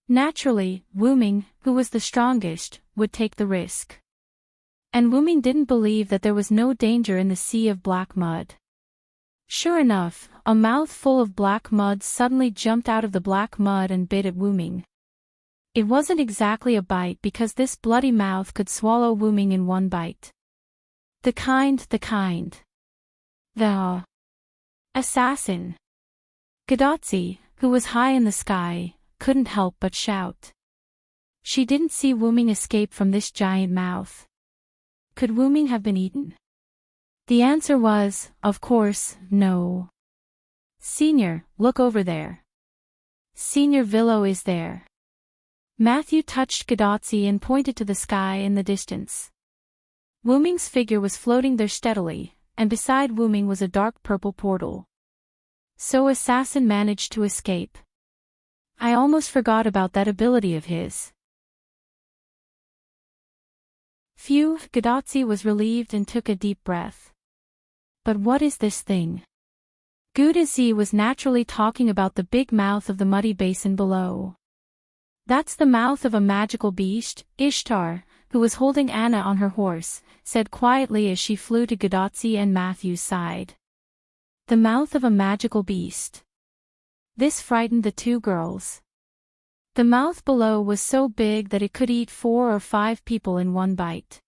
Speaker 1: Naturally, Wuming, who was the strongest, would take the risk. And Wuming didn't believe that there was no danger in the sea of black mud. Sure enough, a mouth full of black mud suddenly jumped out of the black mud and bit at Wuming. It wasn't exactly a bite because this bloody mouth could swallow Wuming in one bite. The assassin. Gadotzi, who was high in the sky, couldn't help but shout. She didn't see Wuming escape from this giant mouth. Could Wuming have been eaten? The answer was, of course, no. "Senior, look over there. Senior Villo is there." Matthew touched Gadotzi and pointed to the sky in the distance. Wuming's figure was floating there steadily, and beside Wuming was a dark purple portal. So Assassin managed to escape. I almost forgot about that ability of his. Phew, Gadotzi was relieved and took a deep breath. But what is this thing? Gudazi was naturally talking about the big mouth of the muddy basin below. "That's the mouth of a magical beast," Ishtar, who was holding Anna on her horse, said quietly as she flew to Gadotzi and Matthew's side. The mouth of a magical beast. This frightened the 2 girls. The mouth below was so big that it could eat 4 or 5 people in one bite.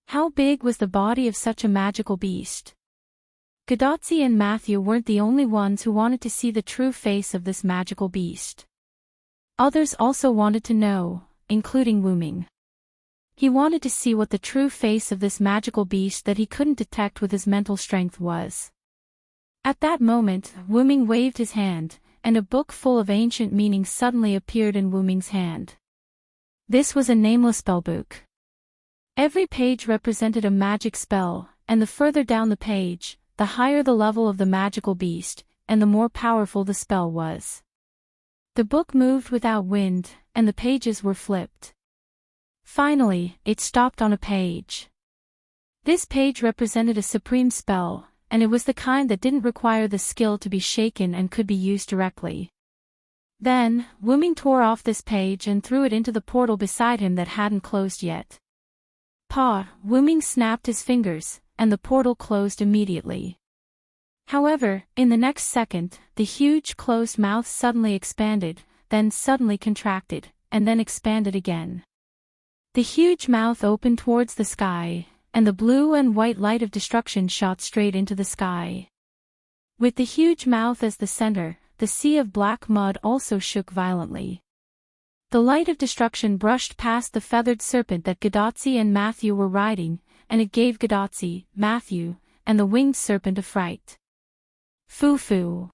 Speaker 1: How big was the body of such a magical beast? Gadotzi and Matthew weren't the only ones who wanted to see the true face of this magical beast. Others also wanted to know, including Wuming. He wanted to see what the true face of this magical beast that he couldn't detect with his mental strength was. At that moment, Wuming waved his hand, and a book full of ancient meanings suddenly appeared in Wuming's hand. This was a nameless spellbook. Every page represented a magic spell, and the further down the page, the higher the level of the magical beast, and the more powerful the spell was. The book moved without wind, and the pages were flipped. Finally, it stopped on a page. This page represented a supreme spell, and it was the kind that didn't require the skill to be shaken and could be used directly. Then, Wuming tore off this page and threw it into the portal beside him that hadn't closed yet. Wuming snapped his fingers, and the portal closed immediately. However, in the next second, the huge closed mouth suddenly expanded, then suddenly contracted, and then expanded again. The huge mouth opened towards the sky, and the blue and white light of destruction shot straight into the sky. With the huge mouth as the center, the sea of black mud also shook violently. The light of destruction brushed past the feathered serpent that Gadotzi and Matthew were riding, and it gave Gadotzi, Matthew, and the winged serpent a fright. Fufu.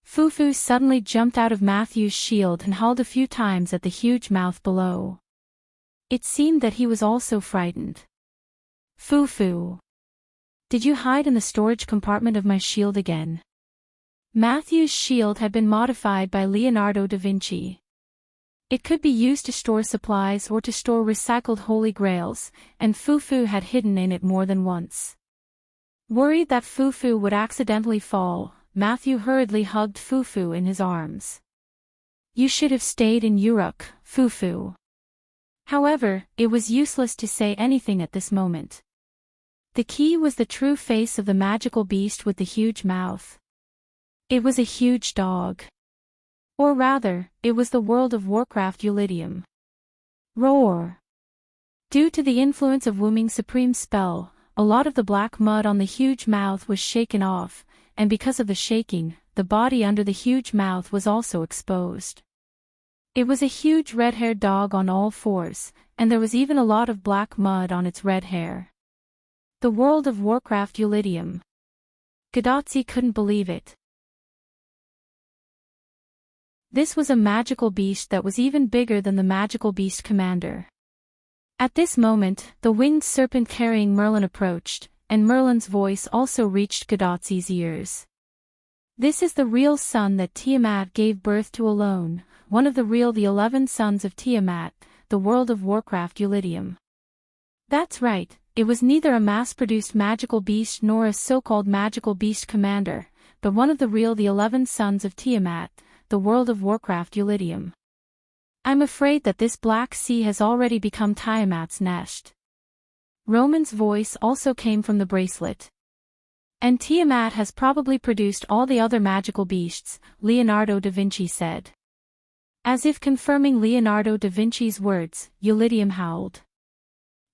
Speaker 1: Fufu suddenly jumped out of Matthew's shield and hauled a few times at the huge mouth below. It seemed that he was also frightened. Foo-foo. Did you hide in the storage compartment of my shield again? Matthew's shield had been modified by Leonardo da Vinci. It could be used to store supplies or to store recycled holy grails, and Foo-foo had hidden in it more than once. Worried that Foo-foo would accidentally fall, Matthew hurriedly hugged Foo-foo in his arms. You should have stayed in Europe, Foo-foo. However, it was useless to say anything at this moment. The key was the true face of the magical beast with the huge mouth. It was a huge dog. Or rather, it was the World of Warcraft Eulidium. Roar! Due to the influence of Wuming's supreme spell, a lot of the black mud on the huge mouth was shaken off, and because of the shaking, the body under the huge mouth was also exposed. It was a huge red-haired dog on all fours, and there was even a lot of black mud on its red hair. The World of Warcraft Eulidium. Gadotzi couldn't believe it. This was a magical beast that was even bigger than the magical beast commander. At this moment, the winged serpent carrying Merlin approached, and Merlin's voice also reached Gadotzi's ears. This is the real son that Tiamat gave birth to alone, one of the 11 sons of Tiamat, the World of Warcraft Eulidium. That's right, it was neither a mass-produced magical beast nor a so-called magical beast commander, but one of the 11 sons of Tiamat, the World of Warcraft Eulidium. I'm afraid that this black sea has already become Tiamat's nest. Roman's voice also came from the bracelet. And Tiamat has probably produced all the other magical beasts, Leonardo da Vinci said. As if confirming Leonardo da Vinci's words, Eulidium howled.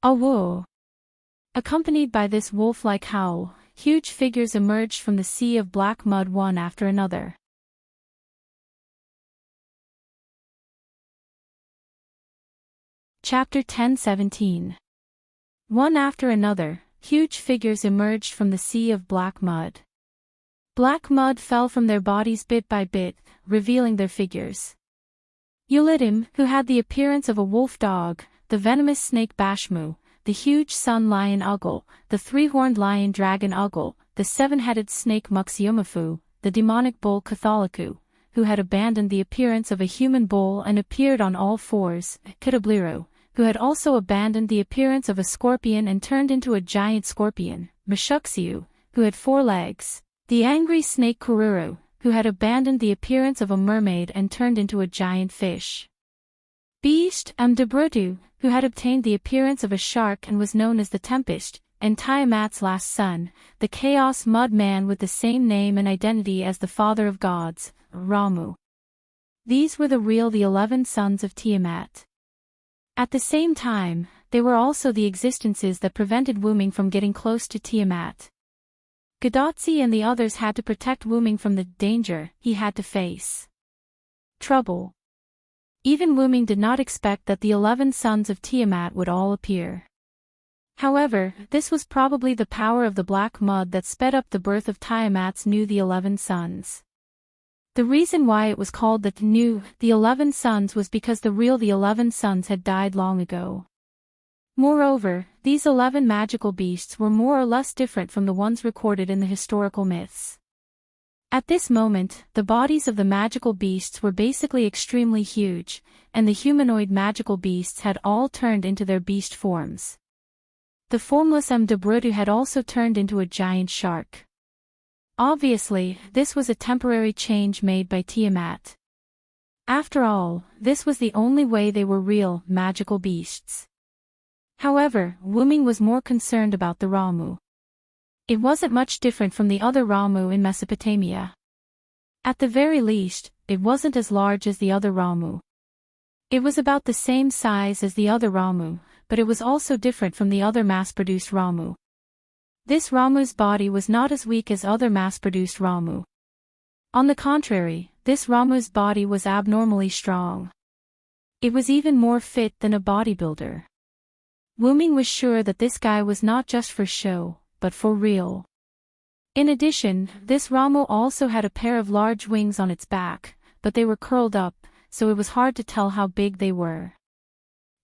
Speaker 1: A whoa! Accompanied by this wolf-like howl, huge figures emerged from the sea of black mud one after another. Chapter 10:17. One after another, huge figures emerged from the sea of black mud. Black mud fell from their bodies bit by bit, revealing their figures. Eulidium, who had the appearance of a wolf dog, the venomous snake Bashmu, the huge sun lion Ugle, the three-horned lion dragon Ugle, the seven-headed snake Muxiumafu, the demonic bull Catholicu, who had abandoned the appearance of a human bull and appeared on all fours, Kitabliru, who had also abandoned the appearance of a scorpion and turned into a giant scorpion, Meshuxiu, who had 4 legs, the angry snake Kururu, who had abandoned the appearance of a mermaid and turned into a giant fish. Beast Mdebrutu, who had obtained the appearance of a shark and was known as the Tempest, and Tiamat's last son, the Chaos Mud Man with the same name and identity as the Father of Gods, Ramu. These were the 11 sons of Tiamat. At the same time, they were also the existences that prevented Wuming from getting close to Tiamat. Gadotzi and the others had to protect Wuming from the danger he had to face. Trouble. Even Wuming did not expect that the 11 sons of Tiamat would all appear. However, this was probably the power of the black mud that sped up the birth of Tiamat's new 11 sons. The reason why it was called the 11 sons was because the 11 sons had died long ago. Moreover, these 11 magical beasts were more or less different from the ones recorded in the historical myths. At this moment, the bodies of the magical beasts were basically extremely huge, and the humanoid magical beasts had all turned into their beast forms. The formless Mdebrutu had also turned into a giant shark. Obviously, this was a temporary change made by Tiamat. After all, this was the only way they were real, magical beasts. However, Wuming was more concerned about the Ramu. It wasn't much different from the other Ramu in Mesopotamia. At the very least, it wasn't as large as the other Ramu. It was about the same size as the other Ramu, but it was also different from the other mass-produced Ramu. This Ramu's body was not as weak as other mass-produced Ramu. On the contrary, this Ramu's body was abnormally strong. It was even more fit than a bodybuilder. Wuming was sure that this guy was not just for show, but for real. In addition, this Ramu also had a pair of large wings on its back, but they were curled up, so it was hard to tell how big they were.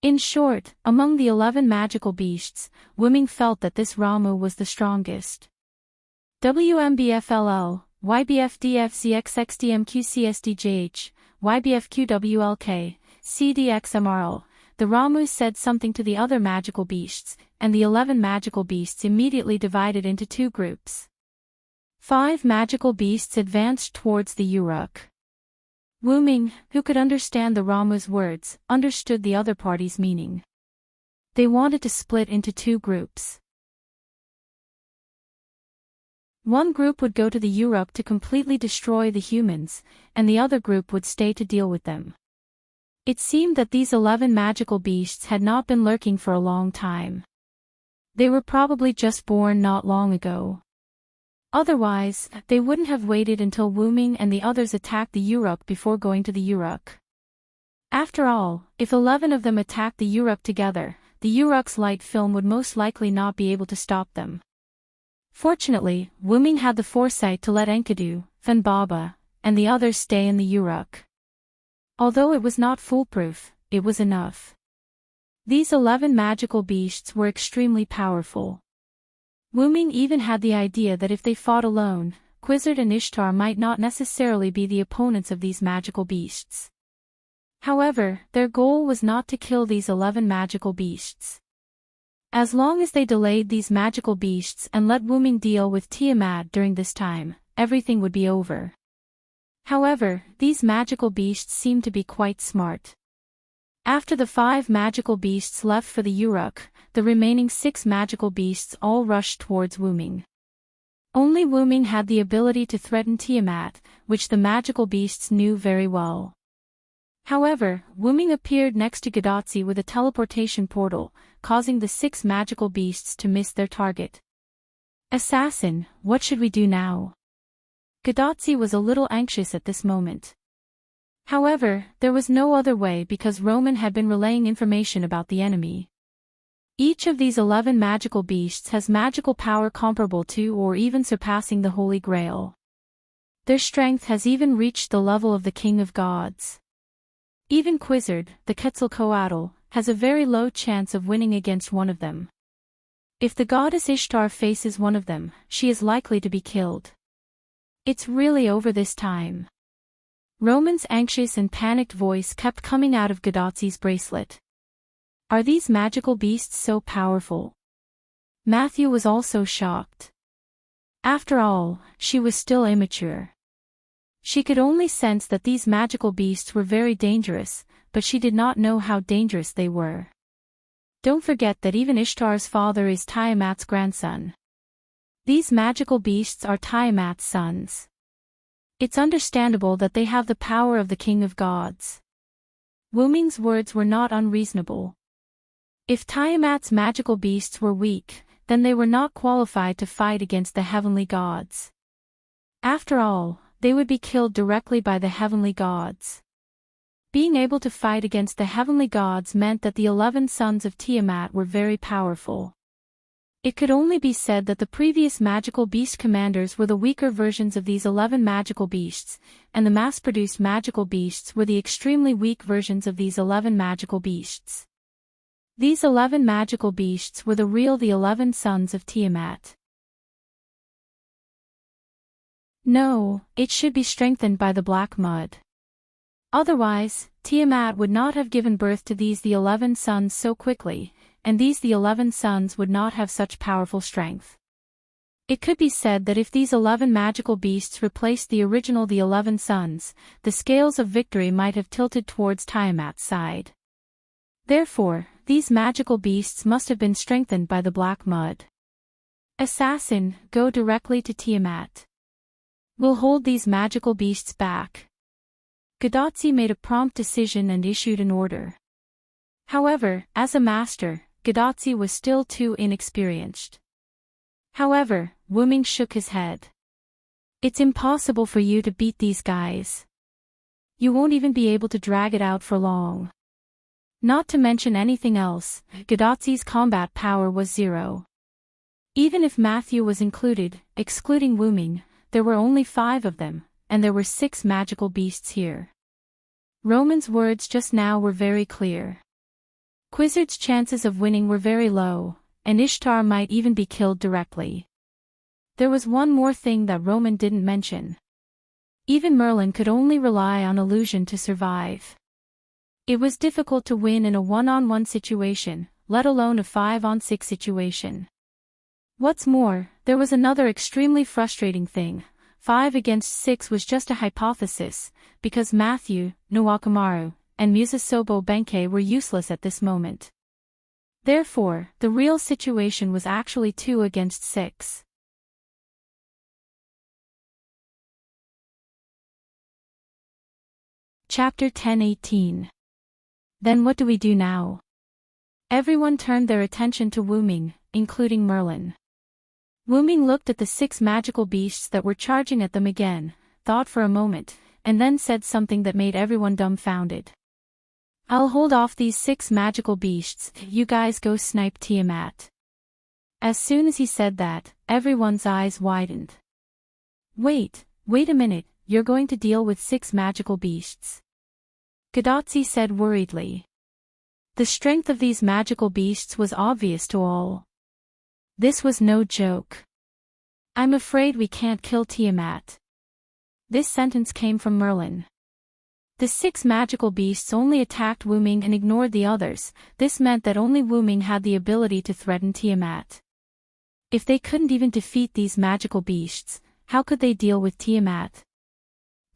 Speaker 1: In short, among the 11 magical beasts, Wu Ming felt that this Ramu was the strongest. WMBFLL, YBFDFZXXDMQCSDJH, YBFQWLK, CDXMRL, the Ramu said something to the other magical beasts, and the 11 magical beasts immediately divided into two groups. 5 magical beasts advanced towards the Uruk. Wu Ming, who could understand the Ramu's words, understood the other party's meaning. They wanted to split into two groups. One group would go to the Uruk to completely destroy the humans, and the other group would stay to deal with them. It seemed that these 11 magical beasts had not been lurking for a long time. They were probably just born not long ago. Otherwise, they wouldn't have waited until Wu Ming and the others attacked the Uruk before going to the Uruk. After all, if 11 of them attacked the Uruk together, the Uruk's light film would most likely not be able to stop them. Fortunately, Wu Ming had the foresight to let Enkidu, Fen Baba, and the others stay in the Uruk. Although it was not foolproof, it was enough. These 11 magical beasts were extremely powerful. Wu Ming even had the idea that if they fought alone, Quizzard and Ishtar might not necessarily be the opponents of these magical beasts. However, their goal was not to kill these 11 magical beasts. As long as they delayed these magical beasts and let Wu Ming deal with Tiamat during this time, everything would be over. However, these magical beasts seemed to be quite smart. After the 5 magical beasts left for the Uruk, the remaining 6 magical beasts all rushed towards Wu Ming. Only Wu Ming had the ability to threaten Tiamat, which the magical beasts knew very well. However, Wu Ming appeared next to Gadotzi with a teleportation portal, causing the 6 magical beasts to miss their target. "Assassin, what should we do now?" Gadotzi was a little anxious at this moment. However, there was no other way because Roman had been relaying information about the enemy. Each of these 11 magical beasts has magical power comparable to or even surpassing the Holy Grail. Their strength has even reached the level of the King of Gods. Even Quizzard, the Quetzalcoatl, has a very low chance of winning against one of them. If the goddess Ishtar faces one of them, she is likely to be killed. It's really over this time. Roman's anxious and panicked voice kept coming out of Gadotzi's bracelet. Are these magical beasts so powerful? Matthew was also shocked. After all, she was still immature. She could only sense that these magical beasts were very dangerous, but she did not know how dangerous they were. Don't forget that even Ishtar's father is Tiamat's grandson. These magical beasts are Tiamat's sons. It's understandable that they have the power of the King of Gods. Wu Ming's words were not unreasonable. If Tiamat's magical beasts were weak, then they were not qualified to fight against the heavenly gods. After all, they would be killed directly by the heavenly gods. Being able to fight against the heavenly gods meant that the 11 sons of Tiamat were very powerful. It could only be said that the previous magical beast commanders were the weaker versions of these 11 magical beasts, and the mass-produced magical beasts were the extremely weak versions of these 11 magical beasts. These 11 magical beasts were the 11 sons of Tiamat. No, it should be strengthened by the black mud. Otherwise, Tiamat would not have given birth to these the 11 sons so quickly, and these the 11 sons would not have such powerful strength. It could be said that if these 11 magical beasts replaced the original the 11 sons, the scales of victory might have tilted towards Tiamat's side. Therefore, these magical beasts must have been strengthened by the black mud. Assassin, go directly to Tiamat. We'll hold these magical beasts back. Gadotzi made a prompt decision and issued an order. However, as a master, Gadotzi was still too inexperienced. However, Wu Ming shook his head. It's impossible for you to beat these guys. You won't even be able to drag it out for long. Not to mention anything else, Gadotzi's combat power was 0. Even if Matthew was included, excluding Wu Ming, there were only 5 of them, and there were 6 magical beasts here. Roman's words just now were very clear. Quizzard's chances of winning were very low, and Ishtar might even be killed directly. There was one more thing that Roman didn't mention. Even Merlin could only rely on illusion to survive. It was difficult to win in a 1-on-1 situation, let alone a 5-on-6 situation. What's more, there was another extremely frustrating thing. 5 against 6 was just a hypothesis, because Matthew, Nwakamaru, and Musasobo Benkei were useless at this moment. Therefore, the real situation was actually 2 against 6. Chapter 10:18. Then what do we do now? Everyone turned their attention to Wu Ming, including Merlin. Wu Ming looked at the 6 magical beasts that were charging at them again, thought for a moment, and then said something that made everyone dumbfounded. I'll hold off these 6 magical beasts, you guys go snipe Tiamat. As soon as he said that, everyone's eyes widened. Wait a minute, you're going to deal with 6 magical beasts? Gadotsi said worriedly. The strength of these magical beasts was obvious to all. This was no joke. I'm afraid we can't kill Tiamat. This sentence came from Merlin. The 6 magical beasts only attacked Wu Ming and ignored the others. This meant that only Wu Ming had the ability to threaten Tiamat. If they couldn't even defeat these magical beasts, how could they deal with Tiamat?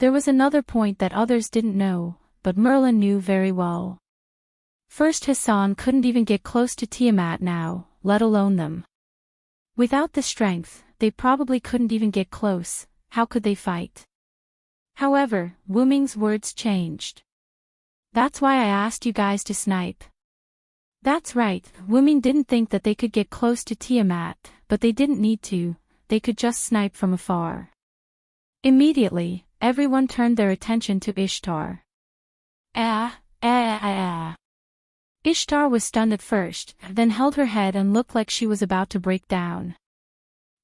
Speaker 1: There was another point that others didn't know, but Merlin knew very well. First, Hassan couldn't even get close to Tiamat now, let alone them. Without the strength, they probably couldn't even get close. How could they fight? However, Wu Ming's words changed. That's why I asked you guys to snipe. That's right, Wu Ming didn't think that they could get close to Tiamat, but they didn't need to, they could just snipe from afar. Immediately, everyone turned their attention to Ishtar. Ishtar was stunned at first, then held her head and looked like she was about to break down.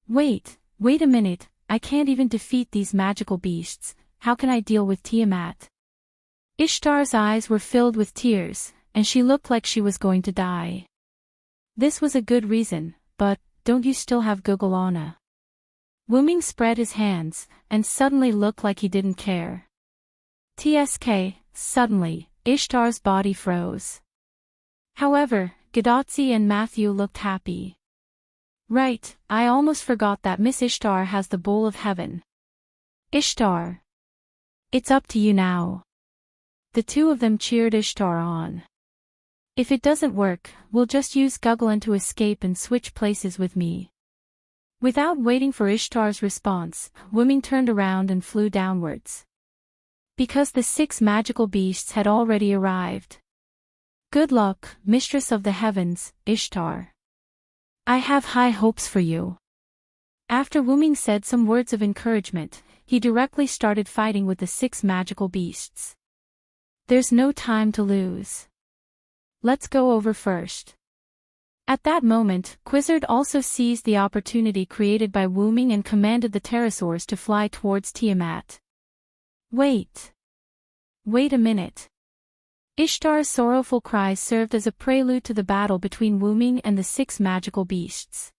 Speaker 1: Wait a minute, I can't even defeat these magical beasts, how can I deal with Tiamat? Ishtar's eyes were filled with tears, and she looked like she was going to die. This was a good reason, but, don't you still have Gugalana? Wu Ming spread his hands, and suddenly looked like he didn't care. Suddenly, Ishtar's body froze. However, Gadotsi and Matthew looked happy. Right, I almost forgot that Miss Ishtar has the bowl of heaven. Ishtar. It's up to you now. The two of them cheered Ishtar on. If it doesn't work, we'll just use Gugalan to escape and switch places with me. Without waiting for Ishtar's response, Wu Ming turned around and flew downwards. Because the 6 magical beasts had already arrived. Good luck, Mistress of the Heavens, Ishtar. I have high hopes for you. After Wu Ming said some words of encouragement, he directly started fighting with the 6 magical beasts. There's no time to lose. Let's go over first. At that moment, Quizzard also seized the opportunity created by Wu Ming and commanded the pterosaurs to fly towards Tiamat. Wait a minute. Ishtar's sorrowful cries served as a prelude to the battle between Wu Ming and the 6 magical beasts.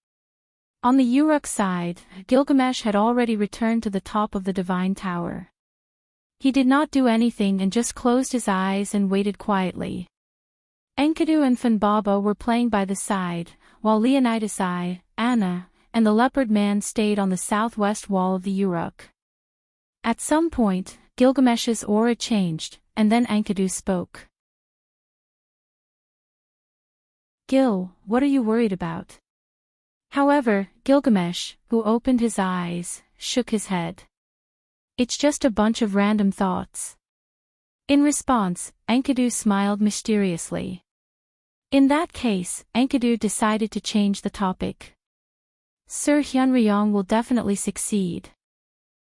Speaker 1: On the Uruk side, Gilgamesh had already returned to the top of the divine tower. He did not do anything and just closed his eyes and waited quietly. Enkidu and Funbaba were playing by the side, while Leonidas I, Anna, and the leopard man stayed on the southwest wall of the Uruk. At some point, Gilgamesh's aura changed, and then Enkidu spoke. Gil, what are you worried about? However, Gilgamesh, who opened his eyes, shook his head. It's just a bunch of random thoughts. In response, Enkidu smiled mysteriously. In that case, Enkidu decided to change the topic. Sir Hyunryong will definitely succeed.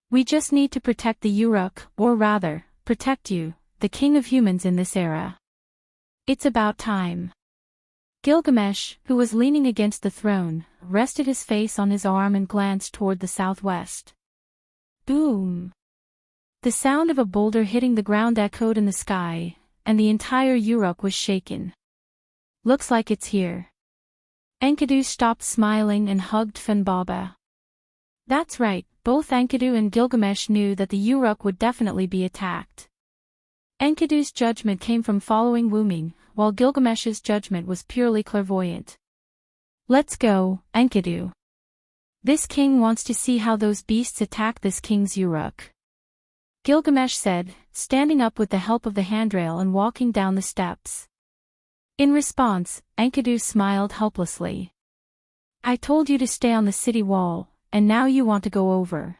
Speaker 1: We just need to protect the Uruk, or rather, protect you, the king of humans in this era. It's about time. Gilgamesh, who was leaning against the throne, rested his face on his arm and glanced toward the southwest. Boom! The sound of a boulder hitting the ground echoed in the sky, and the entire Uruk was shaken. looks like it's here. Enkidu stopped smiling and hugged Finbaba. That's right, both Enkidu and Gilgamesh knew that the Uruk would definitely be attacked. Enkidu's judgment came from following Wuming, while Gilgamesh's judgment was purely clairvoyant. Let's go, Enkidu. This king wants to see how those beasts attack this king's Uruk. Gilgamesh said, standing up with the help of the handrail and walking down the steps. In response, Enkidu smiled helplessly. I told you to stay on the city wall, and now you want to go over.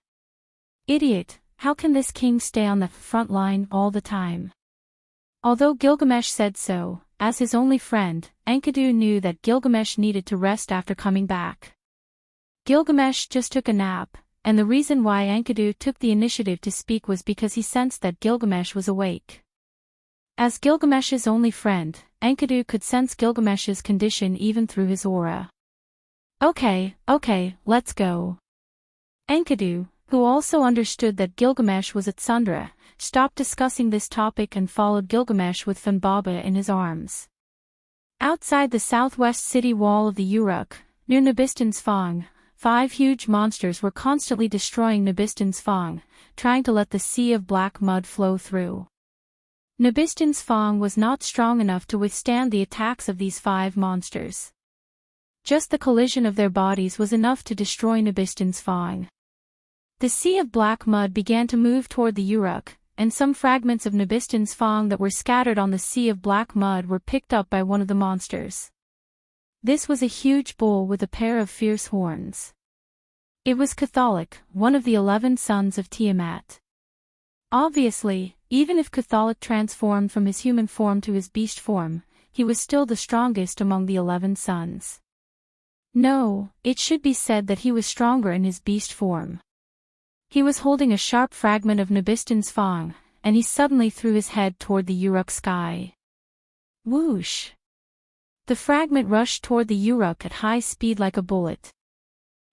Speaker 1: Idiot, how can this king stay on the front line all the time? Although Gilgamesh said so, as his only friend, Enkidu knew that Gilgamesh needed to rest after coming back. Gilgamesh just took a nap, and the reason why Enkidu took the initiative to speak was because he sensed that Gilgamesh was awake. As Gilgamesh's only friend, Enkidu could sense Gilgamesh's condition even through his aura. Okay, let's go. Enkidu, who also understood that Gilgamesh was at Sundra, stopped discussing this topic and followed Gilgamesh with Finbaba in his arms. Outside the southwest city wall of the Uruk, near Nabistan's Fang, 5 huge monsters were constantly destroying Nabistan's Fang, trying to let the sea of black mud flow through. Nabistan's Fang was not strong enough to withstand the attacks of these 5 monsters. Just the collision of their bodies was enough to destroy Nabistan's Fang. The sea of black mud began to move toward the Uruk, and some fragments of Nabistan's Fang that were scattered on the sea of black mud were picked up by one of the monsters. This was a huge bull with a pair of fierce horns. It was Catholic, one of the 11 sons of Tiamat. Obviously, even if Catholic transformed from his human form to his beast form, he was still the strongest among the 11 sons. No, it should be said that he was stronger in his beast form. He was holding a sharp fragment of Nabistan's Fang, and he suddenly threw his head toward the Uruk sky. Whoosh! The fragment rushed toward the Uruk at high speed like a bullet.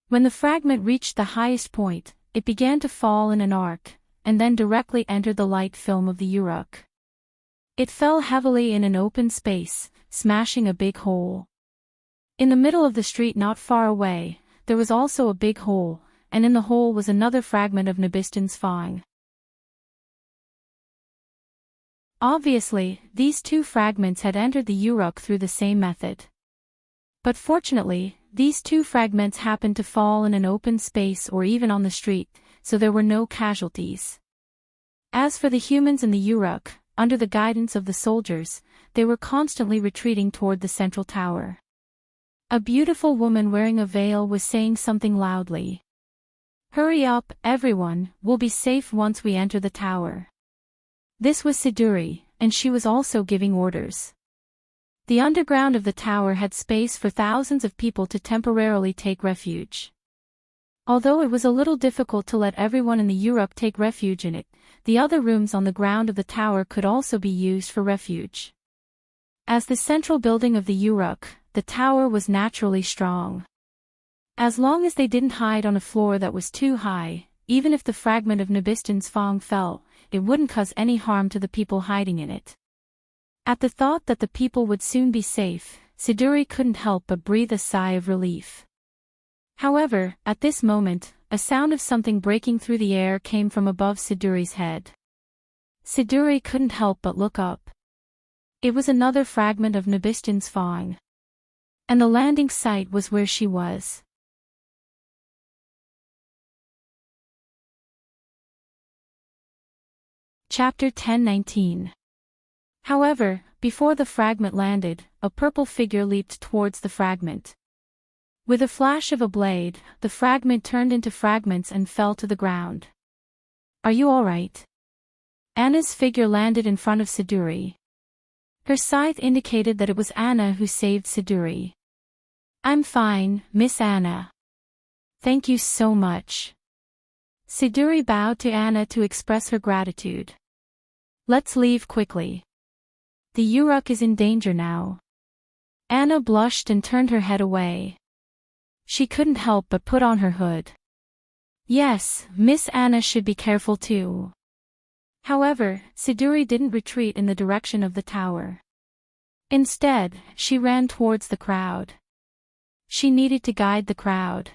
Speaker 1: When the fragment reached the highest point, it began to fall in an arc, and then directly entered the light film of the Uruk. It fell heavily in an open space, smashing a big hole. In the middle of the street not far away, there was also a big hole, and in the hole was another fragment of Nabistan's Fang. Obviously, these 2 fragments had entered the Uruk through the same method. But fortunately, these 2 fragments happened to fall in an open space or even on the street, so there were no casualties. As for the humans in the Uruk, under the guidance of the soldiers, they were constantly retreating toward the central tower. A beautiful woman wearing a veil was saying something loudly. Hurry up, everyone, we'll be safe once we enter the tower. This was Siduri, and she was also giving orders. The underground of the tower had space for thousands of people to temporarily take refuge. Although it was a little difficult to let everyone in the Uruk take refuge in it, the other rooms on the ground of the tower could also be used for refuge. As the central building of the Uruk, the tower was naturally strong. As long as they didn't hide on a floor that was too high, even if the fragment of Nabistan's Fang fell, it wouldn't cause any harm to the people hiding in it. At the thought that the people would soon be safe, Siduri couldn't help but breathe a sigh of relief. However, at this moment, a sound of something breaking through the air came from above Siduri's head. Siduri couldn't help but look up. It was another fragment of Nabistan's Fang. And the landing site was where she was. Chapter 10:19. However, before the fragment landed, a purple figure leaped towards the fragment. With a flash of a blade, the fragment turned into fragments and fell to the ground. Are you all right? Anna's figure landed in front of Siduri. Her scythe indicated that it was Anna who saved Siduri. I'm fine, Miss Anna. Thank you so much. Siduri bowed to Anna to express her gratitude. Let's leave quickly. The Uruk is in danger now. Anna blushed and turned her head away. She couldn't help but put on her hood. Yes, Miss Anna should be careful too. However, Siduri didn't retreat in the direction of the tower. Instead, she ran towards the crowd. She needed to guide the crowd.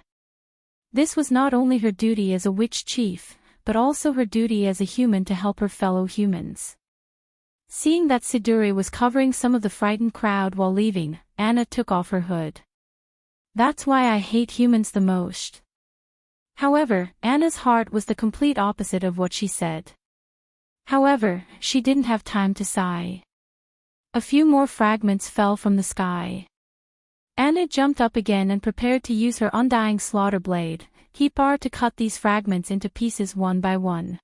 Speaker 1: This was not only her duty as a witch chief, but also her duty as a human to help her fellow humans. Seeing that Siduri was covering some of the frightened crowd while leaving, Anna took off her hood. That's why I hate humans the most. However, Anna's heart was the complete opposite of what she said. However, she didn't have time to sigh. A few more fragments fell from the sky. Anna jumped up again and prepared to use her undying slaughter blade, Keepar, to cut these fragments into pieces one by one.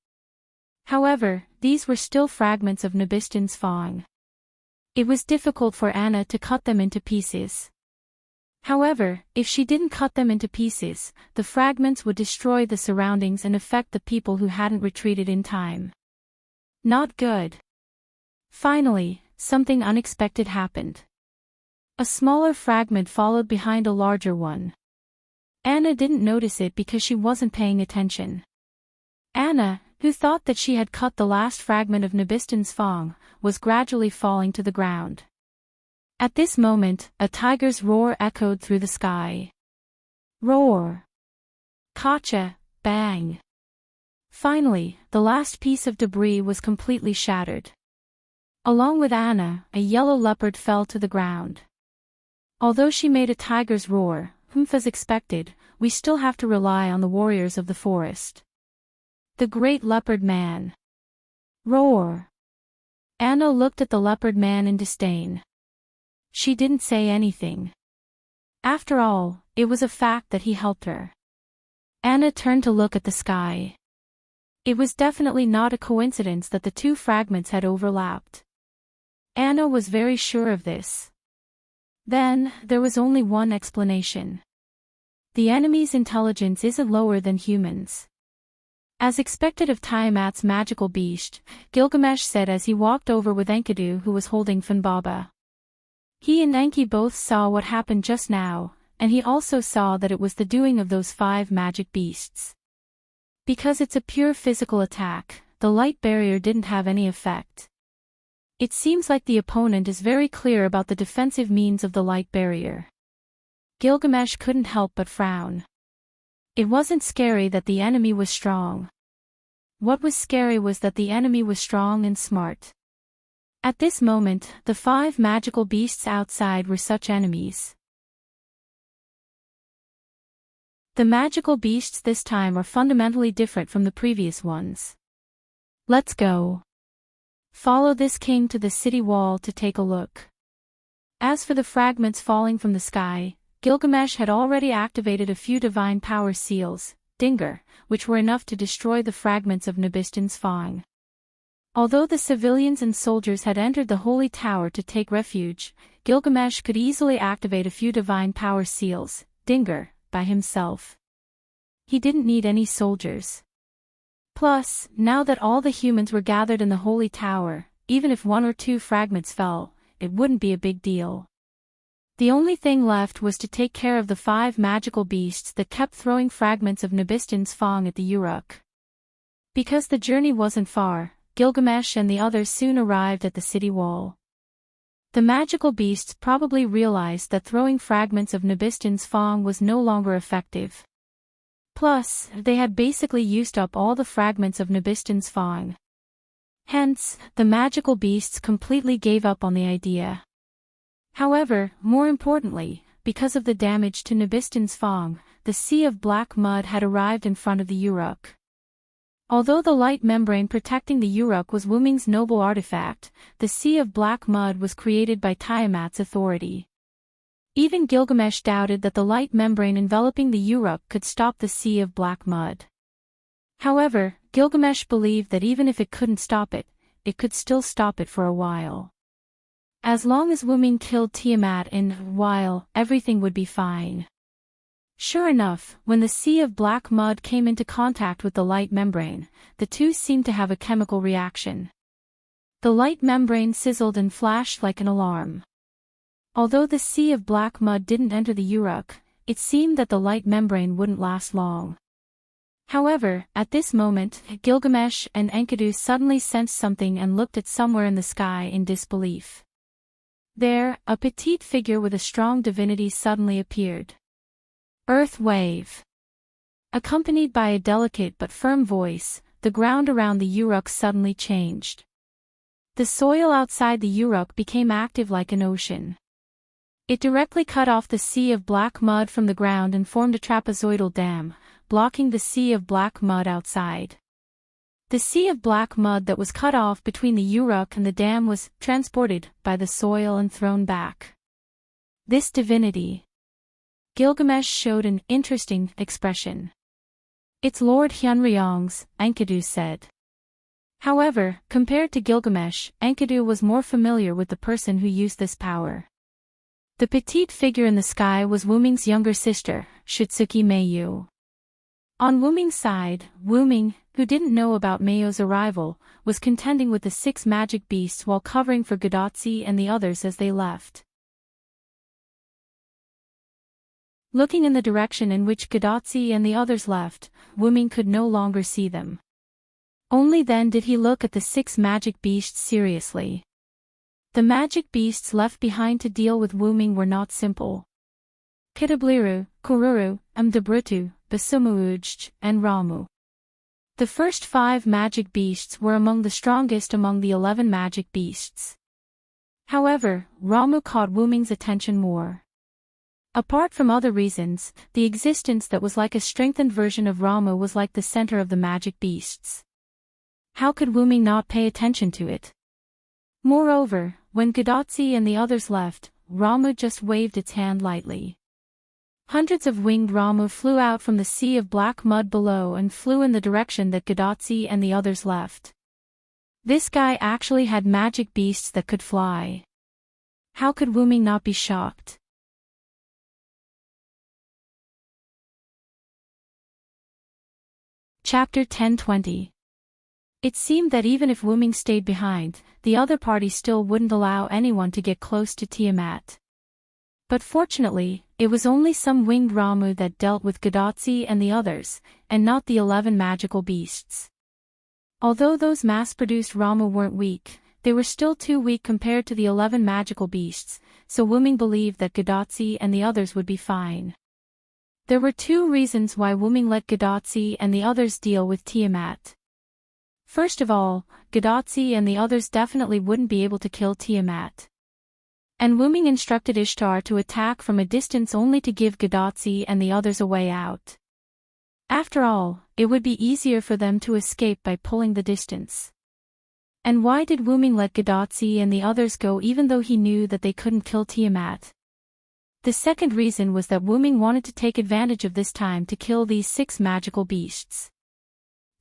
Speaker 1: However, these were still fragments of Nabistin's Fang. It was difficult for Anna to cut them into pieces. However, if she didn't cut them into pieces, the fragments would destroy the surroundings and affect the people who hadn't retreated in time. Not good. Finally, something unexpected happened. A smaller fragment followed behind a larger one. Anna didn't notice it because she wasn't paying attention. Anna, who thought that she had cut the last fragment of Nabistin's Fang, was gradually falling to the ground. At this moment, a tiger's roar echoed through the sky. Roar! Kacha, bang! Finally, the last piece of debris was completely shattered. Along with Anna, a yellow leopard fell to the ground. Although she made a tiger's roar, as expected, we still have to rely on the warriors of the forest. The great leopard man. Roar! Anna looked at the leopard man in disdain. She didn't say anything. After all, it was a fact that he helped her. Anna turned to look at the sky. It was definitely not a coincidence that the two fragments had overlapped. Anna was very sure of this. Then, there was only one explanation. The enemy's intelligence isn't lower than humans. As expected of Tiamat's magical beast, Gilgamesh said as he walked over with Enkidu, who was holding Funbaba. He and Enki both saw what happened just now, and he also saw that it was the doing of those 5 magic beasts. Because it's a pure physical attack, the light barrier didn't have any effect. It seems like the opponent is very clear about the defensive means of the light barrier. Gilgamesh couldn't help but frown. It wasn't scary that the enemy was strong. What was scary was that the enemy was strong and smart. At this moment, the 5 magical beasts outside were such enemies. The magical beasts this time are fundamentally different from the previous ones. Let's go. Follow this king to the city wall to take a look. As for the fragments falling from the sky, Gilgamesh had already activated a few divine power seals, Dinger, which were enough to destroy the fragments of Nabistin's Fang. Although the civilians and soldiers had entered the holy tower to take refuge, Gilgamesh could easily activate a few divine power seals, Dinger, by himself. He didn't need any soldiers. Plus, now that all the humans were gathered in the holy tower, even if 1 or 2 fragments fell, it wouldn't be a big deal. The only thing left was to take care of the 5 magical beasts that kept throwing fragments of Nabistin's Fang at the Uruk. Because the journey wasn't far, Gilgamesh and the others soon arrived at the city wall. The magical beasts probably realized that throwing fragments of Nabistin's Fang was no longer effective. Plus, they had basically used up all the fragments of Nabistin's Fang. Hence, the magical beasts completely gave up on the idea. However, more importantly, because of the damage to Nabistin's Fang, the sea of black mud had arrived in front of the Uruk. Although the light membrane protecting the Uruk was Wuming's noble artifact, the sea of black mud was created by Tiamat's authority. Even Gilgamesh doubted that the light membrane enveloping the Uruk could stop the sea of black mud. However, Gilgamesh believed that even if it couldn't stop it, it could still stop it for a while. As long as Wuming killed Tiamat in a while, everything would be fine. Sure enough, when the sea of black mud came into contact with the light membrane, the two seemed to have a chemical reaction. The light membrane sizzled and flashed like an alarm. Although the sea of black mud didn't enter the Uruk, it seemed that the light membrane wouldn't last long. However, at this moment, Gilgamesh and Enkidu suddenly sensed something and looked at somewhere in the sky in disbelief. There, a petite figure with a strong divinity suddenly appeared. Earth wave. Accompanied by a delicate but firm voice, the ground around the Uruk suddenly changed. The soil outside the Uruk became active like an ocean. It directly cut off the sea of black mud from the ground and formed a trapezoidal dam, blocking the sea of black mud outside. The sea of black mud that was cut off between the Uruk and the dam was transported by the soil and thrown back. This divinity. Gilgamesh showed an interesting expression. It's Lord Hyunryong's, Enkidu said. However, compared to Gilgamesh, Enkidu was more familiar with the person who used this power. The petite figure in the sky was Wuming's younger sister, Shitsuki Meiyu. On Wuming's side, Wuming, who didn't know about Meiyo's arrival, was contending with the 6 magic beasts while covering for Gadotsi and the others as they left. Looking in the direction in which Gadotsi and the others left, Wuming could no longer see them. Only then did he look at the 6 magic beasts seriously. The magic beasts left behind to deal with Wuming were not simple. Kitabliru, Kururu, Mdabrutu, Basumuujj, and Ramu. The first 5 magic beasts were among the strongest among the 11 magic beasts. However, Ramu caught Wuming's attention more. Apart from other reasons, the existence that was like a strengthened version of Ramu was like the center of the magic beasts. How could Wuming not pay attention to it? Moreover, when Gadotsi and the others left, Ramu just waved its hand lightly. Hundreds of winged Ramu flew out from the sea of black mud below and flew in the direction that Gadotsi and the others left. This guy actually had magic beasts that could fly. How could Wuming not be shocked? Chapter 10:20. It seemed that even if Wuming stayed behind, the other party still wouldn't allow anyone to get close to Tiamat. But fortunately, it was only some winged Ramu that dealt with Gadotsi and the others, and not the 11 magical beasts. Although those mass-produced Ramu weren't weak, they were still too weak compared to the 11 magical beasts, so Wuming believed that Gadotsi and the others would be fine. There were 2 reasons why Wuming let Gadotsi and the others deal with Tiamat. First of all, Gadotsi and the others definitely wouldn't be able to kill Tiamat. And Wuming instructed Ishtar to attack from a distance only to give Gadotsi and the others a way out. After all, it would be easier for them to escape by pulling the distance. And why did Wuming let Gadotsi and the others go even though he knew that they couldn't kill Tiamat? The second reason was that Wuming wanted to take advantage of this time to kill these 6 magical beasts.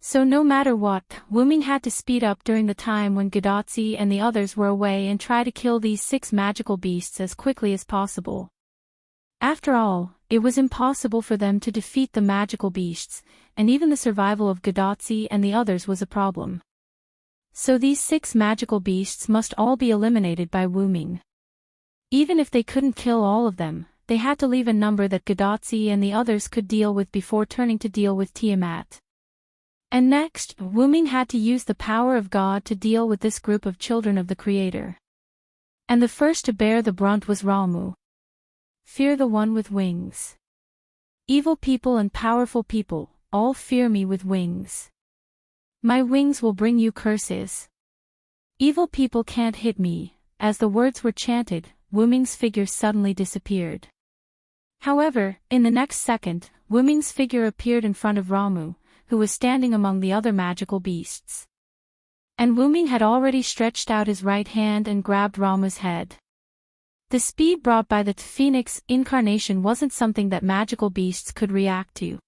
Speaker 1: So no matter what, Wuming had to speed up during the time when Gadotsi and the others were away and try to kill these 6 magical beasts as quickly as possible. After all, it was impossible for them to defeat the magical beasts, and even the survival of Gadotsi and the others was a problem. So these 6 magical beasts must all be eliminated by Wuming. Even if they couldn't kill all of them, they had to leave a number that Gadotsi and the others could deal with before turning to deal with Tiamat. And next, Wuming had to use the power of God to deal with this group of children of the Creator. And the first to bear the brunt was Ramu. Fear the one with wings. Evil people and powerful people, all fear me with wings. My wings will bring you curses. Evil people can't hit me. As the words were chanted, Wuming's figure suddenly disappeared. However, in the next second, Wuming's figure appeared in front of Ramu, who was standing among the other magical beasts. And Wuming had already stretched out his right hand and grabbed Ramu's head. The speed brought by the phoenix incarnation wasn't something that magical beasts could react to.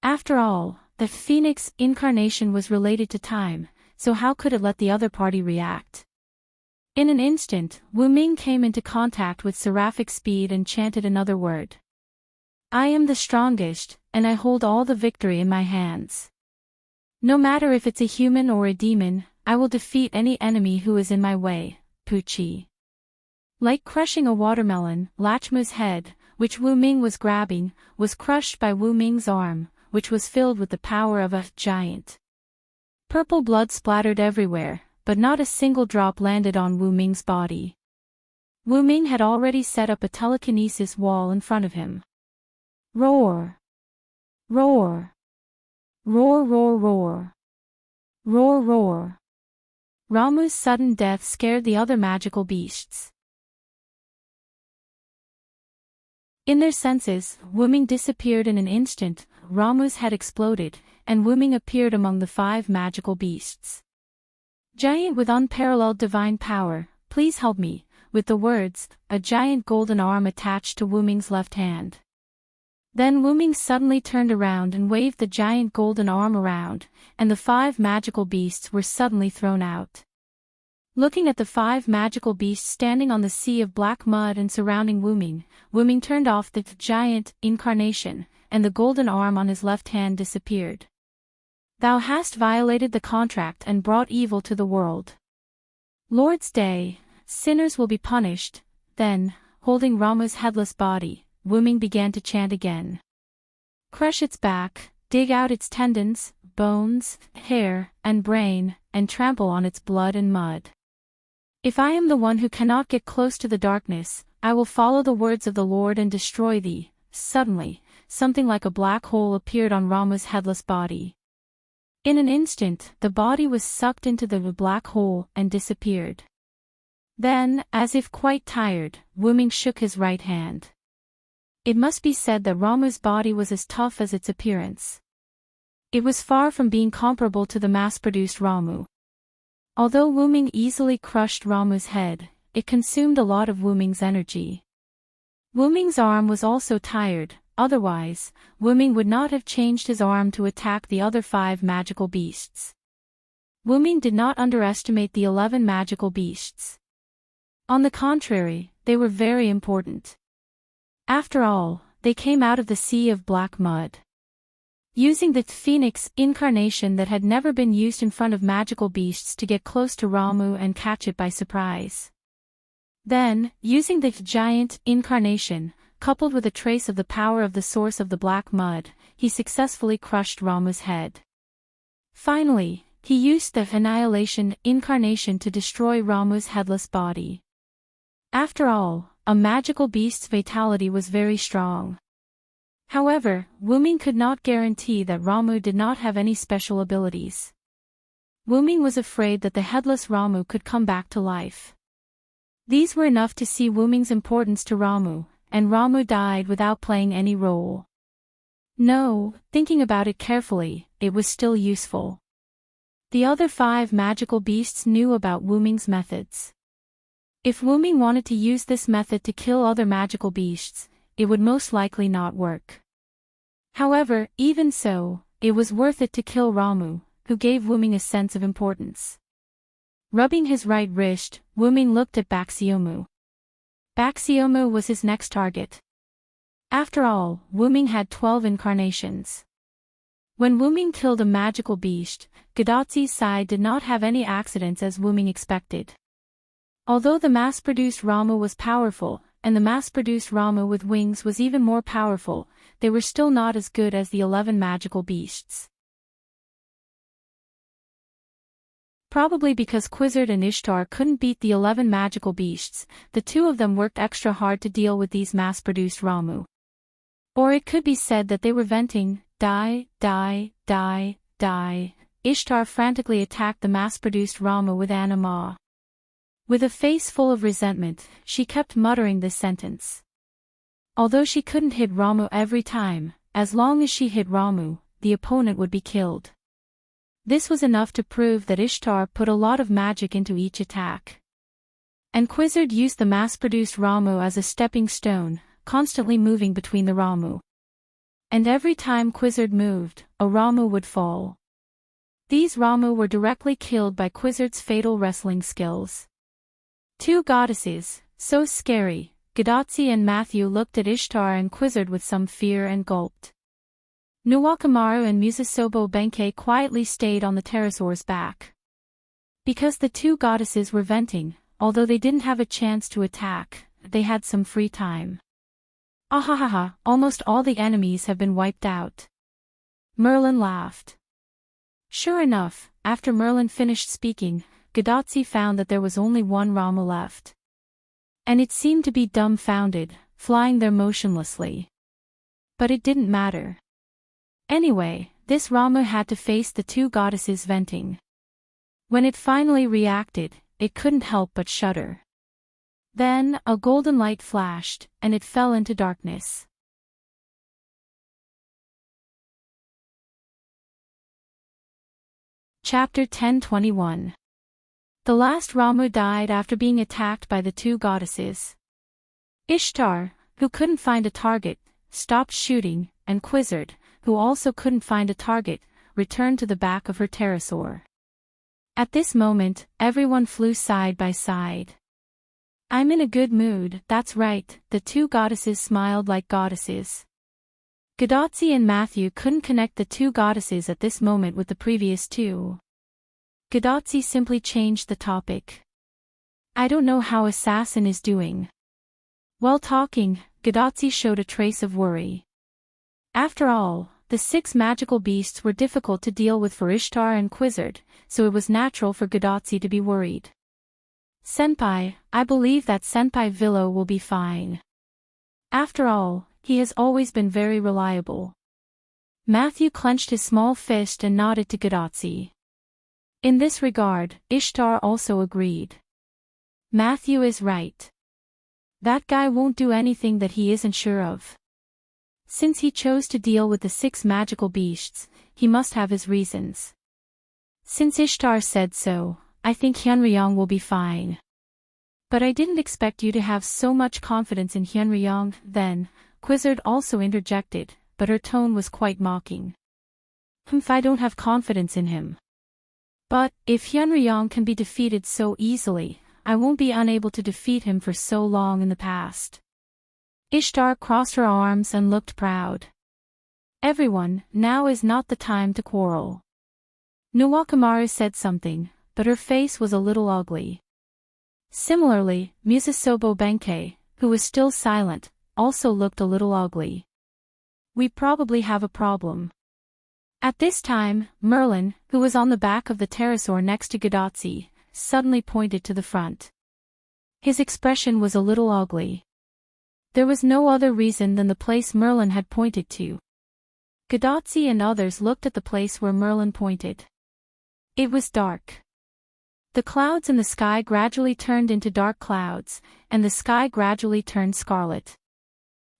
Speaker 1: After all, the phoenix incarnation was related to time, so how could it let the other party react? In an instant, Wuming came into contact with seraphic speed and chanted another word. I am the strongest, and I hold all the victory in my hands. No matter if it's a human or a demon, I will defeat any enemy who is in my way, Puchi. Like crushing a watermelon, Lachmu's head, which Wuming was grabbing, was crushed by Wuming's arm, which was filled with the power of a giant. Purple blood splattered everywhere, but not a single drop landed on Wuming's body. Wu Ming had already set up a telekinesis wall in front of him. Roar! Roar! Roar, roar, roar! Roar, roar! Ramu's sudden death scared the other magical beasts. In their senses, Wu Ming disappeared in an instant. Ramu's head exploded, and Wu Ming appeared among the 5 magical beasts. Giant with unparalleled divine power, please help me. With the words, a giant golden arm attached to Wu Ming's left hand. Then Wu Ming suddenly turned around and waved the giant golden arm around, and the 5 magical beasts were suddenly thrown out. Looking at the 5 magical beasts standing on the sea of black mud and surrounding Wu Ming turned off the giant incarnation, and the golden arm on his left hand disappeared. Thou hast violated the contract and brought evil to the world. Lord's Day, sinners will be punished. Then, holding Ramu's headless body, Wu Ming began to chant again. Crush its back, dig out its tendons, bones, hair, and brain, and trample on its blood and mud. If I am the one who cannot get close to the darkness, I will follow the words of the Lord and destroy thee. Suddenly, something like a black hole appeared on Ramu's headless body. In an instant, the body was sucked into the black hole and disappeared. Then, as if quite tired, Wu Ming shook his right hand. It must be said that Ramu's body was as tough as its appearance. It was far from being comparable to the mass-produced Ramu. Although Wu Ming easily crushed Ramu's head, it consumed a lot of Wu Ming's energy. Wu Ming's arm was also tired, otherwise, Wu Ming would not have changed his arm to attack the other 5 magical beasts. Wu Ming did not underestimate the 11 magical beasts. On the contrary, they were very important. After all, they came out of the sea of black mud. Using the phoenix incarnation that had never been used in front of magical beasts to get close to Ramu and catch it by surprise. Then, using the giant incarnation, coupled with a trace of the power of the source of the black mud, he successfully crushed Ramu's head. Finally, he used the annihilation incarnation to destroy Ramu's headless body. After all, a magical beast's vitality was very strong. However, Wu Ming could not guarantee that Ramu did not have any special abilities. Wu Ming was afraid that the headless Ramu could come back to life. These were enough to see Wu Ming's importance to Ramu, and Ramu died without playing any role. No, thinking about it carefully, it was still useful. The other 5 magical beasts knew about Wu Ming's methods. If Wu Ming wanted to use this method to kill other magical beasts, it would most likely not work. However, even so, it was worth it to kill Ramu, who gave Wu Ming a sense of importance. Rubbing his right wrist, Wu Ming looked at Baxiomu. Baxiomu was his next target. After all, Wu Ming had 12 incarnations. When Wu Ming killed a magical beast, Gadotzi's side did not have any accidents as Wu Ming expected. Although the mass-produced Ramu was powerful, and the mass-produced Ramu with wings was even more powerful, they were still not as good as the 11 magical beasts. Probably because Quizzard and Ishtar couldn't beat the 11 magical beasts, the 2 of them worked extra hard to deal with these mass-produced Ramu. Or it could be said that they were venting, die, die, die, die. Ishtar frantically attacked the mass-produced Ramu with anima. With a face full of resentment, she kept muttering this sentence. Although she couldn't hit Ramu every time, as long as she hit Ramu, the opponent would be killed. This was enough to prove that Ishtar put a lot of magic into each attack. And Quizzard used the mass-produced Ramu as a stepping stone, constantly moving between the Ramu. And every time Quizzard moved, a Ramu would fall. These Ramu were directly killed by Quizzard's fatal wrestling skills. 2 goddesses, so scary. Gadotzi and Matthew looked at Ishtar and Quizzard with some fear and gulped. Nuwakamaru and Musasobo Benkei quietly stayed on the pterosaur's back. Because the 2 goddesses were venting, although they didn't have a chance to attack, they had some free time. Ahahaha, almost all the enemies have been wiped out. Merlin laughed. Sure enough, after Merlin finished speaking, Gadotzi found that there was only 1 Ramu left. and it seemed to be dumbfounded, flying there motionlessly. But it didn't matter. Anyway, this Ramu had to face the two goddesses venting. When it finally reacted, it couldn't help but shudder. Then, a golden light flashed, and it fell into darkness. Chapter 10:21. The last Ramu died after being attacked by the two goddesses. Ishtar, who couldn't find a target, stopped shooting, and Quizzard, who also couldn't find a target, returned to the back of her pterosaur. At this moment, everyone flew side by side. I'm in a good mood, that's right, the two goddesses smiled like goddesses. Gadotzi and Matthew couldn't connect the two goddesses at this moment with the previous two. Gadotzi simply changed the topic. I don't know how Assassin is doing. While talking, Gadotzi showed a trace of worry. After all, the 6 magical beasts were difficult to deal with for Ishtar and Quizzard, so it was natural for Gadotzi to be worried. Senpai, I believe that Senpai Villo will be fine. After all, he has always been very reliable. Matthew clenched his small fist and nodded to Gadotzi. In this regard, Ishtar also agreed. Matthew is right. That guy won't do anything that he isn't sure of. Since he chose to deal with the 6 magical beasts, he must have his reasons. Since Ishtar said so, I think Hyunryong will be fine. But I didn't expect you to have so much confidence in Hyunryong, then, Quizzard also interjected, but her tone was quite mocking. I don't have confidence in him. But, if Hyunryong can be defeated so easily, I won't be unable to defeat him for so long in the past. Ishtar crossed her arms and looked proud. Everyone, now is not the time to quarrel. Nuwakamaru said something, but her face was a little ugly. Similarly, Musasobo Benkei, who was still silent, also looked a little ugly. We probably have a problem. At this time, Merlin, who was on the back of the pterosaur next to Gadotzi, suddenly pointed to the front. His expression was a little ugly. There was no other reason than the place Merlin had pointed to. Gadotzi and others looked at the place where Merlin pointed. It was dark. The clouds in the sky gradually turned into dark clouds, and the sky gradually turned scarlet.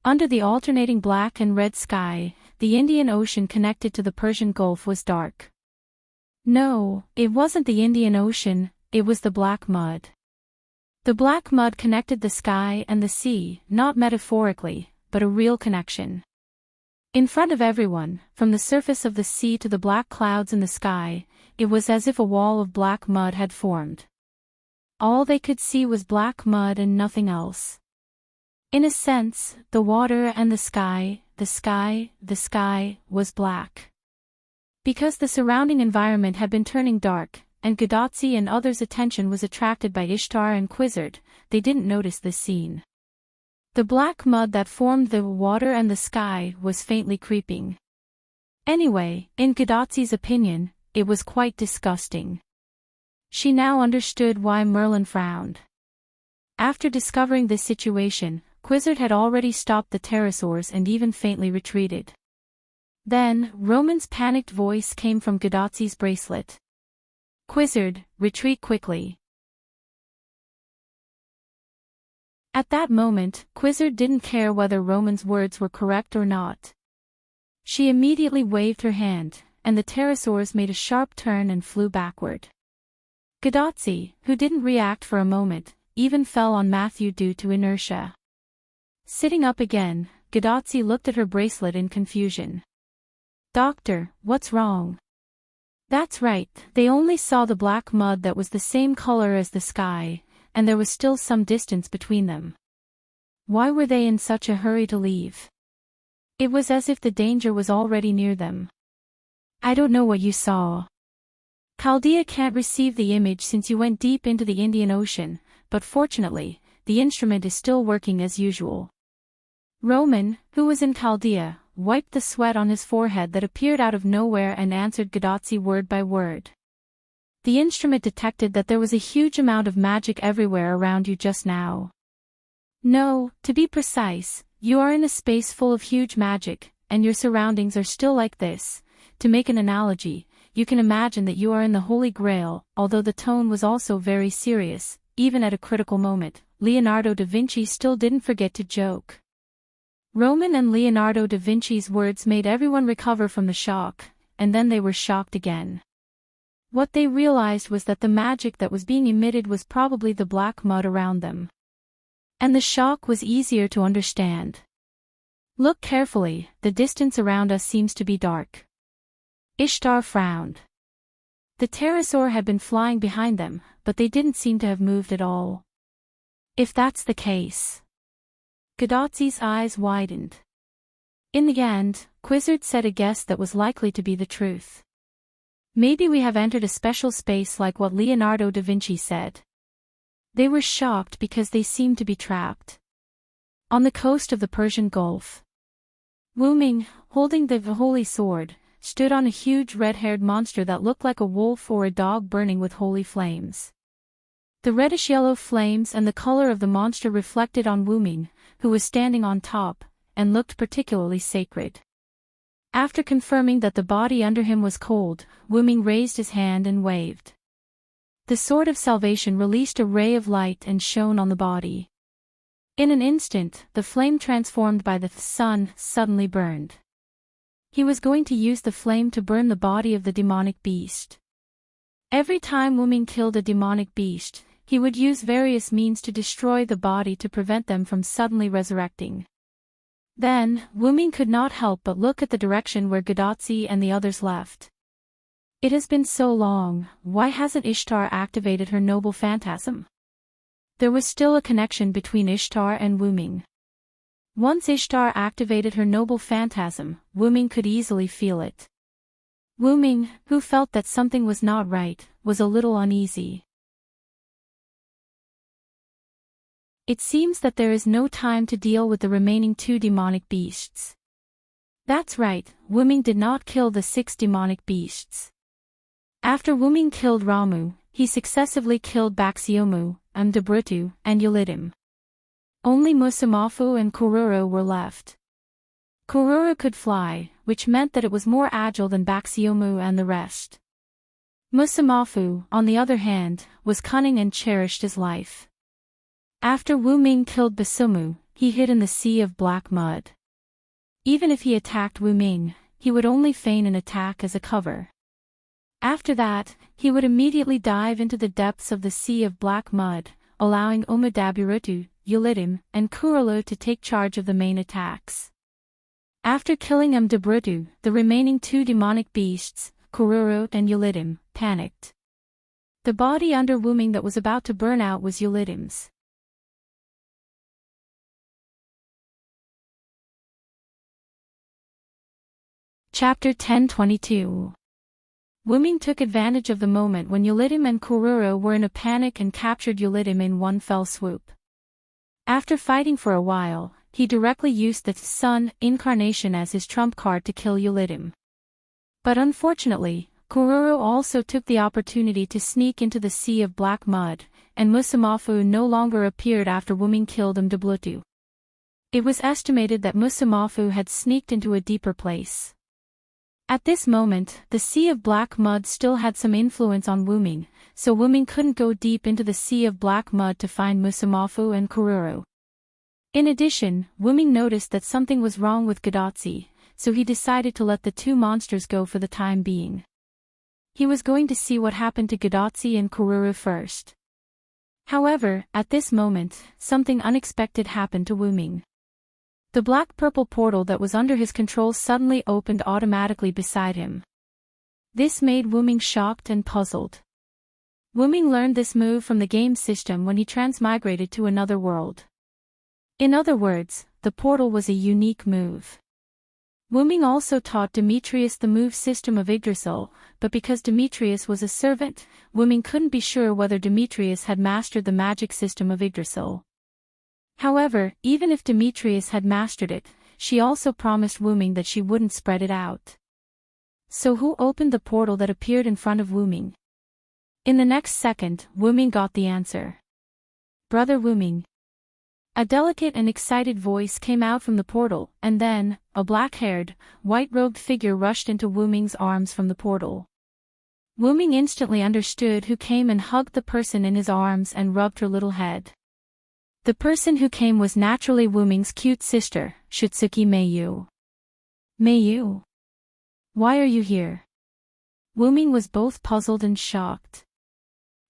Speaker 1: Under the alternating black and red sky, the Indian Ocean connected to the Persian Gulf was dark. No, it wasn't the Indian Ocean, it was the black mud. The black mud connected the sky and the sea, not metaphorically, but a real connection. In front of everyone, from the surface of the sea to the black clouds in the sky, it was as if a wall of black mud had formed. All they could see was black mud and nothing else. In a sense, the water and the sky was black. Because the surrounding environment had been turning dark, and Gadotzi and others' attention was attracted by Ishtar and Quizzard, they didn't notice this scene. The black mud that formed the water and the sky was faintly creeping. Anyway, in Gadotzi's opinion, it was quite disgusting. She now understood why Merlin frowned. After discovering this situation, Quizzard had already stopped the pterosaurs and even faintly retreated. Then, Roman's panicked voice came from Gadotzi's bracelet. Quizzard, retreat quickly. At that moment, Quizzard didn't care whether Roman's words were correct or not. She immediately waved her hand, and the pterosaurs made a sharp turn and flew backward. Gadotzi, who didn't react for a moment, even fell on Matthew due to inertia. Sitting up again, Gadotzi looked at her bracelet in confusion. Doctor, what's wrong? That's right, they only saw the black mud that was the same color as the sky, and there was still some distance between them. Why were they in such a hurry to leave? It was as if the danger was already near them. I don't know what you saw. Chaldea can't receive the image since you went deep into the Indian Ocean, but fortunately, the instrument is still working as usual. Roman, who was in Chaldea, wiped the sweat on his forehead that appeared out of nowhere and answered Gadotzi word by word. The instrument detected that there was a huge amount of magic everywhere around you just now. No, to be precise, you are in a space full of huge magic, and your surroundings are still like this. To make an analogy, you can imagine that you are in the Holy Grail, although the tone was also very serious, even at a critical moment. Leonardo da Vinci still didn't forget to joke. Roman and Leonardo da Vinci's words made everyone recover from the shock, and then they were shocked again. What they realized was that the magic that was being emitted was probably the black mud around them. And the shock was easier to understand. Look carefully, the distance around us seems to be dark. Ishtar frowned. The pterosaur had been flying behind them, but they didn't seem to have moved at all. If that's the case. Gadotzi's eyes widened. In the end, Quizzard said a guess that was likely to be the truth. Maybe we have entered a special space like what Leonardo da Vinci said. They were shocked because they seemed to be trapped. On the coast of the Persian Gulf. Wu Ming, holding the holy sword, stood on a huge red-haired monster that looked like a wolf or a dog burning with holy flames. The reddish-yellow flames and the color of the monster reflected on Wu Ming, who was standing on top, and looked particularly sacred. After confirming that the body under him was cold, Wu Ming raised his hand and waved. The sword of salvation released a ray of light and shone on the body. In an instant, the flame transformed by the sun suddenly burned. He was going to use the flame to burn the body of the demonic beast. Every time Wu Ming killed a demonic beast, he would use various means to destroy the body to prevent them from suddenly resurrecting. Then, Wu Ming could not help but look at the direction where Gadotzi and the others left. It has been so long, why hasn't Ishtar activated her noble phantasm? There was still a connection between Ishtar and Wu Ming. Once Ishtar activated her noble phantasm, Wu Ming could easily feel it. Wu Ming, who felt that something was not right, was a little uneasy. It seems that there is no time to deal with the remaining 2 demonic beasts. That's right, Wu Ming did not kill the 6 demonic beasts. After Wu Ming killed Ramu, he successively killed Baxiomu, Mdabrutu, and Ulidim. Only Musamafu and Kururu were left. Kururu could fly, which meant that it was more agile than Baxiomu and the rest. Musamafu, on the other hand, was cunning and cherished his life. After Wu Ming killed Basumu, he hid in the sea of black mud. Even if he attacked Wu Ming, he would only feign an attack as a cover. After that, he would immediately dive into the depths of the sea of black mud, allowing Umudaburutu, Ulidim, and Kurulu to take charge of the main attacks. After killing Mdabrutu, the remaining 2 demonic beasts, Kururu and Ulidim, panicked. The body under Wu Ming that was about to burn out was Ulidim's. Chapter 10:22. Wu Ming took advantage of the moment when Ulidim and Kururu were in a panic and captured Ulidim in one fell swoop. After fighting for a while, he directly used the Sun incarnation as his trump card to kill Ulidim. But unfortunately, Kururu also took the opportunity to sneak into the sea of black mud, and Musamafu no longer appeared after Wu Ming killed Mdablutu. It was estimated that Musamafu had sneaked into a deeper place. At this moment, the sea of black mud still had some influence on Wu Ming, so Wu Ming couldn't go deep into the sea of black mud to find Musamafu and Kururu. In addition, Wu Ming noticed that something was wrong with Gadotzi, so he decided to let the 2 monsters go for the time being. He was going to see what happened to Gadotzi and Kururu first. However, at this moment, something unexpected happened to Wu Ming. The black-purple portal that was under his control suddenly opened automatically beside him. This made Wu Ming shocked and puzzled. Wu Ming learned this move from the game system when he transmigrated to another world. In other words, the portal was a unique move. Wu Ming also taught Demetrius the move system of Yggdrasil, but because Demetrius was a servant, Wu Ming couldn't be sure whether Demetrius had mastered the magic system of Yggdrasil. However, even if Demetrius had mastered it, she also promised Wu Ming that she wouldn't spread it out. So who opened the portal that appeared in front of Wu Ming? In the next second, Wu Ming got the answer. Brother Wu Ming. A delicate and excited voice came out from the portal, and then, a black-haired, white-robed figure rushed into Wu Ming's arms from the portal. Wu Ming instantly understood who came and hugged the person in his arms and rubbed her little head. The person who came was naturally Wu Ming's cute sister, Shitsuki Meiyu. Meiyu? Why are you here? Wu Ming was both puzzled and shocked.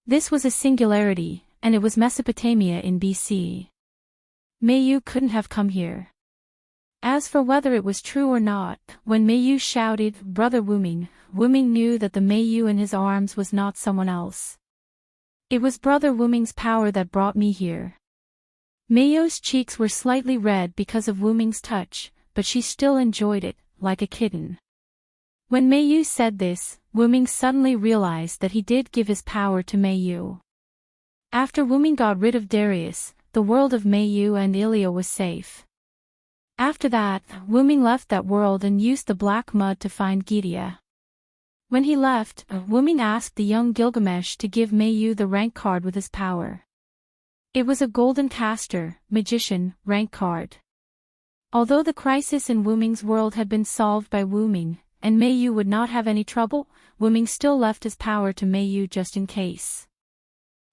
Speaker 1: This was a singularity, and it was Mesopotamia in BC. Meiyu couldn't have come here. As for whether it was true or not, when Meiyu shouted, "Brother Wu Ming knew that the Meiyu in his arms was not someone else. It was Brother Wu Ming's power that brought me here. Meiyu's cheeks were slightly red because of Wu Ming's touch, but she still enjoyed it, like a kitten. When Meiyu said this, Wu Ming suddenly realized that he did give his power to Meiyu. After Wu Ming got rid of Darius, the world of Meiyu and Ilya was safe. After that, Wu Ming left that world and used the black mud to find Gidia. When he left, Wu Ming asked the young Gilgamesh to give Meiyu the rank card with his power. It was a golden caster, magician, rank card. Although the crisis in Wu Ming's world had been solved by Wu Ming, and Meiyu would not have any trouble, Wu Ming still left his power to Meiyu just in case.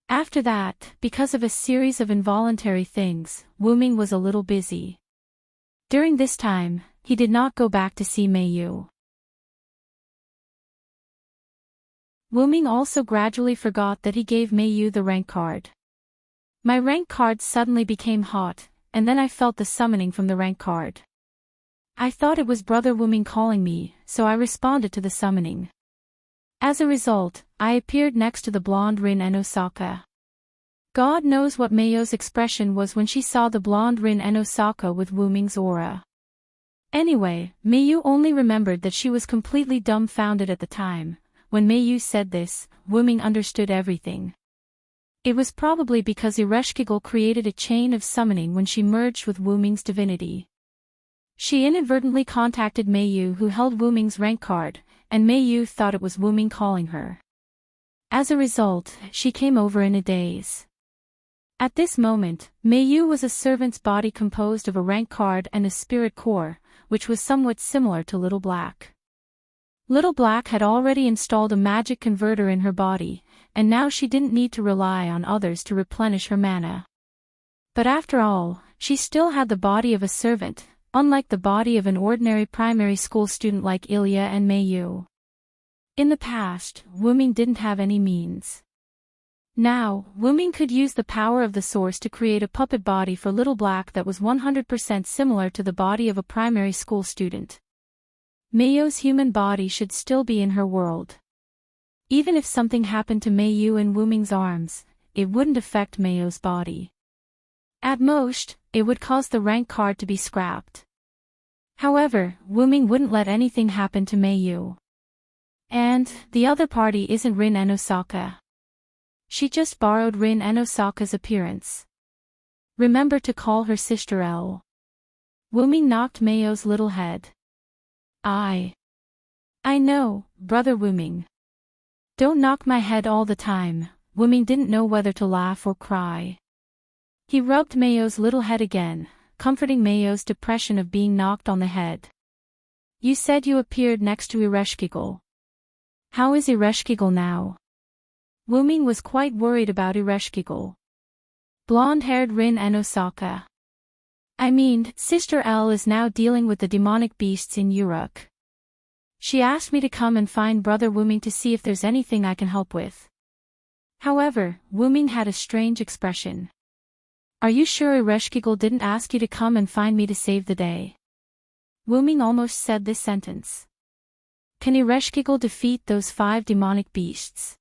Speaker 1: After that, because of a series of involuntary things, Wu Ming was a little busy. During this time, he did not go back to see Meiyu. Wu Ming also gradually forgot that he gave Meiyu the rank card. My rank card suddenly became hot, and then I felt the summoning from the rank card. I thought it was Brother Wu Ming calling me, so I responded to the summoning. As a result, I appeared next to the blonde Rin and Osaka. God knows what Meiyu's expression was when she saw the blonde Rin and Osaka with Wu Ming's aura. Anyway, Meiyu only remembered that she was completely dumbfounded at the time. When Meiyu said this, Wu Ming understood everything. It was probably because Ereshkigal created a chain of summoning when she merged with Wu Ming's divinity. She inadvertently contacted Meiyu, who held Wu Ming's rank card, and Meiyu thought it was Wu Ming calling her. As a result, she came over in a daze. At this moment, Meiyu was a servant's body composed of a rank card and a spirit core, which was somewhat similar to Little Black. Little Black had already installed a magic converter in her body, and now she didn't need to rely on others to replenish her mana. But after all, she still had the body of a servant, unlike the body of an ordinary primary school student like Ilya and Meiyu. In the past, Wu Ming didn't have any means. Now, Wu Ming could use the power of the source to create a puppet body for Little Black that was 100% similar to the body of a primary school student. Meiyu's human body should still be in her world. Even if something happened to Meiyu in Wu Ming's arms, it wouldn't affect Meiyu's body. At most, it would cause the rank card to be scrapped. However, Wu Ming wouldn't let anything happen to Meiyu. And, the other party isn't Rin and Osaka. She just borrowed Rin and Osaka's appearance. Remember to call her sister L. Wu Ming knocked Meiyu's little head. I know, Brother Wu Ming. Don't knock my head all the time. Wu Ming didn't know whether to laugh or cry. He rubbed Meiyu's little head again, comforting Meiyu's depression of being knocked on the head. You said you appeared next to Ereshkigal. How is Ereshkigal now? Wu Ming was quite worried about Ereshkigal. Blonde-haired Rin and Osaka. I mean, Sister L is now dealing with the demonic beasts in Uruk. She asked me to come and find Brother Wu Ming to see if there's anything I can help with. However, Wu Ming had a strange expression. Are you sure Ereshkigal didn't ask you to come and find me to save the day? Wu Ming almost said this sentence. Can Ereshkigal defeat those 5 demonic beasts?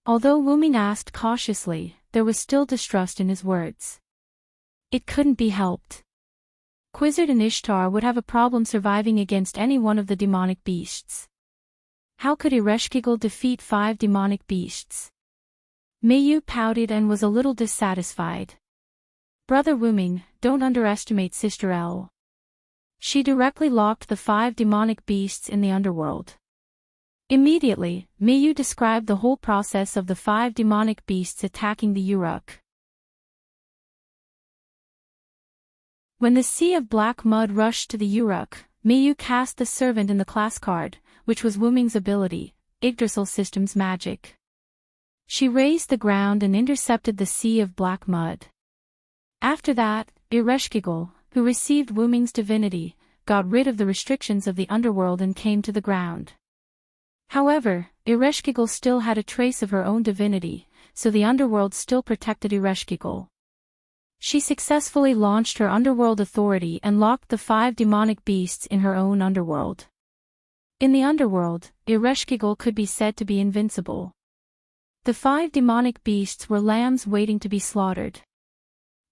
Speaker 1: Although Wu Ming asked cautiously, there was still distrust in his words. It couldn't be helped. Quizzard and Ishtar would have a problem surviving against any one of the demonic beasts. How could Ereshkigal defeat 5 demonic beasts? Meiyu pouted and was a little dissatisfied. Brother Wu Ming, don't underestimate Sister L. She directly locked the 5 demonic beasts in the underworld. Immediately, Meiyu described the whole process of the 5 demonic beasts attacking the Uruk. When the sea of black mud rushed to the Uruk, Miyu cast the servant in the class card, which was Wuming's ability, Yggdrasil System's magic. She raised the ground and intercepted the sea of black mud. After that, Ereshkigal, who received Wuming's divinity, got rid of the restrictions of the underworld and came to the ground. However, Ereshkigal still had a trace of her own divinity, so the underworld still protected Ereshkigal. She successfully launched her underworld authority and locked the 5 demonic beasts in her own underworld. In the underworld, Ereshkigal could be said to be invincible. The 5 demonic beasts were lambs waiting to be slaughtered.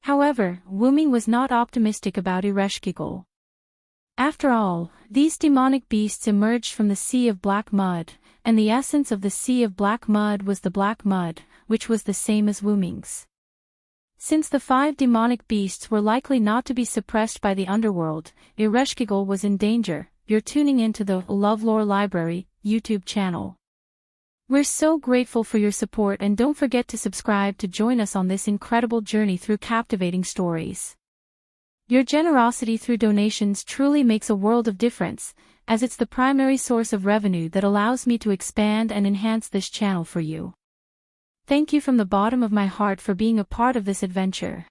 Speaker 1: However, Wuming was not optimistic about Ereshkigal. After all, these demonic beasts emerged from the sea of black mud, and the essence of the sea of black mud was the black mud, which was the same as Wuming's. Since the 5 demonic beasts were likely not to be suppressed by the underworld, Ereshkigal was in danger. You're tuning into the LoveLore Library YouTube channel. We're so grateful for your support, and don't forget to subscribe to join us on this incredible journey through captivating stories. Your generosity through donations truly makes a world of difference, as it's the primary source of revenue that allows me to expand and enhance this channel for you. Thank you from the bottom of my heart for being a part of this adventure.